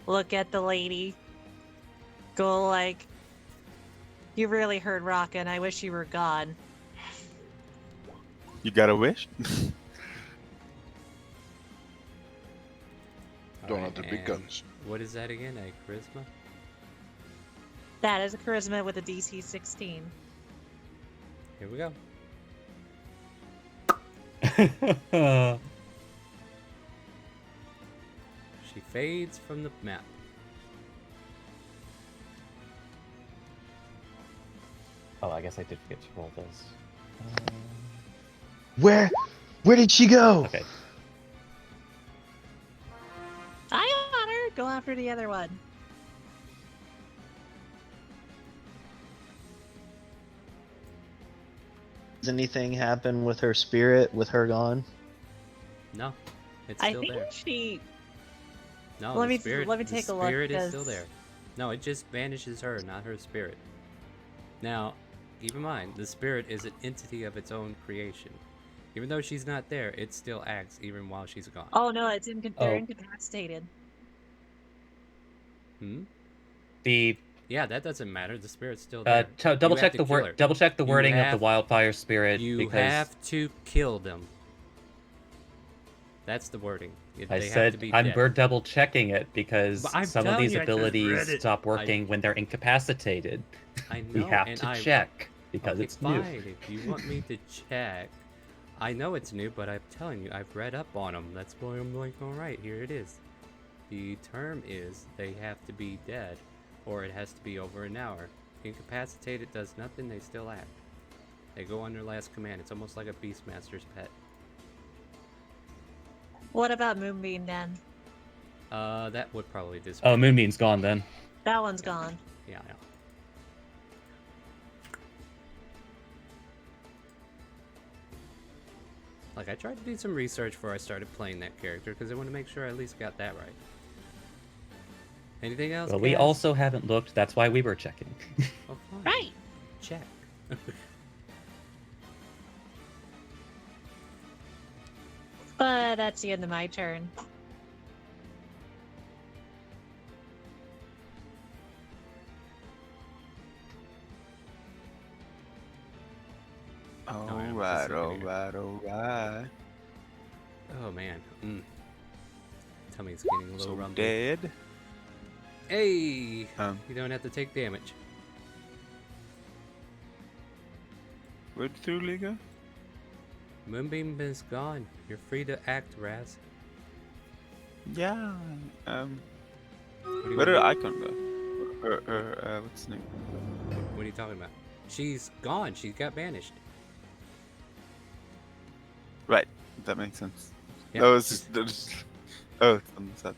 Look at the lady. Go like, you really hurt Rock, and I wish you were gone. You got a wish? Don't Alright, have the big and guns. What is that again? A charisma? That is a charisma with a DC 16. Here we go. She fades from the map. Oh, I guess I did forget to roll this. Where did she go? Okay. I got her. Go after the other one. Does anything happen with her spirit with her gone? No, it's I still think there. she. No, Let the me- spirit, let me the take a look, spirit is still 'cause- there. No, it just banishes her, not her spirit. Now, keep in mind, the spirit is an entity of its own creation. Even though she's not there, it still acts even while she's gone. Oh no, it's they're Oh. incapacitated. Hmm? The Yeah, that doesn't matter. The spirit's still there. double You have check to the kill her. word. Double check the You wording of have- the wildfire spirit You because have to kill them. That's the wording. I They have said to be I'm dead. we're double checking it because But I'm some of telling these you, I just read abilities it. stop working when they're incapacitated. I know, We have and to I check because okay, it's new. fine. If you want me to check, I know it's new, but I'm telling you, I've read up on them. That's why I'm like, all right, here it is. The term is they have to be dead, or it has to be over an hour. Incapacitated does nothing; they still act. They go on their last command. It's almost like a Beastmaster's pet. What about Moonbeam then? That would probably disappear. Oh, Moonbeam's gone then. That one's gone. Yeah. Like, I tried to do some research before I started playing that character because I want to make sure I at least got that right. Anything else? Well, we Cass? also haven't looked. That's why we were checking. Oh, fine. Right. Check. But that's the end of my turn. I know, Alright, just looking alright, alright. Oh man. Tummy's getting a little So rumbly. dead. Hey! You don't have to take damage. Where'd Thule go? Moonbeam is gone. You're free to act, Raz. Yeah. What do you Where did want? Icon go? What's his name? What are you talking about? She's gone. She got banished. Right, that makes sense. Yeah, That was she's- oh, it's on the side.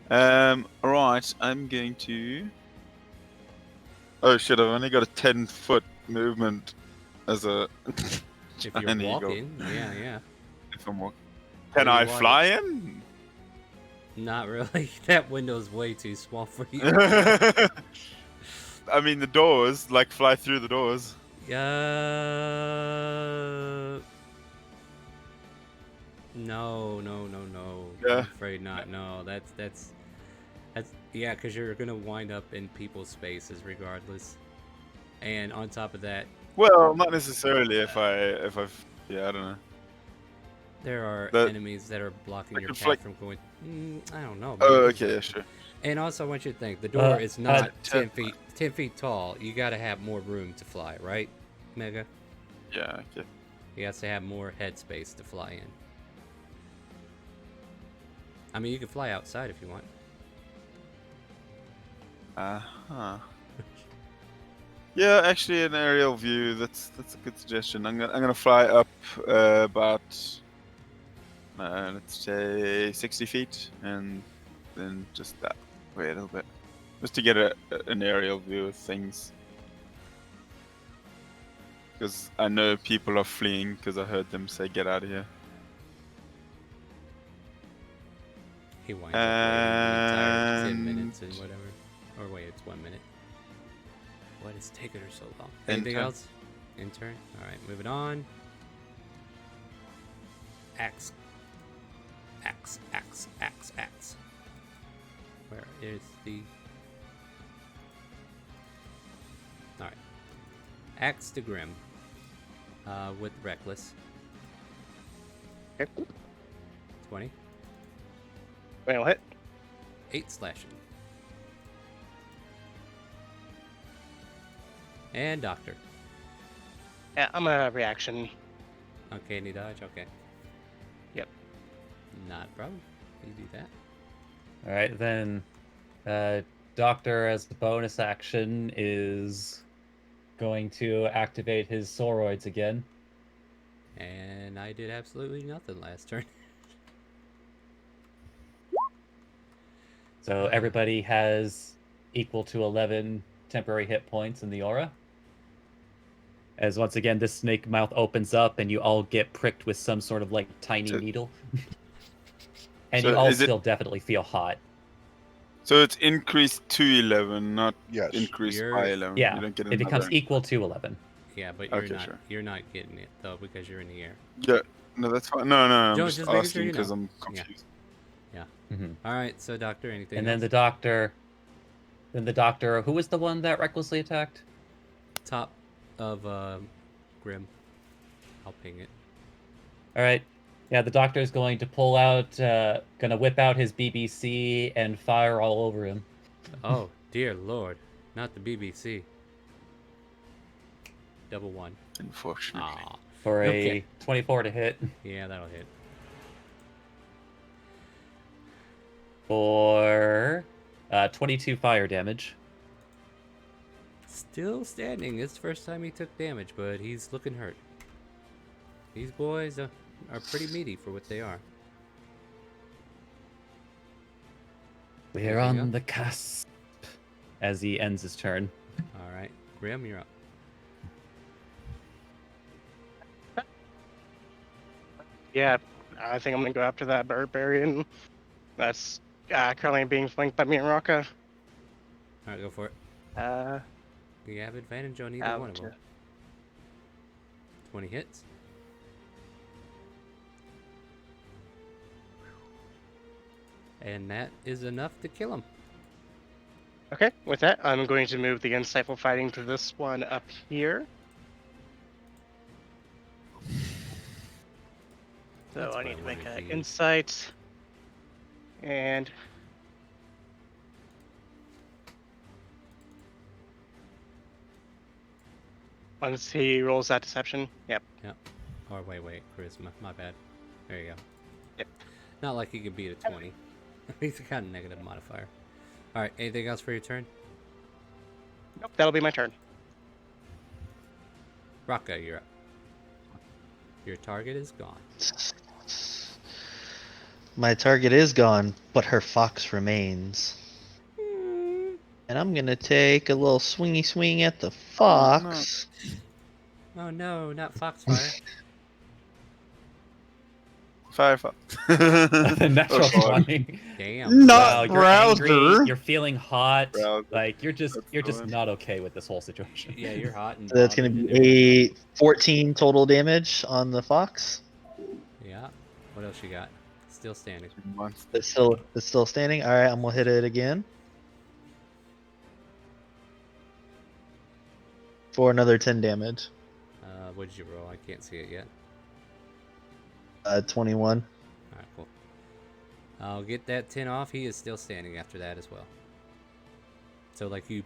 Okay. Alright, I'm going to. Oh shit! I've only got a 10-foot movement as a. If you're giant eagle. walking, yeah. If I'm walking. Where Can do you I want fly in? Not really. That window's way too small for you. I mean, the doors, like fly through the doors. No. Yeah. I'm afraid not. No, that's yeah, because you're gonna wind up in people's spaces regardless. And on top of that, Well, not necessarily if I've. Yeah, I don't know. there are That- enemies that are blocking I your could path fly- from going. I don't know. Oh, maybe. okay, yeah, sure. And also, I want you to think the door is not 10 10 feet tall. You gotta have more room to fly, right, Mega? Yeah, okay. You have to have more headspace to fly in. I mean, you can fly outside if you want. Uh-huh. Yeah, actually, an aerial view. That's a good suggestion. I'm gonna fly up about let's say 60 feet, and then just that way a little bit, just to get an aerial view of things. Because I know people are fleeing because I heard them say, "Get out of here." He winds up waiting the entire 10 And- minutes and whatever. Or wait, it's 1 minute. What is taking her so long? Anything Intern. else? Intern? Alright, moving on. Axe. Axe. Where is the... Alright. Axe to Grim. With Reckless. Okay. 20. I'll hit. 8 slashing. And Doctor. Yeah, I'm a reaction. Okay, any dodge? Okay. Yep. Not a problem. You do that. All right, then Doctor, as the bonus action, is going to activate his Soroids again. And I did absolutely nothing last turn. So everybody has equal to 11 temporary hit points in the aura. As once again, this snake mouth opens up and you all get pricked with some sort of like tiny needle. And So you all is it- still definitely feel hot. So it's increased to 11, not Yes. increased You're- by 11. Yeah, You don't get it becomes another- equal to 11. Yeah, but you're Okay, not sure. you're not getting it though because you're in the air. Yeah, no, that's fine. No, I'm Joe, just just making sure asking you because know. I'm Yeah. confused. All right, so Doctor, anything And else? then the doctor, who was the one that recklessly attacked? Top of Grim. I'll ping it. All right. Yeah, the doctor is going to pull out, gonna whip out his BBC and fire all over him. Oh, dear Lord. Not the BBC. Double 1. Unfortunately. Ah. For a Okay. 24 to hit. Yeah, that'll hit. For 22 fire damage. Still standing. It's the first time he took damage, but he's looking hurt. These boys are pretty meaty for what they are. We're Anything on else? the cusp. As he ends his turn. All right. Grim, you're up. Yeah, I think I'm gonna go after that barbarian. That's currently being flanked by me and Rocca. All right, go for it. Uh, You have advantage on either one of them. 20 hits. And that is enough to kill him. Okay, with that, I'm going to move the insightful fighting to this one up here. So That's I what need I to make wanted an to use. insight. And once he rolls that deception, yep. Or wait, charisma. My bad. There you go. Yep. Not like he could beat a 20. He's got a negative modifier. All right, anything else for your turn? Nope, that'll be my turn. Rocca, you're up. Your target is gone. My target is gone, but her fox remains. And I'm gonna take a little swingy swing at the fox. Oh no, not Foxfire. Firefox. Natural sorry. 20. Damn. Wow, Not you're angry, browser. you're feeling hot. Browser. Like you're just fine. not okay with this whole situation. Yeah, you're hot and So that's gonna bothered and be a 14 total damage on the fox. yeah. What else you got? Still standing. It's still standing. All right, I'm gonna hit it again for another 10 damage. What did you roll? I can't see it yet. 21. All right, cool. I'll get that 10 off. He is still standing after that as well. So like you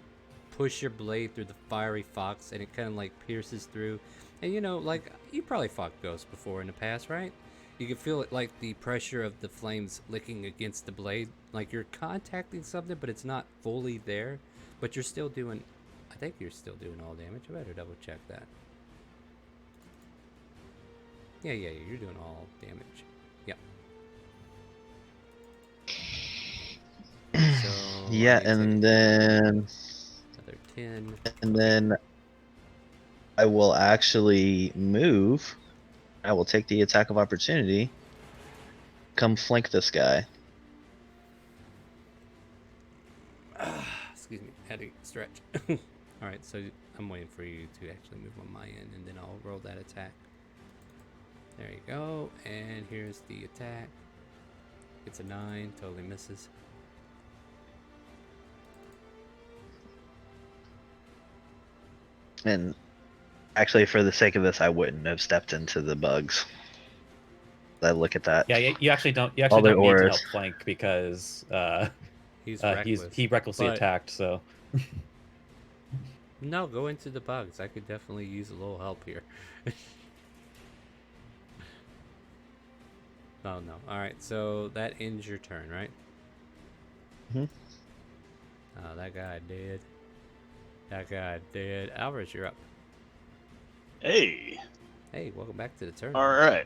push your blade through the fiery fox and it kind of like pierces through. And you know, like you probably fought ghosts before in the past, right? You can feel it like the pressure of the flames licking against the blade. Like you're contacting something, but it's not fully there. But you're still doing, I think you're still doing all damage. I better double check that. Yeah, you're doing all damage. Yep. So Yeah, I need to and take then another 10. and then I will actually move. I will take the attack of opportunity. Come flank this guy. Excuse me, had to stretch. All right, so I'm waiting for you to actually move on my end, and then I'll roll that attack. There you go. And here's the attack. It's a 9, totally misses. And actually, for the sake of this, I wouldn't have stepped into the bugs. I look at that. Yeah, you actually don't. You All actually their don't need to auras. help flank because He's reckless. he recklessly But- attacked. So No, go into the bugs. I could definitely use a little help here. Oh no. Alright, so that ends your turn, right? Mhm. Oh, that guy dead. That guy dead. Alvarez, you're up. Hey. Hey, welcome back to the turn. All right.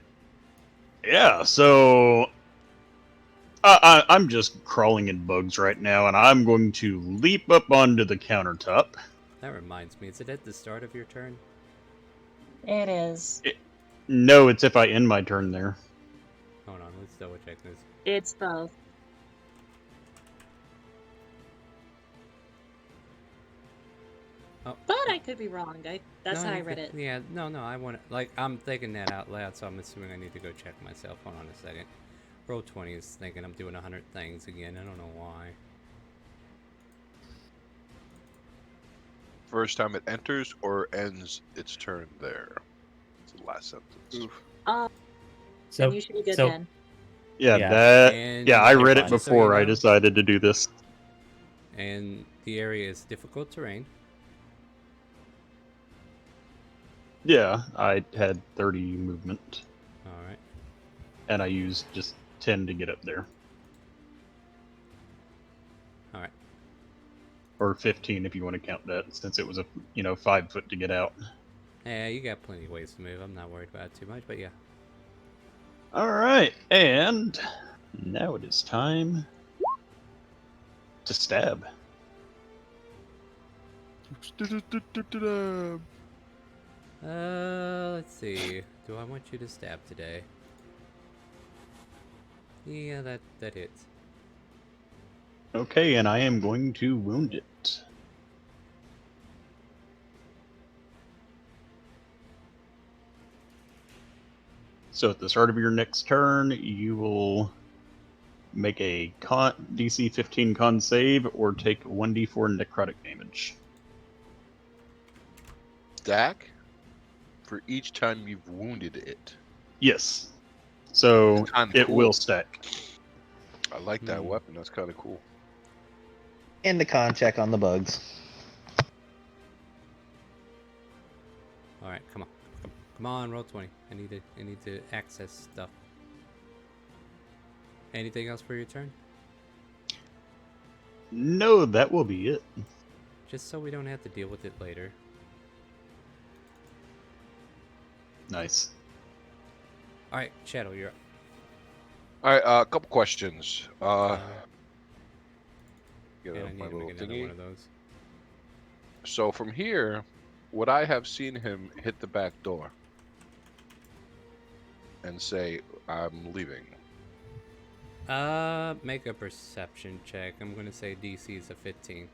Yeah. So I'm just crawling in bugs right now, and I'm going to leap up onto the countertop. That reminds me, is it at the start of your turn? It is. No, it's if I end my turn there. Hold on, let's double check this. It's both. Oh. But I could be wrong. That's No, how I you read could- it. Yeah, no, I want to, like, I'm thinking that out loud, so I'm assuming I need to go check myself. Hold on a second. Roll 20 is thinking I'm doing 100 things again. I don't know why. First time it enters or ends its turn there. It's the last sentence. Then you should be good so then. Yeah, Yeah. that. And Yeah, I read it just so you before I know- decided to do this. And the area is difficult terrain. Yeah, I had 30 movement, Alright. and I used just 10 to get up there, Alright. or 15 if you want to count that, since it was a 5 foot to get out. Yeah, you got plenty of ways to move. I'm not worried about it too much, but yeah. All right, and now it is time to stab. Let's see. Do I want you to stab today? Yeah, that hits. Okay, and I am going to wound it. So at the start of your next turn, you will make a DC 15 con save or take 1d4 necrotic damage. Stack for each time you've wounded it. Yes. So That's kinda it cool. will stack. I like that Hmm. weapon. That's kind of cool. And the con check on the bugs. Alright, come on. Come on, roll 20. I need to access stuff. Anything else for your turn? No, that will be it. Just so we don't have to deal with it later. Nice. Alright, Shadow, you're up. All right, a couple questions. Get And I up need my to little make another thingy. one of those. So from here, would I have seen him hit the back door and say, "I'm leaving"? Make a perception check. I'm gonna say DC is a 15.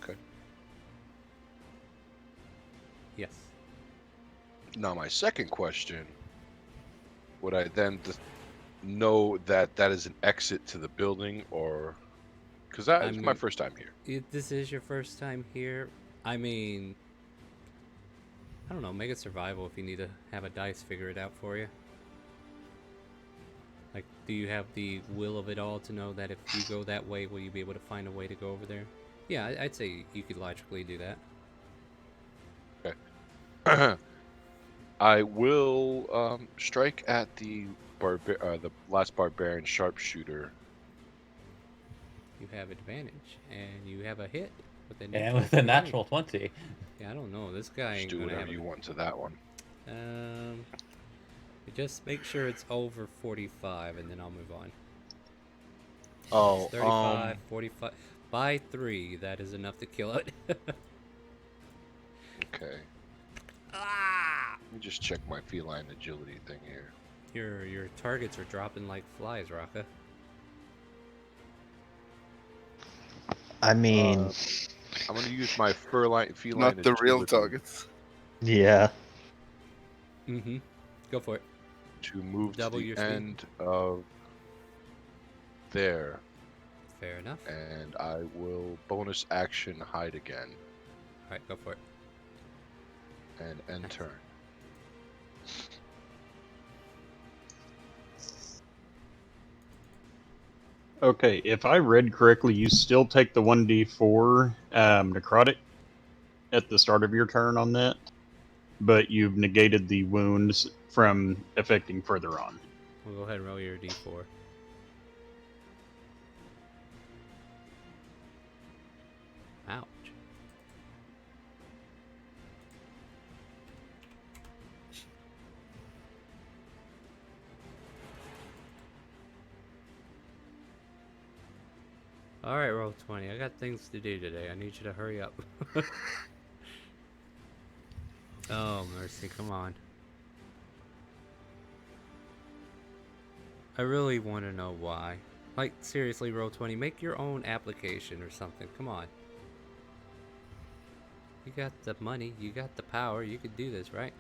Okay. Yes. Now my second question: would I then know that that is an exit to the building, or because that is my mean- first time here? This is your first time here. I mean, I don't know. Make it survival if you need to have a dice figure it out for you. Like, do you have the will of it all to know that if you go that way, will you be able to find a way to go over there? Yeah, I'd say you could logically do that. I will strike at the last barbarian sharpshooter. You have advantage, and you have a hit with a and with a 20. natural 20. Yeah, I don't know. This guy Just ain't do gonna whatever have you want to that one. Just make sure it's over 45, and then I'll move on. Oh, 35, 45. By 3, that is enough to kill it. Okay. Ah! Let me just check my feline agility thing here. Your targets are dropping like flies, Raka. I mean, I'm gonna use my feline not the real agility. targets. yeah. Mm-hmm. Go for it. to move Double to your the speed. end of there, Fair enough. and I will bonus action hide again Alright, go for it. and end turn. Okay, if I read correctly, you still take the 1d4 necrotic at the start of your turn on that, but you've negated the wounds from affecting further on. We'll go ahead and roll your d4. Ouch. Alright, roll 20. I got things to do today. I need you to hurry up. Oh, mercy, come on. I really want to know why. Like, seriously, roll 20. Make your own application or something. Come on. You got the money. You got the power. You could do this, right?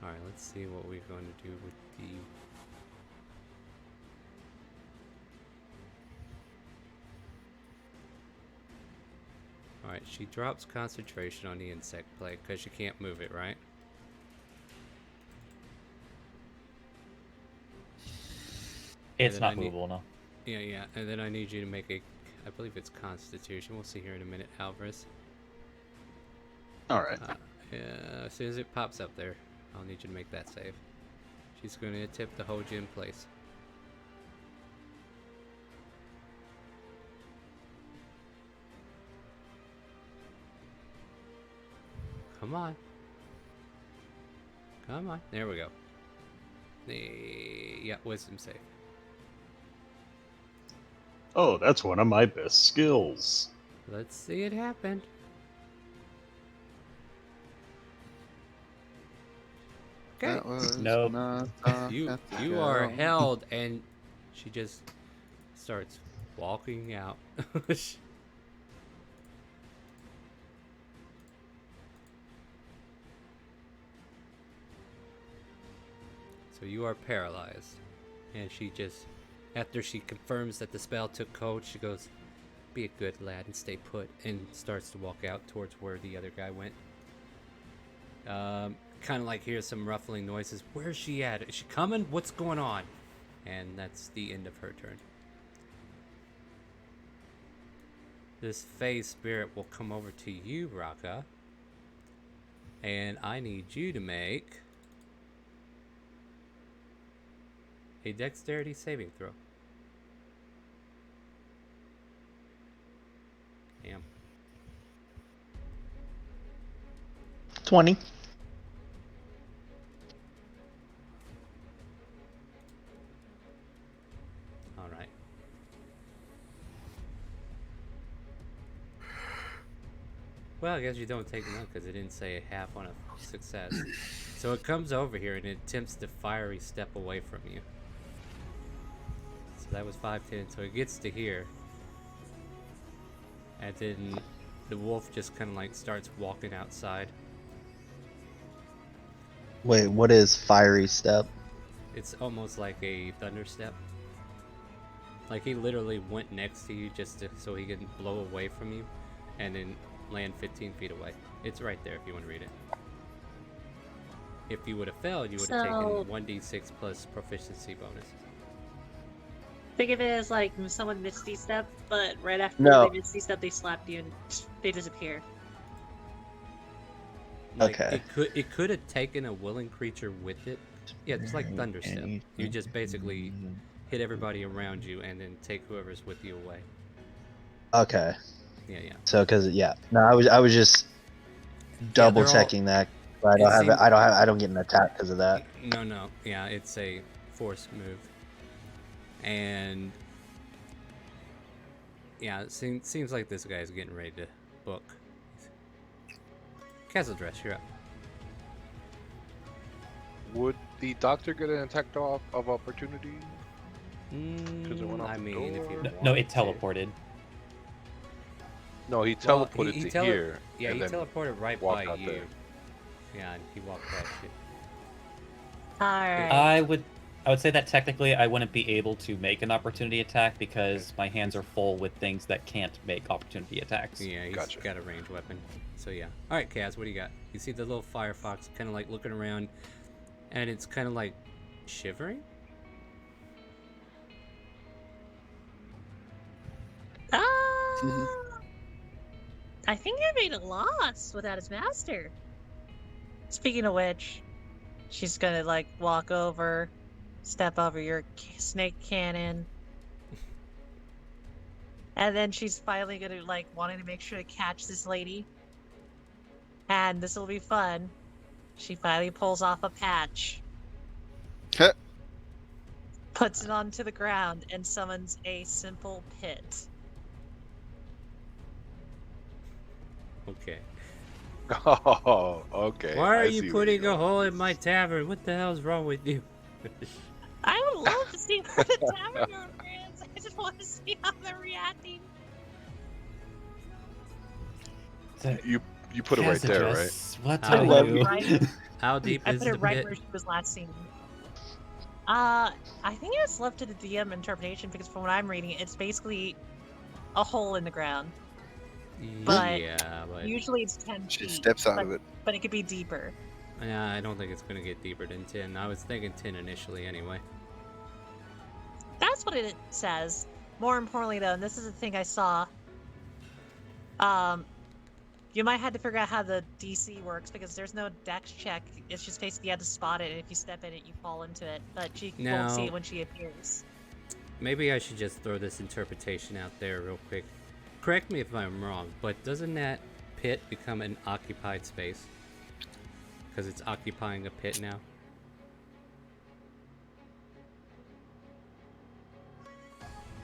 Alright, let's see what we're going to do with the... Alright, she drops concentration on the insect plague because she can't move it, right? It's then not I need- movable, no. Yeah, and then I need you to make a... I believe it's Constitution. We'll see here in a minute, Alvarez. Alright. Yeah, as soon as it pops up there, I'll need you to make that save. She's going to attempt to hold you in place. Come on. Come on. There we go. Yeah, wisdom save. Oh, that's one of my best skills. Let's see it happen. Okay. That was Nope. not You ethical. are held, and she just starts walking out. So you are paralyzed, and she just, after she confirms that the spell took hold, she goes, "Be a good lad and stay put," and starts to walk out towards where the other guy went. Kind of like hears some ruffling noises. Where's she at? Is she coming? What's going on? And that's the end of her turn. This phase spirit will come over to you, Raka. And I need you to make a dexterity saving throw. Damn. 20. Alright. Well, I guess you don't take none because it didn't say a half on a success. So it comes over here and it attempts to fiery step away from you. So that was 5, 10. So it gets to here. And then the wolf just kind of like starts walking outside. Wait, what is fiery step? It's almost like a thunder step. Like he literally went next to you just so he can blow away from you and then land 15 feet away. It's right there if you want to read it. If you would have failed, you would have So- taken 1d6 plus proficiency bonus. Think of it as like when someone Misty Step, but right after No. they Misty Step, they slap you and they disappear. Like, Okay. It could have taken a willing creature with it. Yeah, it's like thunder step. You just basically hit everybody around you and then take whoever's with you away. Okay. Yeah. So, cause yeah, no, I was just double they're all- checking that. But I it don't have seems- it. I don't get an attack because of that. No. Yeah, it's a force move. And yeah, it seems like this guy's getting ready to book. Castle Dress, you're up. Would the doctor get an attack of opportunity? Because it went out I the mean, if you door? No, want it to. teleported. No, he Well, teleported he to here. Yeah, and he then teleported right walked by out you. there. Yeah, and he walked past you. Alright. I would say that technically I wouldn't be able to make an opportunity attack because my hands are full with things that can't make opportunity attacks. Yeah, he's Gotcha. got a ranged weapon. So yeah. All right, Kaz, what do you got? You see the little firefox kind of like looking around, and it's kind of like shivering. I think I made it lost without his master. Speaking of which, she's gonna like walk over, step over your snake cannon, and then she's finally gonna like wanting to make sure to catch this lady. And this will be fun. She finally pulls off a patch, Heh. puts it onto the ground, and summons a simple pit. Okay. Oh, okay. Why are I see you where putting you're a going hole with in my this. tavern? What the hell's wrong with you? I would love to see where the tavern owner is. I just want to see how they're reacting. You put it right there, right? Cassius, What I are love you? Right? How deep I is put it the right pit? where she was last seen. I think it's left to the DM interpretation because from what I'm reading, it's basically a hole in the ground. But Yeah, but usually it's 10 She feet. steps out but, of it. But it could be deeper. yeah, I don't think it's gonna get deeper than 10. I was thinking 10 initially, anyway. That's what it says. More importantly, though, and this is the thing I saw. You might have to figure out how the DC works because there's no dex check. It's just basically you have to spot it, and if you step in it, you fall into it. But she won't see Now- it when she appears. Maybe I should just throw this interpretation out there real quick. Correct me if I'm wrong, but doesn't that pit become an occupied space? Because it's occupying a pit now?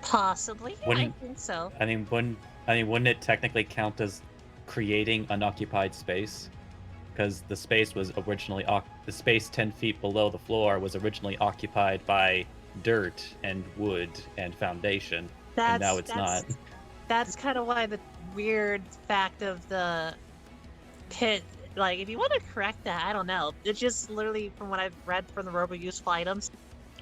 Possibly, yeah, I Wouldn't- think so. Wouldn't it technically count as creating unoccupied space? Because the space was originally the space 10 feet below the floor was originally occupied by dirt and wood and foundation, and now it's not. That's kind of why the weird fact of the pit. Like, if you want to correct that, I don't know. It's just literally from what I've read from the robo useful items.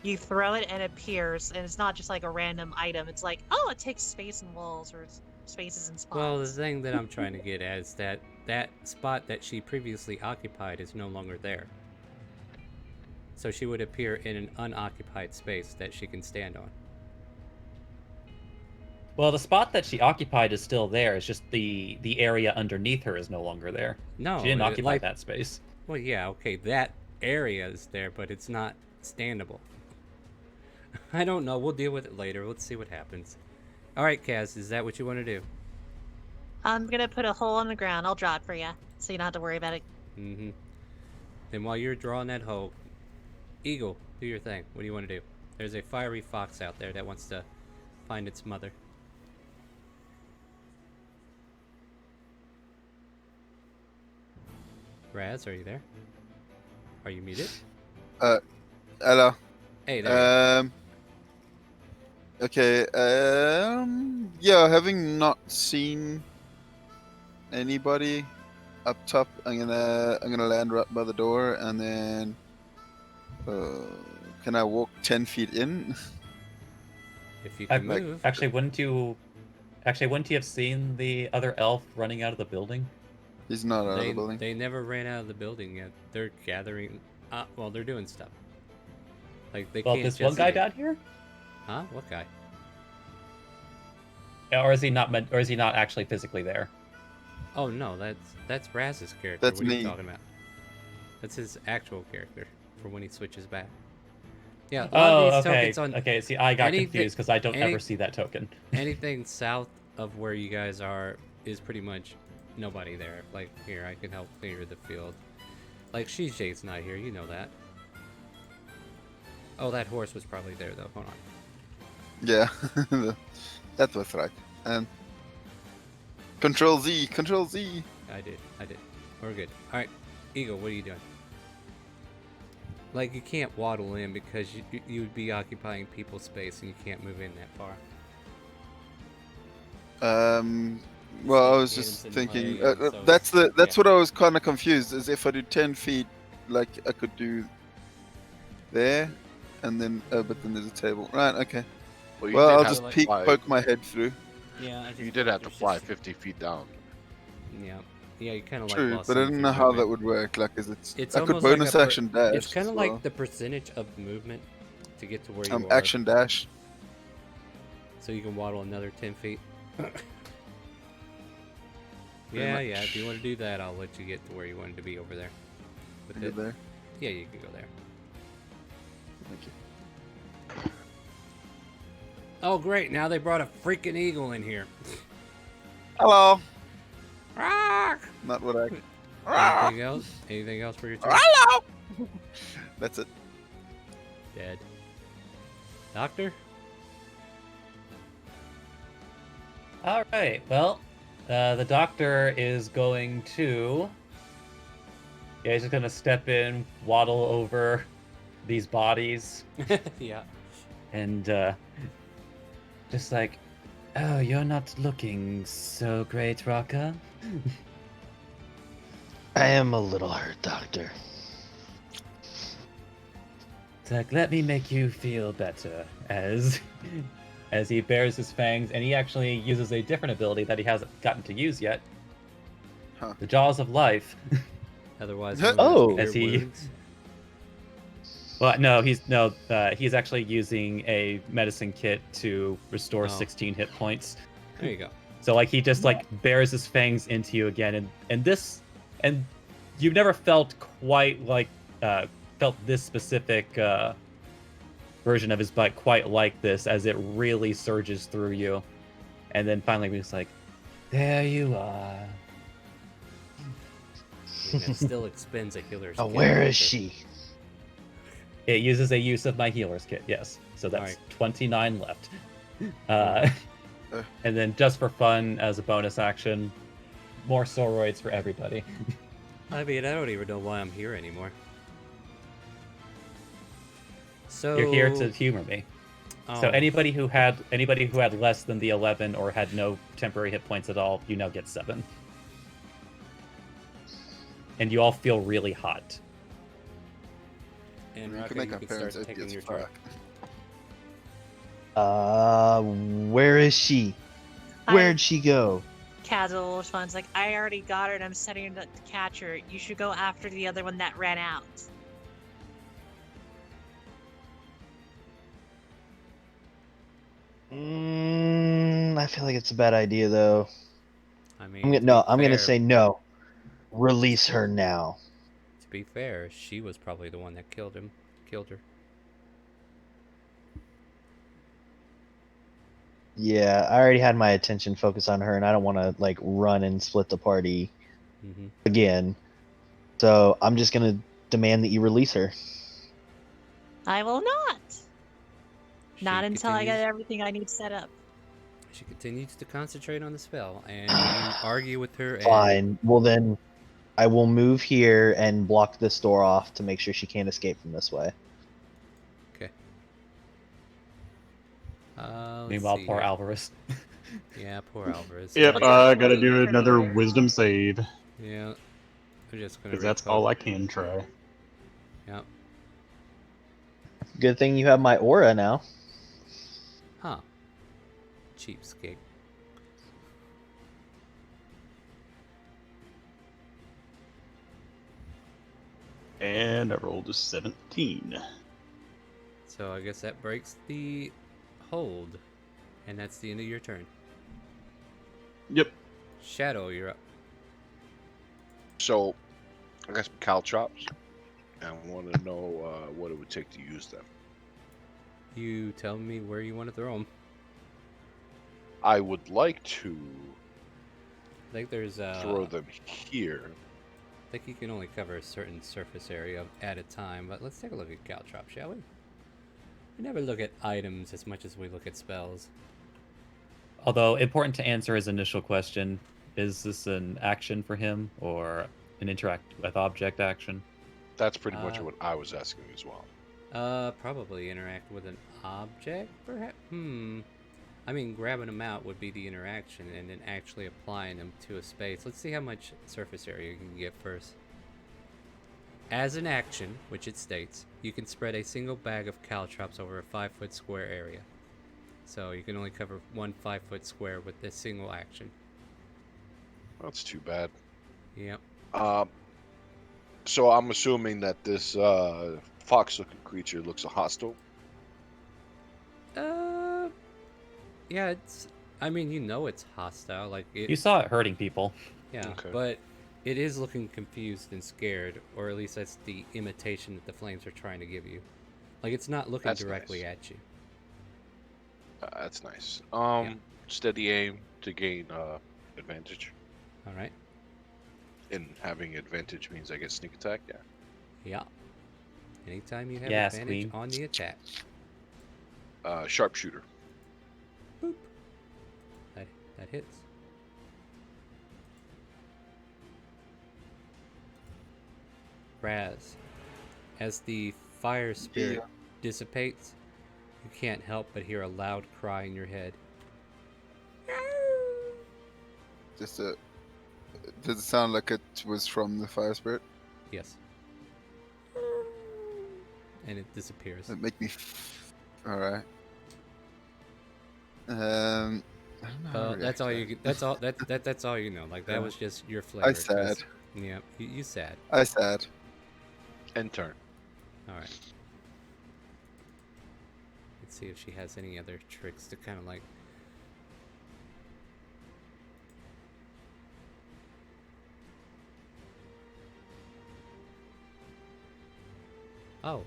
You throw it and it appears, and it's not just like a random item. It's like, oh, it takes space in walls or spaces in spots. Well, the thing that I'm trying to get at is that that spot that she previously occupied is no longer there. So she would appear in an unoccupied space that she can stand on. Well, the spot that she occupied is still there. It's just the area underneath her is no longer there. No, She didn't it- occupy like- that space. Well, yeah, okay, that area is there, but it's not standable. I don't know. We'll deal with it later. Let's see what happens. All right, Kaz, is that what you want to do? I'm gonna put a hole in the ground. I'll draw it for you, so you don't have to worry about it. Mm-hmm. Then while you're drawing that hole, Eagle, do your thing. What do you want to do? There's a fiery fox out there that wants to find its mother. Raz, are you there? Are you muted? Hello. Hey, there. Okay. Yeah, having not seen anybody up top, I'm gonna land right by the door, and then can I walk 10 feet in? If you I- can move. Actually, wouldn't you have seen the other elf running out of the building? He's not out of the building. They never ran out of the building yet. They're gathering. Well, they're doing stuff. Like they Well, can't. this one just guy leave. down here, Huh? What guy? or is he not meant? Or is he not actually physically there? Oh no, that's Raz's character. That's what are me. you talking about? That's his actual character for when he switches back. Yeah. A lot Oh, of these okay. tokens on Okay, see, I got anything- confused because I don't any- ever see that token. anything south of where you guys are is pretty much nobody there. Like here, I can help clear the field. Like Shige's not here, you know that. Oh, that horse was probably there though. Hold on. Yeah, that was right. And Control Z, Control Z. I did. We're good. All right, Eagle, what are you doing? Like you can't waddle in because you would be occupying people's space and you can't move in that far. Well, I was Items just in thinking. play, so- That's yeah. what I was kind of confused. Is if I do 10 feet, like I could do there, and then but then there's a table. Right. Okay. Well, you Well, did I'll have just to peek, fly. poke my head through. Yeah, I just You feel did like have to there's fly just- 50 feet down. Yeah, yeah, you kind of like True, lost but I some of didn't your know how that movement. would work. Like, is it? It's I could almost like bonus a per- action dash. It's kind as of well. like the percentage of movement to get to where you are, Action dash. so you can waddle another 10 feet. Pretty Yeah, much. yeah. If you want to do that, I'll let you get to where you wanted to be over there. With Go it. there. Yeah, you can go there. Thank you. Oh, great! Now they brought a freaking eagle in here. Hello. Ah! Not what I. Anything else? Anything else for your turn? Hello. That's it. Dead. Doctor? All right. Well, the doctor is going to. Yeah, he's just gonna step in, waddle over these bodies, Yeah. and just like, oh, you're not looking so great, Raka. I am a little hurt, Doctor. It's like, let me make you feel better, as he bares his fangs, and he actually uses a different ability that he hasn't gotten to use yet. Huh. The Jaws of Life. Otherwise, Huh? known as Oh. Cure As he- Wounds. Well, no, he's actually using a medicine kit to restore Oh. 16 hit points. There you go. So like he just like bares his fangs into you again, and you've never felt quite like felt this specific version of his bite quite like this, as it really surges through you, and then finally he's like, there you are. And that still expends a healer's Oh, kit, where doesn't is it? she? It uses a use of my healer's kit, yes. So that's Alright. 29 left. And then just for fun, as a bonus action, more soroids for everybody. I mean, I don't even know why I'm here anymore. So You're here to humor me. So Oh, anybody who had less than the 11 or had no temporary hit points at all, you now get 7. And you all feel really hot. and You Raka, can make you our can parents start taking idiots your turn. fuck. Where is she? Where'd she go? Casual response like, I already got her and I'm setting to catch her. You should go after the other one that ran out. I feel like it's a bad idea though. I mean, I'm gonna, to no, be I'm gonna fair- say no. Release her now. To be fair, she was probably the one that killed her. Yeah, I already had my attention focused on her, and I don't want to like run and split the party Mm-hmm. again. So I'm just gonna demand that you release her. I will not. Not until I get everything I need set up. She continues to concentrate on the spell, and you argue with her. And Fine. Well then, I will move here and block this door off to make sure she can't escape from this way. Okay. Let's Meanwhile, see poor here. Alvarez. Yeah, poor Alvarez. Yep, Yeah, I gotta do another wisdom save, yeah. I'm just gonna. because that's repost- all I can try. Yeah. Good thing you have my aura now. Huh. Cheapskate. And I rolled a 17. So I guess that breaks the hold, and that's the end of your turn. Yep. Shadow, you're up. So, I got some caltrops. And I want to know what it would take to use them. You tell me where you want to throw them. I would like to I think there's throw them here. I think you can only cover a certain surface area at a time, but let's take a look at Caltrop, shall we? We never look at items as much as we look at spells. Although important to answer his initial question, is this an action for him or an interact with object action? That's pretty much Uh, what I was asking as well. Probably interact with an object, perhaps? I mean, grabbing them out would be the interaction, and then actually applying them to a space. Let's see how much surface area you can get first. as an action, which it states, you can spread a single bag of caltrops over a 5-foot square area. So you can only cover 1 5-foot square with this single action. That's too bad. Yep. So I'm assuming that this fox-looking creature looks hostile. Yeah, it's. I mean, you know it's hostile. Like it. You saw it hurting people. Yeah, Okay. but it is looking confused and scared, or at least that's the imitation that the flames are trying to give you. Like it's not looking That's directly nice. at you. That's nice. Yeah. Steady aim to gain advantage. All right. And having advantage means I get sneak attack. Yeah. Yeah. Anytime you have Yes, advantage queen. on the attack. Sharpshooter. Boop. That hits. Raz, as the fire spirit dissipates, you can't help but hear a loud cry in your head. Just a. Does it sound like it was from the fire spirit? Yes. And it disappears. That make me. All right. I don't know how to That's react all to you. that. That's all. That's all you know. Like that Yeah. was just your flavor. I sad. Yeah, you sad. I sad. End turn. All right. Let's see if she has any other tricks to kind of like. Oh.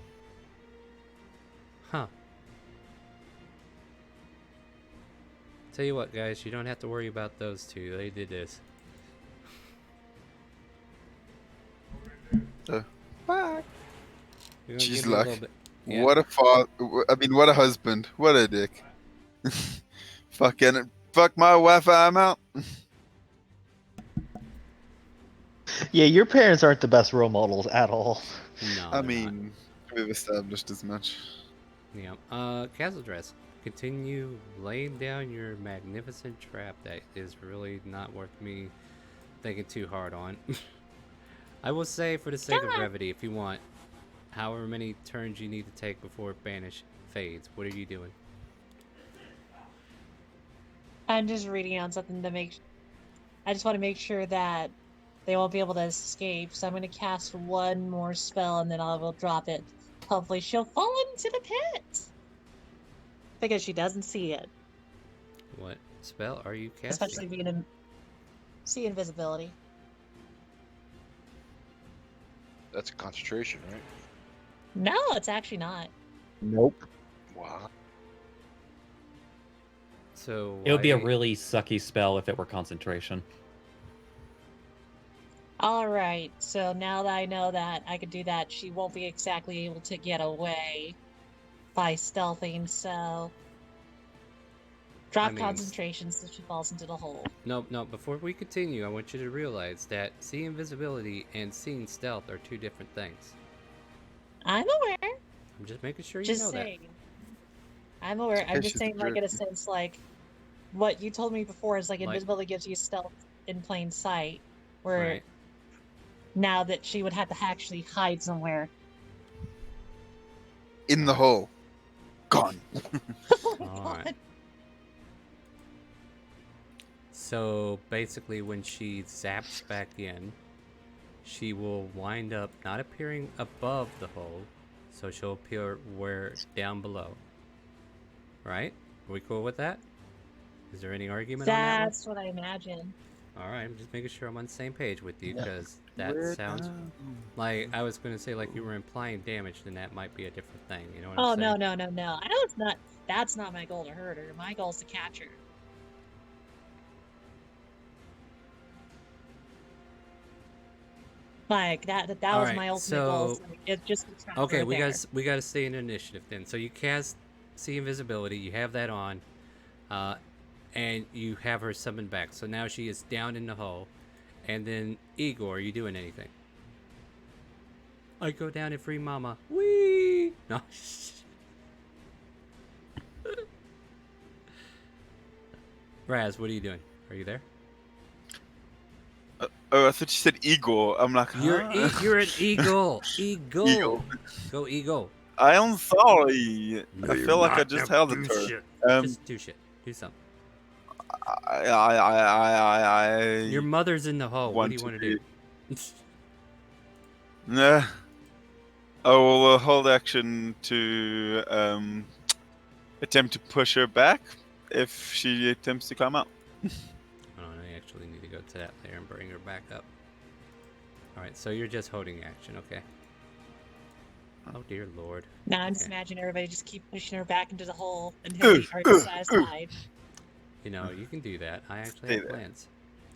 Huh. Tell you what, guys, you don't have to worry about those two. They did this. Fuck. You're gonna She's give me a luck. little bit- Yeah. What a father. I mean, what a husband. What a dick. Fucking fuck my wife. I'm out. Yeah, your parents aren't the best role models at all. No. I they're mean, we've established as much. not. Yeah. Castle Dress. Continue laying down your magnificent trap that is really not worth me thinking too hard on. I will say, for the sake of brevity, if you want, however many turns you need to take before Banish fades, what are you doing? I'm just reading on something to make. I just want to make sure that they won't be able to escape. So I'm going to cast one more spell and then I will drop it. Hopefully she'll fall into the pit because she doesn't see it. What spell are you casting? Especially being in see invisibility. That's a concentration, right? No, it's actually not. Nope. Wow. So It would be a why- really sucky spell if it were concentration. All right. So now that I know that I could do that, she won't be exactly able to get away by stealthing. So drop mean, concentration so she falls into the hole. No. Before we continue, I want you to realize that seeing invisibility and seeing stealth are two different things. I'm aware. I'm just making sure you Just know saying. I'm aware. I'm Okay, just she's saying, like, in a good. sense, like, what you told me before is, like, Like- invisibility gives you stealth in plain sight, where Right. now that she would have to actually hide somewhere. In the hole. Gone. Oh my Alright. God. So basically, when she zaps back in, she will wind up not appearing above the hole, so she'll appear where down below. Right? Are we cool with that? Is there any argument on that That's what I imagine. one? All right, I'm just making sure I'm on the same page with you Yeah. because that We're sounds done. like I was going to say like you were implying damage, then that might be a different thing. You know what Oh I'm no, saying? no, no, no! I know it's not. That's not my goal to hurt her. My goal is to catch her. Like that was Alright, my ultimate goal. so- So it's just to trap Okay, her we there. got to stay in initiative then. So you cast see invisibility, you have that on, and you have her summoned back. So now she is down in the hole. And then Igor, are you doing anything? I go down and free Mama. Whee! No. Raz, what are you doing? Are you there? Oh, I thought you said eagle. I'm like, You're huh? you're an eagle. Eagle. Eagle. Go eagle. I am sorry. No, I you're feel like I not. just Now held a do turn. shit. Um, Just do shit. Do something. I Your mother's in the hole. What do you want to do? Nah. I will hold action to attempt to push her back if she attempts to climb out. Oh, I actually need to go to that layer and bring her back up. Alright, so you're just holding action, okay. Oh dear lord. Now I'm just Okay. imagining everybody just keep pushing her back into the hole until we are dissatisfied. You know, you can do that. I actually Stay have there. plans.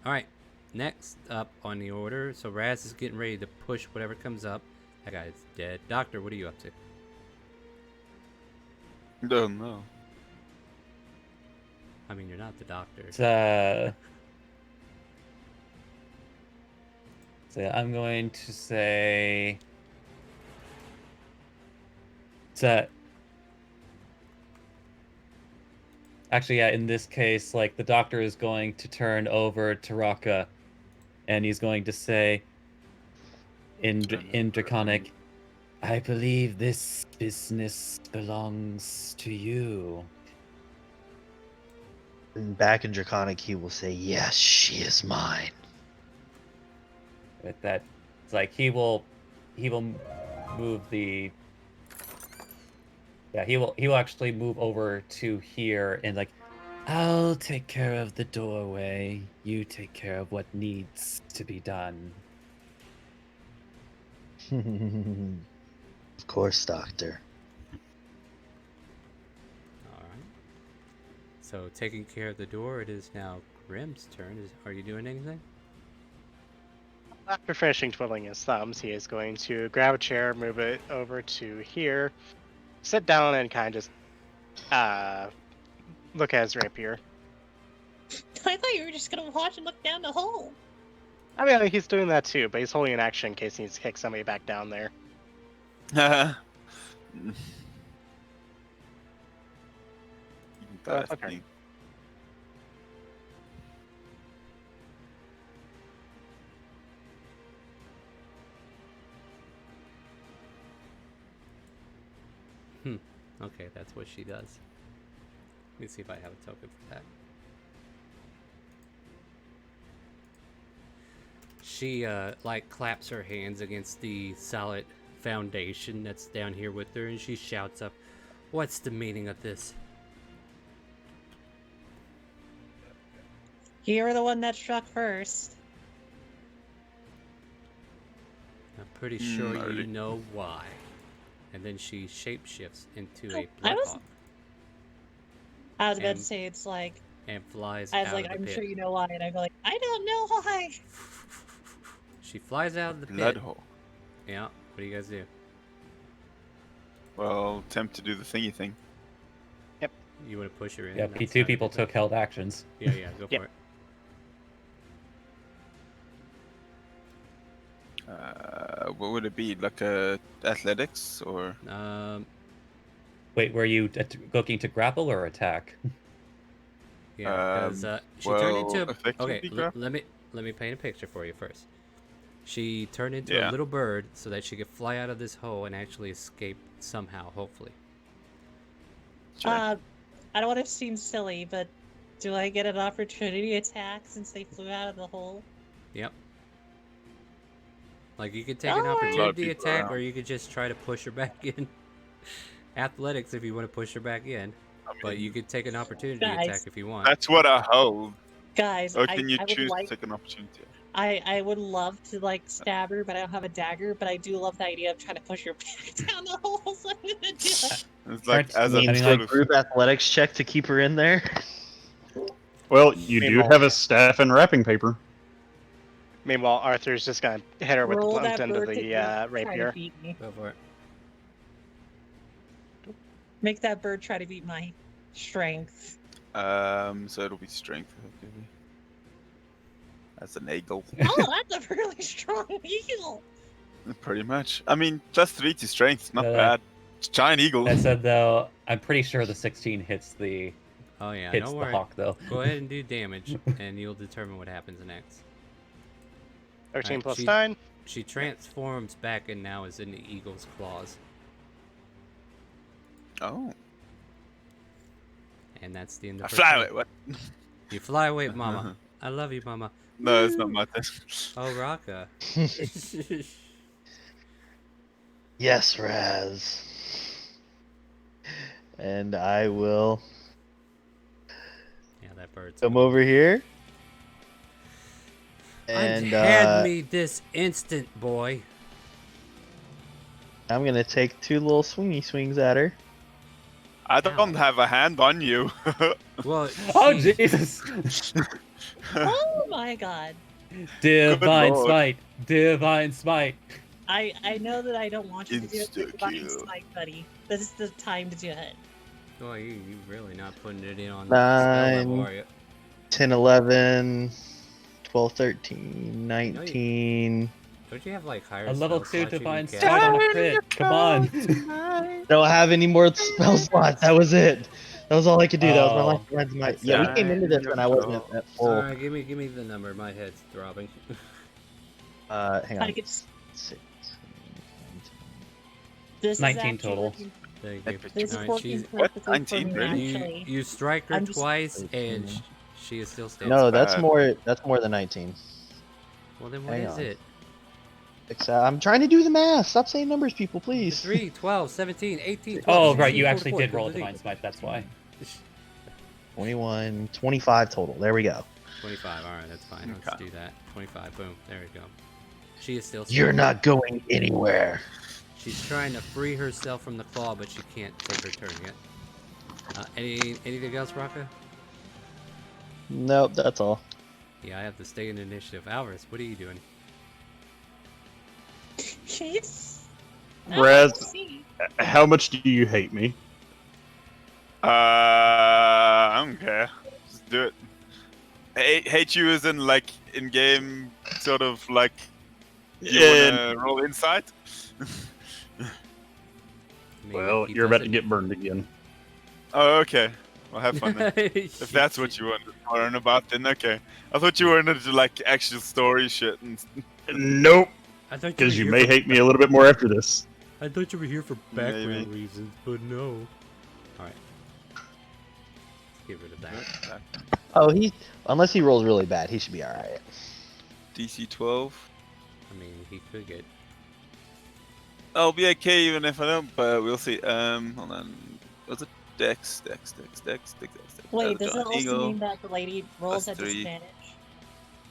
Alright, next up on the order. So Raz is getting ready to push whatever comes up. That guy's dead. Doctor, what are you up to? No, no. I mean, you're not the doctor. So I'm going to say that actually, yeah, in this case, like the doctor is going to turn over to Raka, and he's going to say in Draconic, "I believe this business belongs to you." And back in Draconic, he will say, "Yes, she is mine." With that, it's like he will move the. Yeah, he will actually move over to here and like, "I'll take care of the doorway. You take care of what needs to be done." Of course, Doctor. Alright. So, taking care of the door, it is now Grim's turn. Are you doing anything? After finishing twiddling his thumbs, he is going to grab a chair, move it over to here, sit down, and kind of just look at his rapier. I thought you were just gonna watch and look down the hole. I mean, he's doing that too, but he's holding an action in case he needs to kick somebody back down there. Okay. Okay, that's what she does. Let me see if I have a token for that. She, like, claps her hands against the solid foundation that's down here with her, and she shouts up, "What's the meaning of this?" You were the one that struck first. I'm pretty sure you already. know why. And then she shapeshifts into a I was- bloodhawk I was about And- to say it's like and flies I was out like, of the I'm pit. sure you know why, and I go like, I don't know why. She flies out of the Blood pit. hole. Yeah, what do you guys do? Well, attempt to do the thingy thing. You want to push her in? Yeah, That's two not people good. took held actions. Yeah, go Yep. for it. What would it be? Like athletics or? Wait, were you looking to grapple or attack? Yeah, because she well, turned into effectively okay. grapple? Let me paint a picture for you first. She turned into a Yeah. little bird so that she could fly out of this hole and actually escape somehow, hopefully. I don't want to seem silly, but do I get an opportunity attack since they flew out of the hole? Yep. Like you could take an Alright. opportunity people attack, around. or you could just try to push her back in. Athletics if you want to push her back in, I but mean, you could take an opportunity Guys. attack if you want. that's what I hold. Guys, Or can you I would choose like to take an opportunity? I would love to like stab her, but I don't have a dagger. But I do love the idea of trying to push her back down the hole. So I'm gonna do it. It's like Alright, as I mean, a mean, sort like of group athletics check to keep her in there. Well, you do Meanwhile- have a staff and wrapping paper. Meanwhile, Arthur's just gonna hit her with the Roll blunt that end of bird to the try to rapier. beat me. Go for it. Make that bird try to beat my strength. so it'll be strength. Effectively. That's an eagle. Oh, that's a really strong eagle. Pretty much. I mean, +3 to strength, not Yeah, bad. It's a giant eagle. That said, though, I'm pretty sure the 16 hits the Oh yeah, hits don't the worry. hawk, though. Go ahead and do damage, and you'll determine what happens next. 13 Alright, plus she- 9. She transforms back and now is in the eagle's claws. Oh. And that's the end I of her fly turn. away. What? You fly away, Mama. I love you, Mama. No, it's not my turn. Oh, Raka. Yes, Raz. And I will Yeah, that bird's come gone. over here. And Hand me this instant, boy. I'm gonna take 2 little swingy swings at her. I don't have a hand on you. Well, Oh she- Jesus! Oh my god. Divine lord. smite, divine smite. I know that I don't want you to do it, but Divine Insta-kill. Smite, buddy. This is the time to do it. Boy, you really not putting it in on the spell level, 9, are you? 10, 11, 12, 13, 19. Don't you have like higher A level spell 2 slots you divine can smite cast? on a crit. Come on. I don't have any more spell slots. That was it. That was all I could do. That was my Oh, last Divine Smite. that's Yeah, we sad. came into this when I wasn't at full. Alright, give me the number. My head's throbbing. Hang I on. could, 6, this is 19 actually total. working- Thank you. This is Alright, working she's, perfectly for 19, me, really? actually. you strike her I'm just- twice and she is still standing. No, that's bad. more. That's more than 19. Well, then what hang is on. it? I'm trying to do the math. Stop saying numbers, people, please. 3, 12, 17, 18, 12, Oh, 16, right, you 44, actually did roll a 43. divine smite, that's why. 21, 25 total. There we go. 25, alright, that's fine. Let's Okay. do that. 25, boom, there we go. She is still You're standing. not going anywhere. She's trying to free herself from the claw, but she can't take her turn yet. Anything else, Raka? Nope, that's all. Yeah, I have to stay in initiative. Alvarez, what are you doing? Jeez. Raz, See. how much do you hate me? I don't care. Just do it. Hate you as in like in game, sort of like. You wanna roll insight? I mean, Well, he you're about to doesn't- get burned again. Oh, okay. Well, have fun then. If that's what you wanted to learn about, then okay. I thought you wanted to like actual story shit. And... Nope, I thought because you were may here for hate me a little bit more after this. I thought you were here for background Maybe. reasons, but no. Alright. Let's get rid of that. Oh, unless he rolls really bad, he should be all right. DC 12. I mean, he could get. I'll be okay even if I don't, but we'll see. Hold on. What's it? Dex. Wait, does it Giant also Eagle. mean that the lady rolls at +3. disadvantage?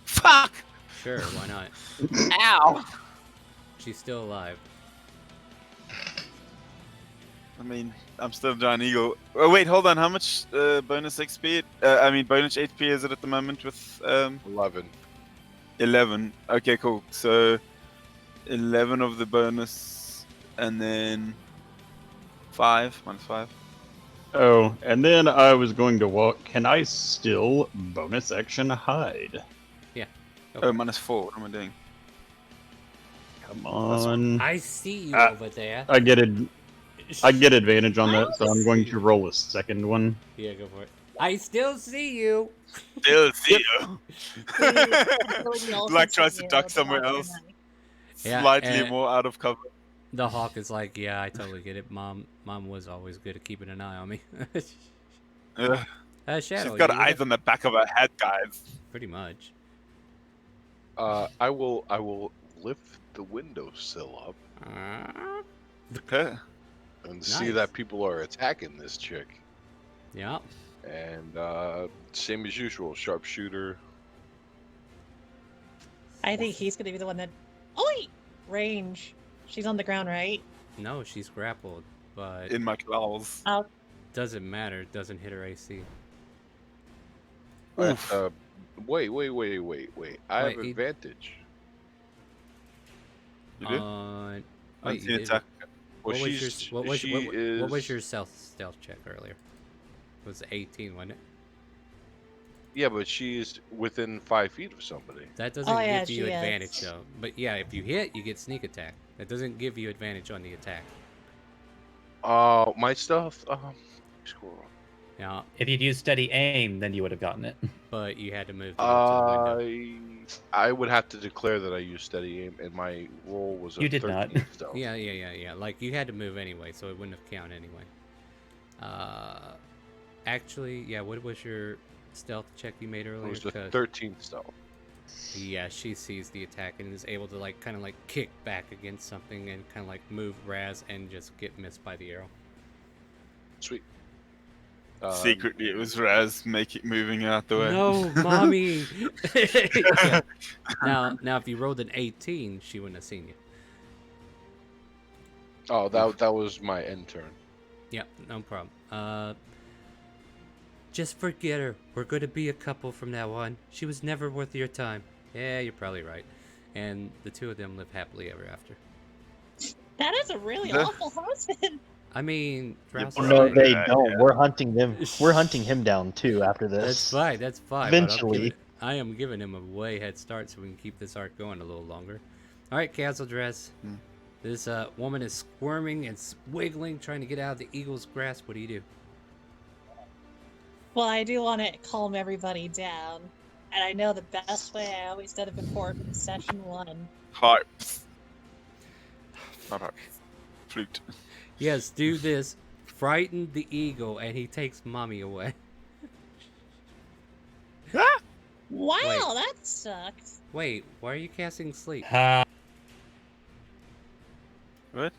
Fuck! Sure, why not? Ow! She's still alive. I mean, I'm still Giant Eagle. Oh, wait, hold on. How much bonus XP? Bonus HP is it at the moment with 11. 11. Okay, cool. So 11 of the bonus, and then 5 minus 5. Oh, and then I was going to walk. Can I still bonus action hide? Oh, minus 4. What am I doing? Come on. I see you Ah, over there. I get advantage on that, so I'm going to roll a second one. Yeah, go for it. I still see you. Still see you. Ability also Black tries sees to you, duck but somewhere not very else. nice. Yeah, Slightly and- more out of cover. The hawk is like, yeah, I totally get it. Mom was always good at keeping an eye on me. Ugh. Shadow, She's got you eyes either? on the back of her head, guys. Pretty much. I will lift the windowsill up Okay. and see Nice. that people are attacking this chick. Yeah. And same as usual, sharpshooter. I think he's gonna be the one that. Oh wait, range. She's on the ground, right? No, she's grappled, but In my claws. Oh, doesn't matter. It doesn't hit her AC. Oof. Wait. I have Wait, advantage. You do? Wait, Anti you did. attack. Well, What was she's your what was, she what, is. what was your stealth check earlier? It was 18, wasn't it? Yeah, but she's within 5 feet of somebody. That doesn't Oh, yeah, give you she advantage is. though. But yeah, if you hit, you get sneak attack. That doesn't give you advantage on the attack. My stuff. Scroll. Now, If you'd used steady aim, then you would have gotten it. but you had to move to go to the window. I would have to declare that I used steady aim, and my roll was a You did 13 not. stealth. Yeah. Like you had to move anyway, so it wouldn't have counted anyway. Actually, yeah. What was your stealth check you made earlier? It was the 'Cause- 13th stealth. Yeah, she sees the attack and is able to like kind of like kick back against something and kind of like move Raz and just get missed by the arrow. Sweet. Secretly, it was Raz moving out the way. No, mommy. Yeah. Now, if you rolled an 18, she wouldn't have seen you. Oh, that was my end turn. Yep, no problem. Just forget her. We're going to be a couple from now on. She was never worth your time. Yeah, you're probably right. And the two of them live happily ever after. That is a really The- awful husband. I mean, Rouse Oh, is no, like- they don't. We're hunting them. We're hunting him down too after this. That's fine. but Eventually. I am giving him a way head start so we can keep this arc going a little longer. All right, Castle Dress. Hmm. This woman is squirming and wiggling, trying to get out of the eagle's grasp. What do you do? Well, I do want to calm everybody down. And I know the best way I always did it before in session 1. Harps. Not harps. Flute. Yes, do this. Frighten the eagle, and he takes mommy away. Wow, Wait. that sucked. Wait, why are you casting sleep? What?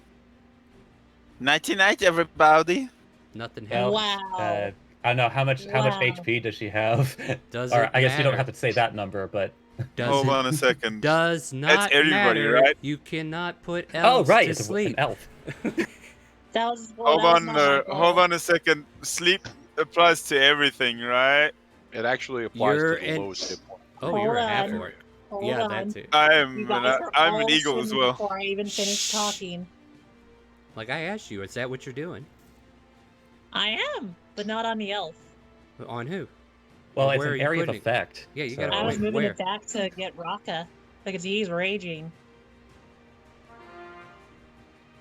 Nighty night, everybody. Nothing Well, happened. Wow. I don't know how much Wow. HP does she have? Does Or it I guess you don't matter? have to say that number, but Hold Doesn't- on a second. Does not everybody, matter. right? You cannot put oh elves right, to it's an sleep. elf. That was Hold that was on, not my goal. hold on a second. Sleep applies to everything, right? It actually applies You're to the an- lowest hit point. Oh, Hold you're a half on. orc. Hold Yeah, on. that's it. You I'm guys were I'm an all eagle as singing well. Before I even finished talking. Like I asked you, is that what you're doing? I am, but not on the elf. On who? Well, Where it's are an you area of putting it? effect. Yeah, you so- gotta I was Wait, moving where? it back to get Raka because he's raging.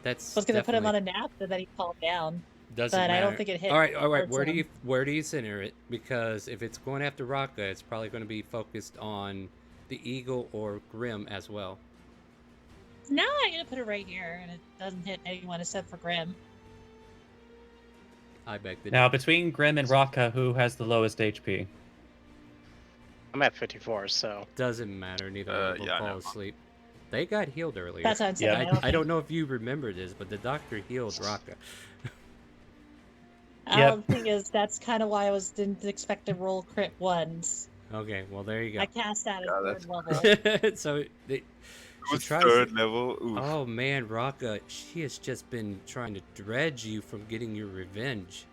That's I was gonna put him on definitely- a nap, but then he calmed down. Doesn't but I don't matter. think it hit All right. towards Where do him. you center it? Because if it's going after Raka, it's probably going to be focused on the eagle or Grim as well. No, I'm gonna put it right here, and it doesn't hit anyone except for Grim. I beg to Now between Grim and Raka, who has the lowest HP? I'm at 54, so Doesn't matter. Neither one will yeah, I fall know. asleep. They got healed earlier. That's what I'm saying. Yeah, I don't know if you remember this, but the doctor healed Raka. Yep. The thing is, that's kind of why I didn't expect to roll crit ones. Okay, well there you I go. cast that Yeah, at 3rd level. So she Who's tries. third level? Oof. Oh man, Raka, she has just been trying to dredge you from getting your revenge.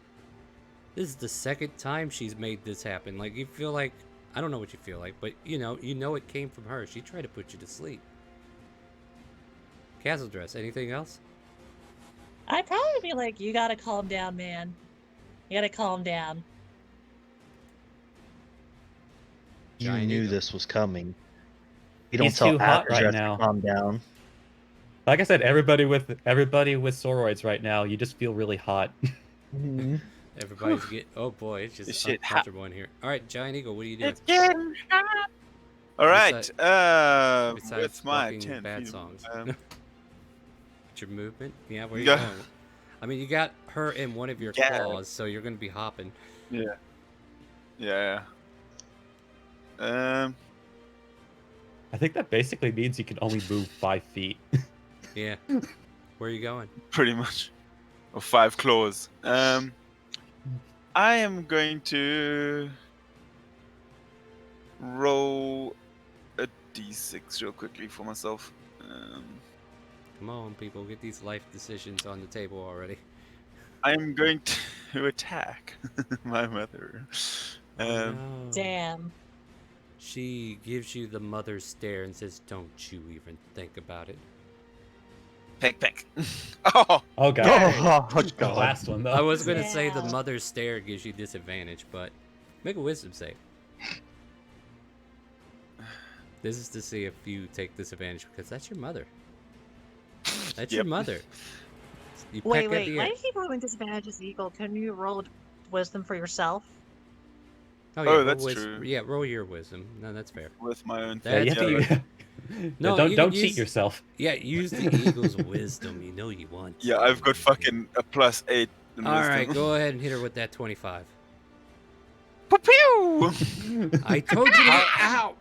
This is the second time she's made this happen. Like you feel like I don't know what you feel like, but you know it came from her. She tried to put you to sleep. Castle Dress, anything else? I'd probably be like, you gotta calm down, man. You gotta calm down. You Giant knew eagle. this was coming. You don't He's tell too hot Atlas right to now. calm down. Like I said, everybody with steroids right now, you just feel really hot. Everybody's oh boy, it's This just shit hot. uncomfortable in here. All right, Giant Eagle, what are you doing? It's getting hot. All right. Besides What's my fucking 10 bad feet? songs. What's your movement? Yeah, where you Yeah. going? I mean, you got her in one of your Yeah. claws, so you're gonna be hopping. Yeah. I think that basically means you can only move 5 feet. Yeah. Where are you going? Pretty much. Or 5 claws. I am going to roll a d6 real quickly for myself. Come on, people, get these life decisions on the table already. I am going to attack my mother. No. Damn. She gives you the mother stare and says, "Don't you even think about it." Peck, peck. Oh, Oh god. Oh, The God. last one though. I was gonna say the Yeah. mother stare gives you disadvantage, but make a wisdom save. This is to see if you take disadvantage because that's your mother. That's your Yep. mother. You Wait, peck at wait. the Why air. do you keep rolling disadvantages, Eagle? Can you roll wisdom for yourself? Oh, Oh, roll that's true. Yeah, roll your wisdom. No, that's fair. With my own Yeah, you That's have to. fair. No, don't you don't can cheat use- yourself. Yeah, use the eagle's wisdom. You know you want to. Yeah, I've got fucking a +8 in All wisdom. right, go ahead and hit her with that 25. Pew! I told you to hit out.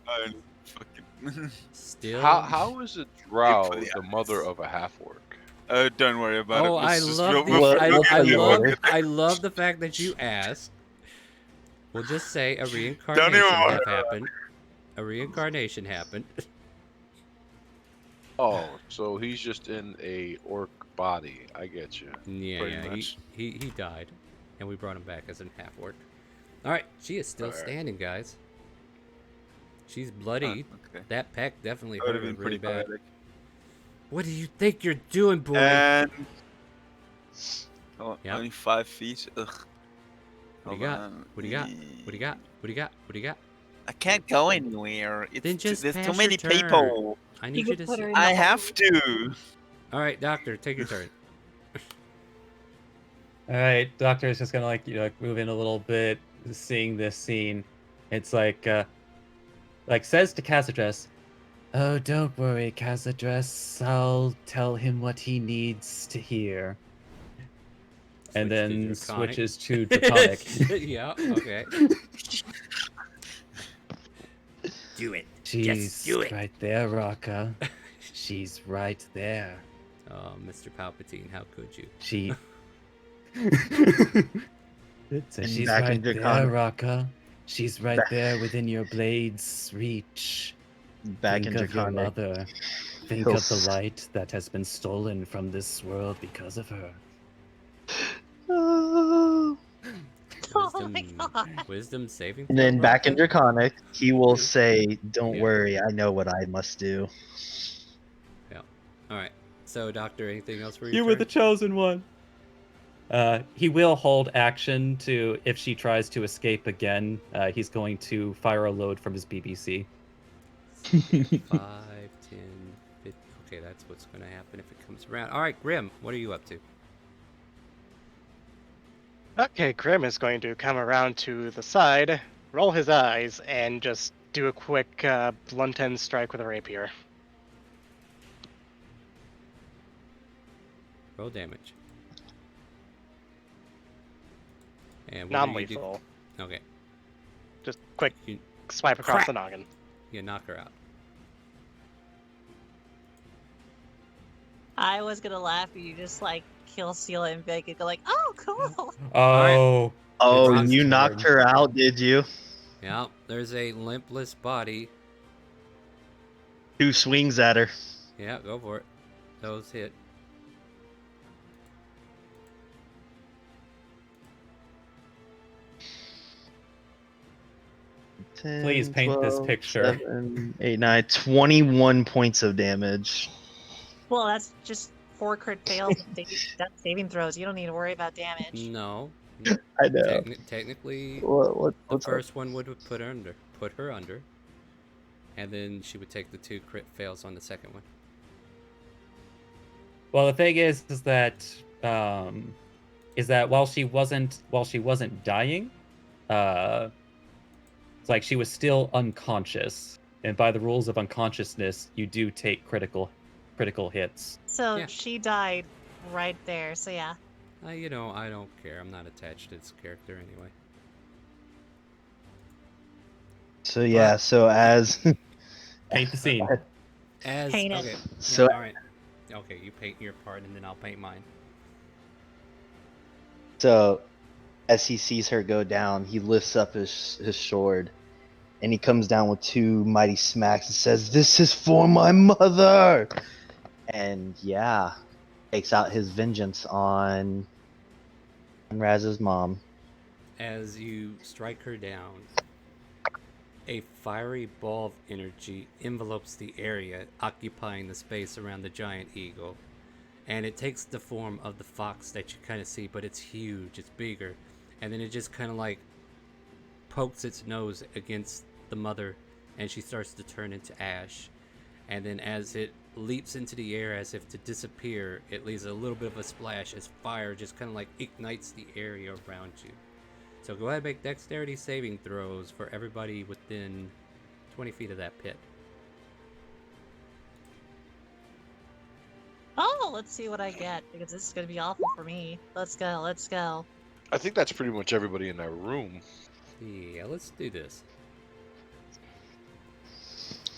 Oh, fucking. Still. How is a drow the the mother of a half orc? Don't worry about it. Oh, Let's I just- love we'll- the, we'll- What- I, we'll what I get you love one. I love the fact that you asked. We'll just say a Don't reincarnation even have worry. happened. A reincarnation happened. Oh, so he's just in a orc body. I get you. Yeah, Pretty yeah. much. He died, and we brought him back as a half orc. All right, she is still Alright. standing, guys. She's bloody. Okay. That peck definitely That would hurt have her been really pretty bad. bad. What do you think you're doing, boy? And Yep. only 5 feet. Ugh. What do you got? What do you got? What do you got? What do you got? What do you got? I can't go anywhere. Then just there's pass too your many turn. people. I You need you could to. put her See. in I the have to. All right, doctor, take your turn. All right, Doctor is just gonna move in a little bit, seeing this scene. It's like says to Casadress, "Oh, don't worry, Casadress. I'll tell him what he needs to hear." And Switch to then Draconic. switches to Draconic. Yeah. Okay. Do it. She's do it. right there, Raka. She's right there. Oh, Mr. Palpatine, how could you? She. So And she's back in right there, Draconic. Raka. She's right Back- there within your blade's reach. Back Think in of your Draconic. mother. Think He'll of the s- light that has been stolen from this world because of her. Oh. Oh my god. Wisdom saving. And then throw, back in Rocco? Draconic, he will say, "Don't Yeah. worry, I know what I must do." All right. So, doctor, anything else for you? You were the chosen one. He will hold action to if she tries to escape again. He's going to fire a load from his BBC. 5, 10, 50. Okay, that's what's going to happen if it comes around. All right, Grim, what are you up to? Okay, Grim is going to come around to the side, roll his eyes, and just do a quick blunt end strike with a rapier. Roll damage. And what do you Non-lethal. do? Okay, Just quick You- swipe across Crack! the noggin. you knock her out. I was gonna laugh at you just like kill Seal and Vic and go like, oh cool. Oh, Oh, Rock's you turn. knocked her out, did you? Yeah, there's a limpless body. 2 swings at her. Yeah, go for it. Those hit. Please paint this picture. 7, 8, 9, 21 points of damage. Well, that's just 4 crit fails and death saving throws. You don't need to worry about damage. No. I know. Technically, What, the what's up? first one would have put her under, and then she would take the 2 crit fails on the second one. well, the thing is that while she wasn't dying, it's like she was still unconscious, and by the rules of unconsciousness, you do take critical hits. So Yeah. she died right there. So yeah. I don't care. I'm not attached to this character anyway. So yeah, so as Paint the scene. As Paint it. okay, So- yeah, all right. Okay, you paint your part, and then I'll paint mine. So, as he sees her go down, he lifts up his sword, and he comes down with 2 mighty smacks and says, "This is for my mother!" And yeah, takes out his vengeance on Raz's mom. As you strike her down, a fiery ball of energy envelopes the area, occupying the space around the giant eagle. And it takes the form of the fox that you kind of see, but it's huge, it's bigger. And then it just kind of like pokes its nose against the mother, and she starts to turn into ash. and then as it leaps into the air as if to disappear, it leaves a little bit of a splash as fire just kind of like ignites the area around you. So go ahead and make dexterity saving throws for everybody within 20 feet of that pit. Oh, let's see what I get, because this is going to be awful for me. Let's go, let's go. I think that's pretty much everybody in that room. Yeah, let's do this.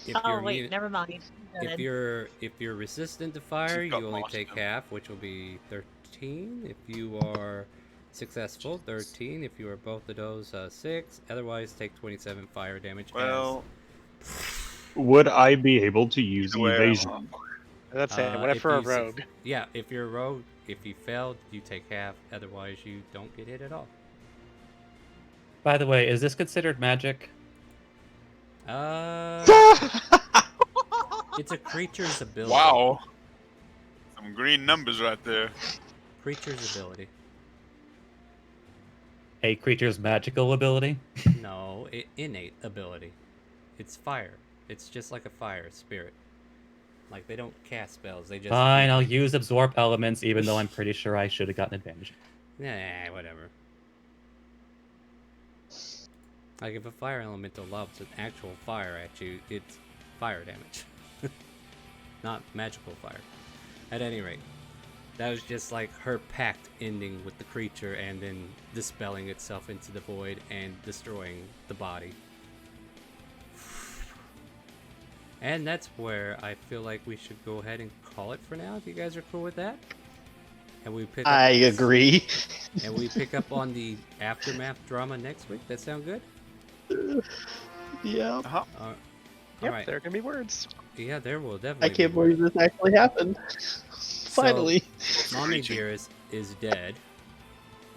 If Oh, you're wait, immune- never mind. if you're resistant to fire, You've got you only lost take them. half, which will be 13. If you are successful, 13. If you are both of those, 6. Otherwise, take 27 fire damage. Well, Would I be able to use either way, evasion? That's it. if Whatever for a you rogue. yeah, if you're a rogue, if you failed, you take half. Otherwise, you don't get hit at all. By the way, is this considered magic? It's a creature's ability. wow. Some green numbers right there. Creature's ability. A creature's magical ability? No, innate ability. It's fire. It's just like a fire spirit. Like, they don't cast spells. They just... Fine, I'll use absorb elements, even though I'm pretty sure I should have gotten advantage. Nah, whatever. Like, if a fire elemental lobs an actual fire at you, it's fire damage. Not magical fire. At any rate, that was just like her pact ending with the creature and then dispelling itself into the void and destroying the body. And that's where I feel like we should go ahead and call it for now, if you guys are cool with that. And we pick up I agree. And we pick up on the aftermath drama next week. That sound good? Yeah. Uh-huh. Yep, Alright. there are gonna be words. Yeah, there will definitely I can't be more. believe this actually happened. Finally. Mommy Dearest is dead,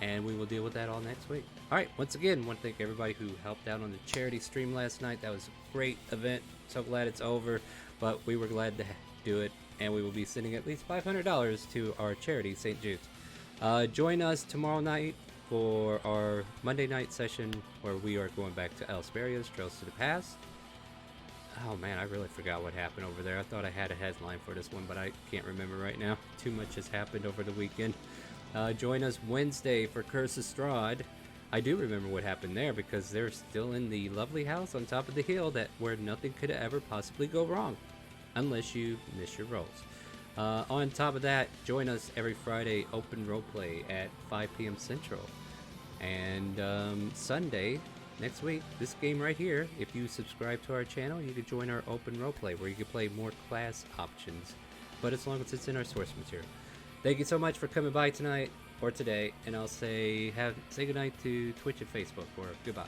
and we will deal with that all next week. All right, once again, want to thank everybody who helped out on the charity stream last night. That was a great event. So glad it's over, but we were glad to do it, and we will be sending at least $500 to our charity, St. Jude's. Join us tomorrow night for our Monday night session where we are going back to Elsperia's Trails to the Past. Oh man, I really forgot what happened over there. I thought I had a headline for this one, but I can't remember right now. Too much has happened over the weekend. Join us Wednesday for Curse of Strahd. I do remember what happened there because they're still in the lovely house on top of the hill where nothing could ever possibly go wrong. Unless you miss your rolls. On top of that, join us every Friday, open roleplay at 5 p.m. Central. And Sunday, next week, this game right here, if you subscribe to our channel, you can join our open roleplay where you can play more class options. But as long as it's in our source material. Thank you so much for coming by tonight or today, and I'll say goodnight to Twitch and Facebook, or goodbye.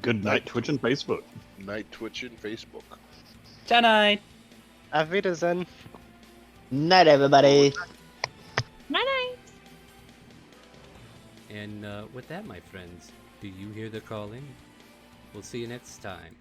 Good night, Twitch and Facebook. Night Twitch and Facebook. Tonight! Auf Wiedersehen. Night, everybody. Night-night. And with that, my friends, do you hear the calling? We'll see you next time.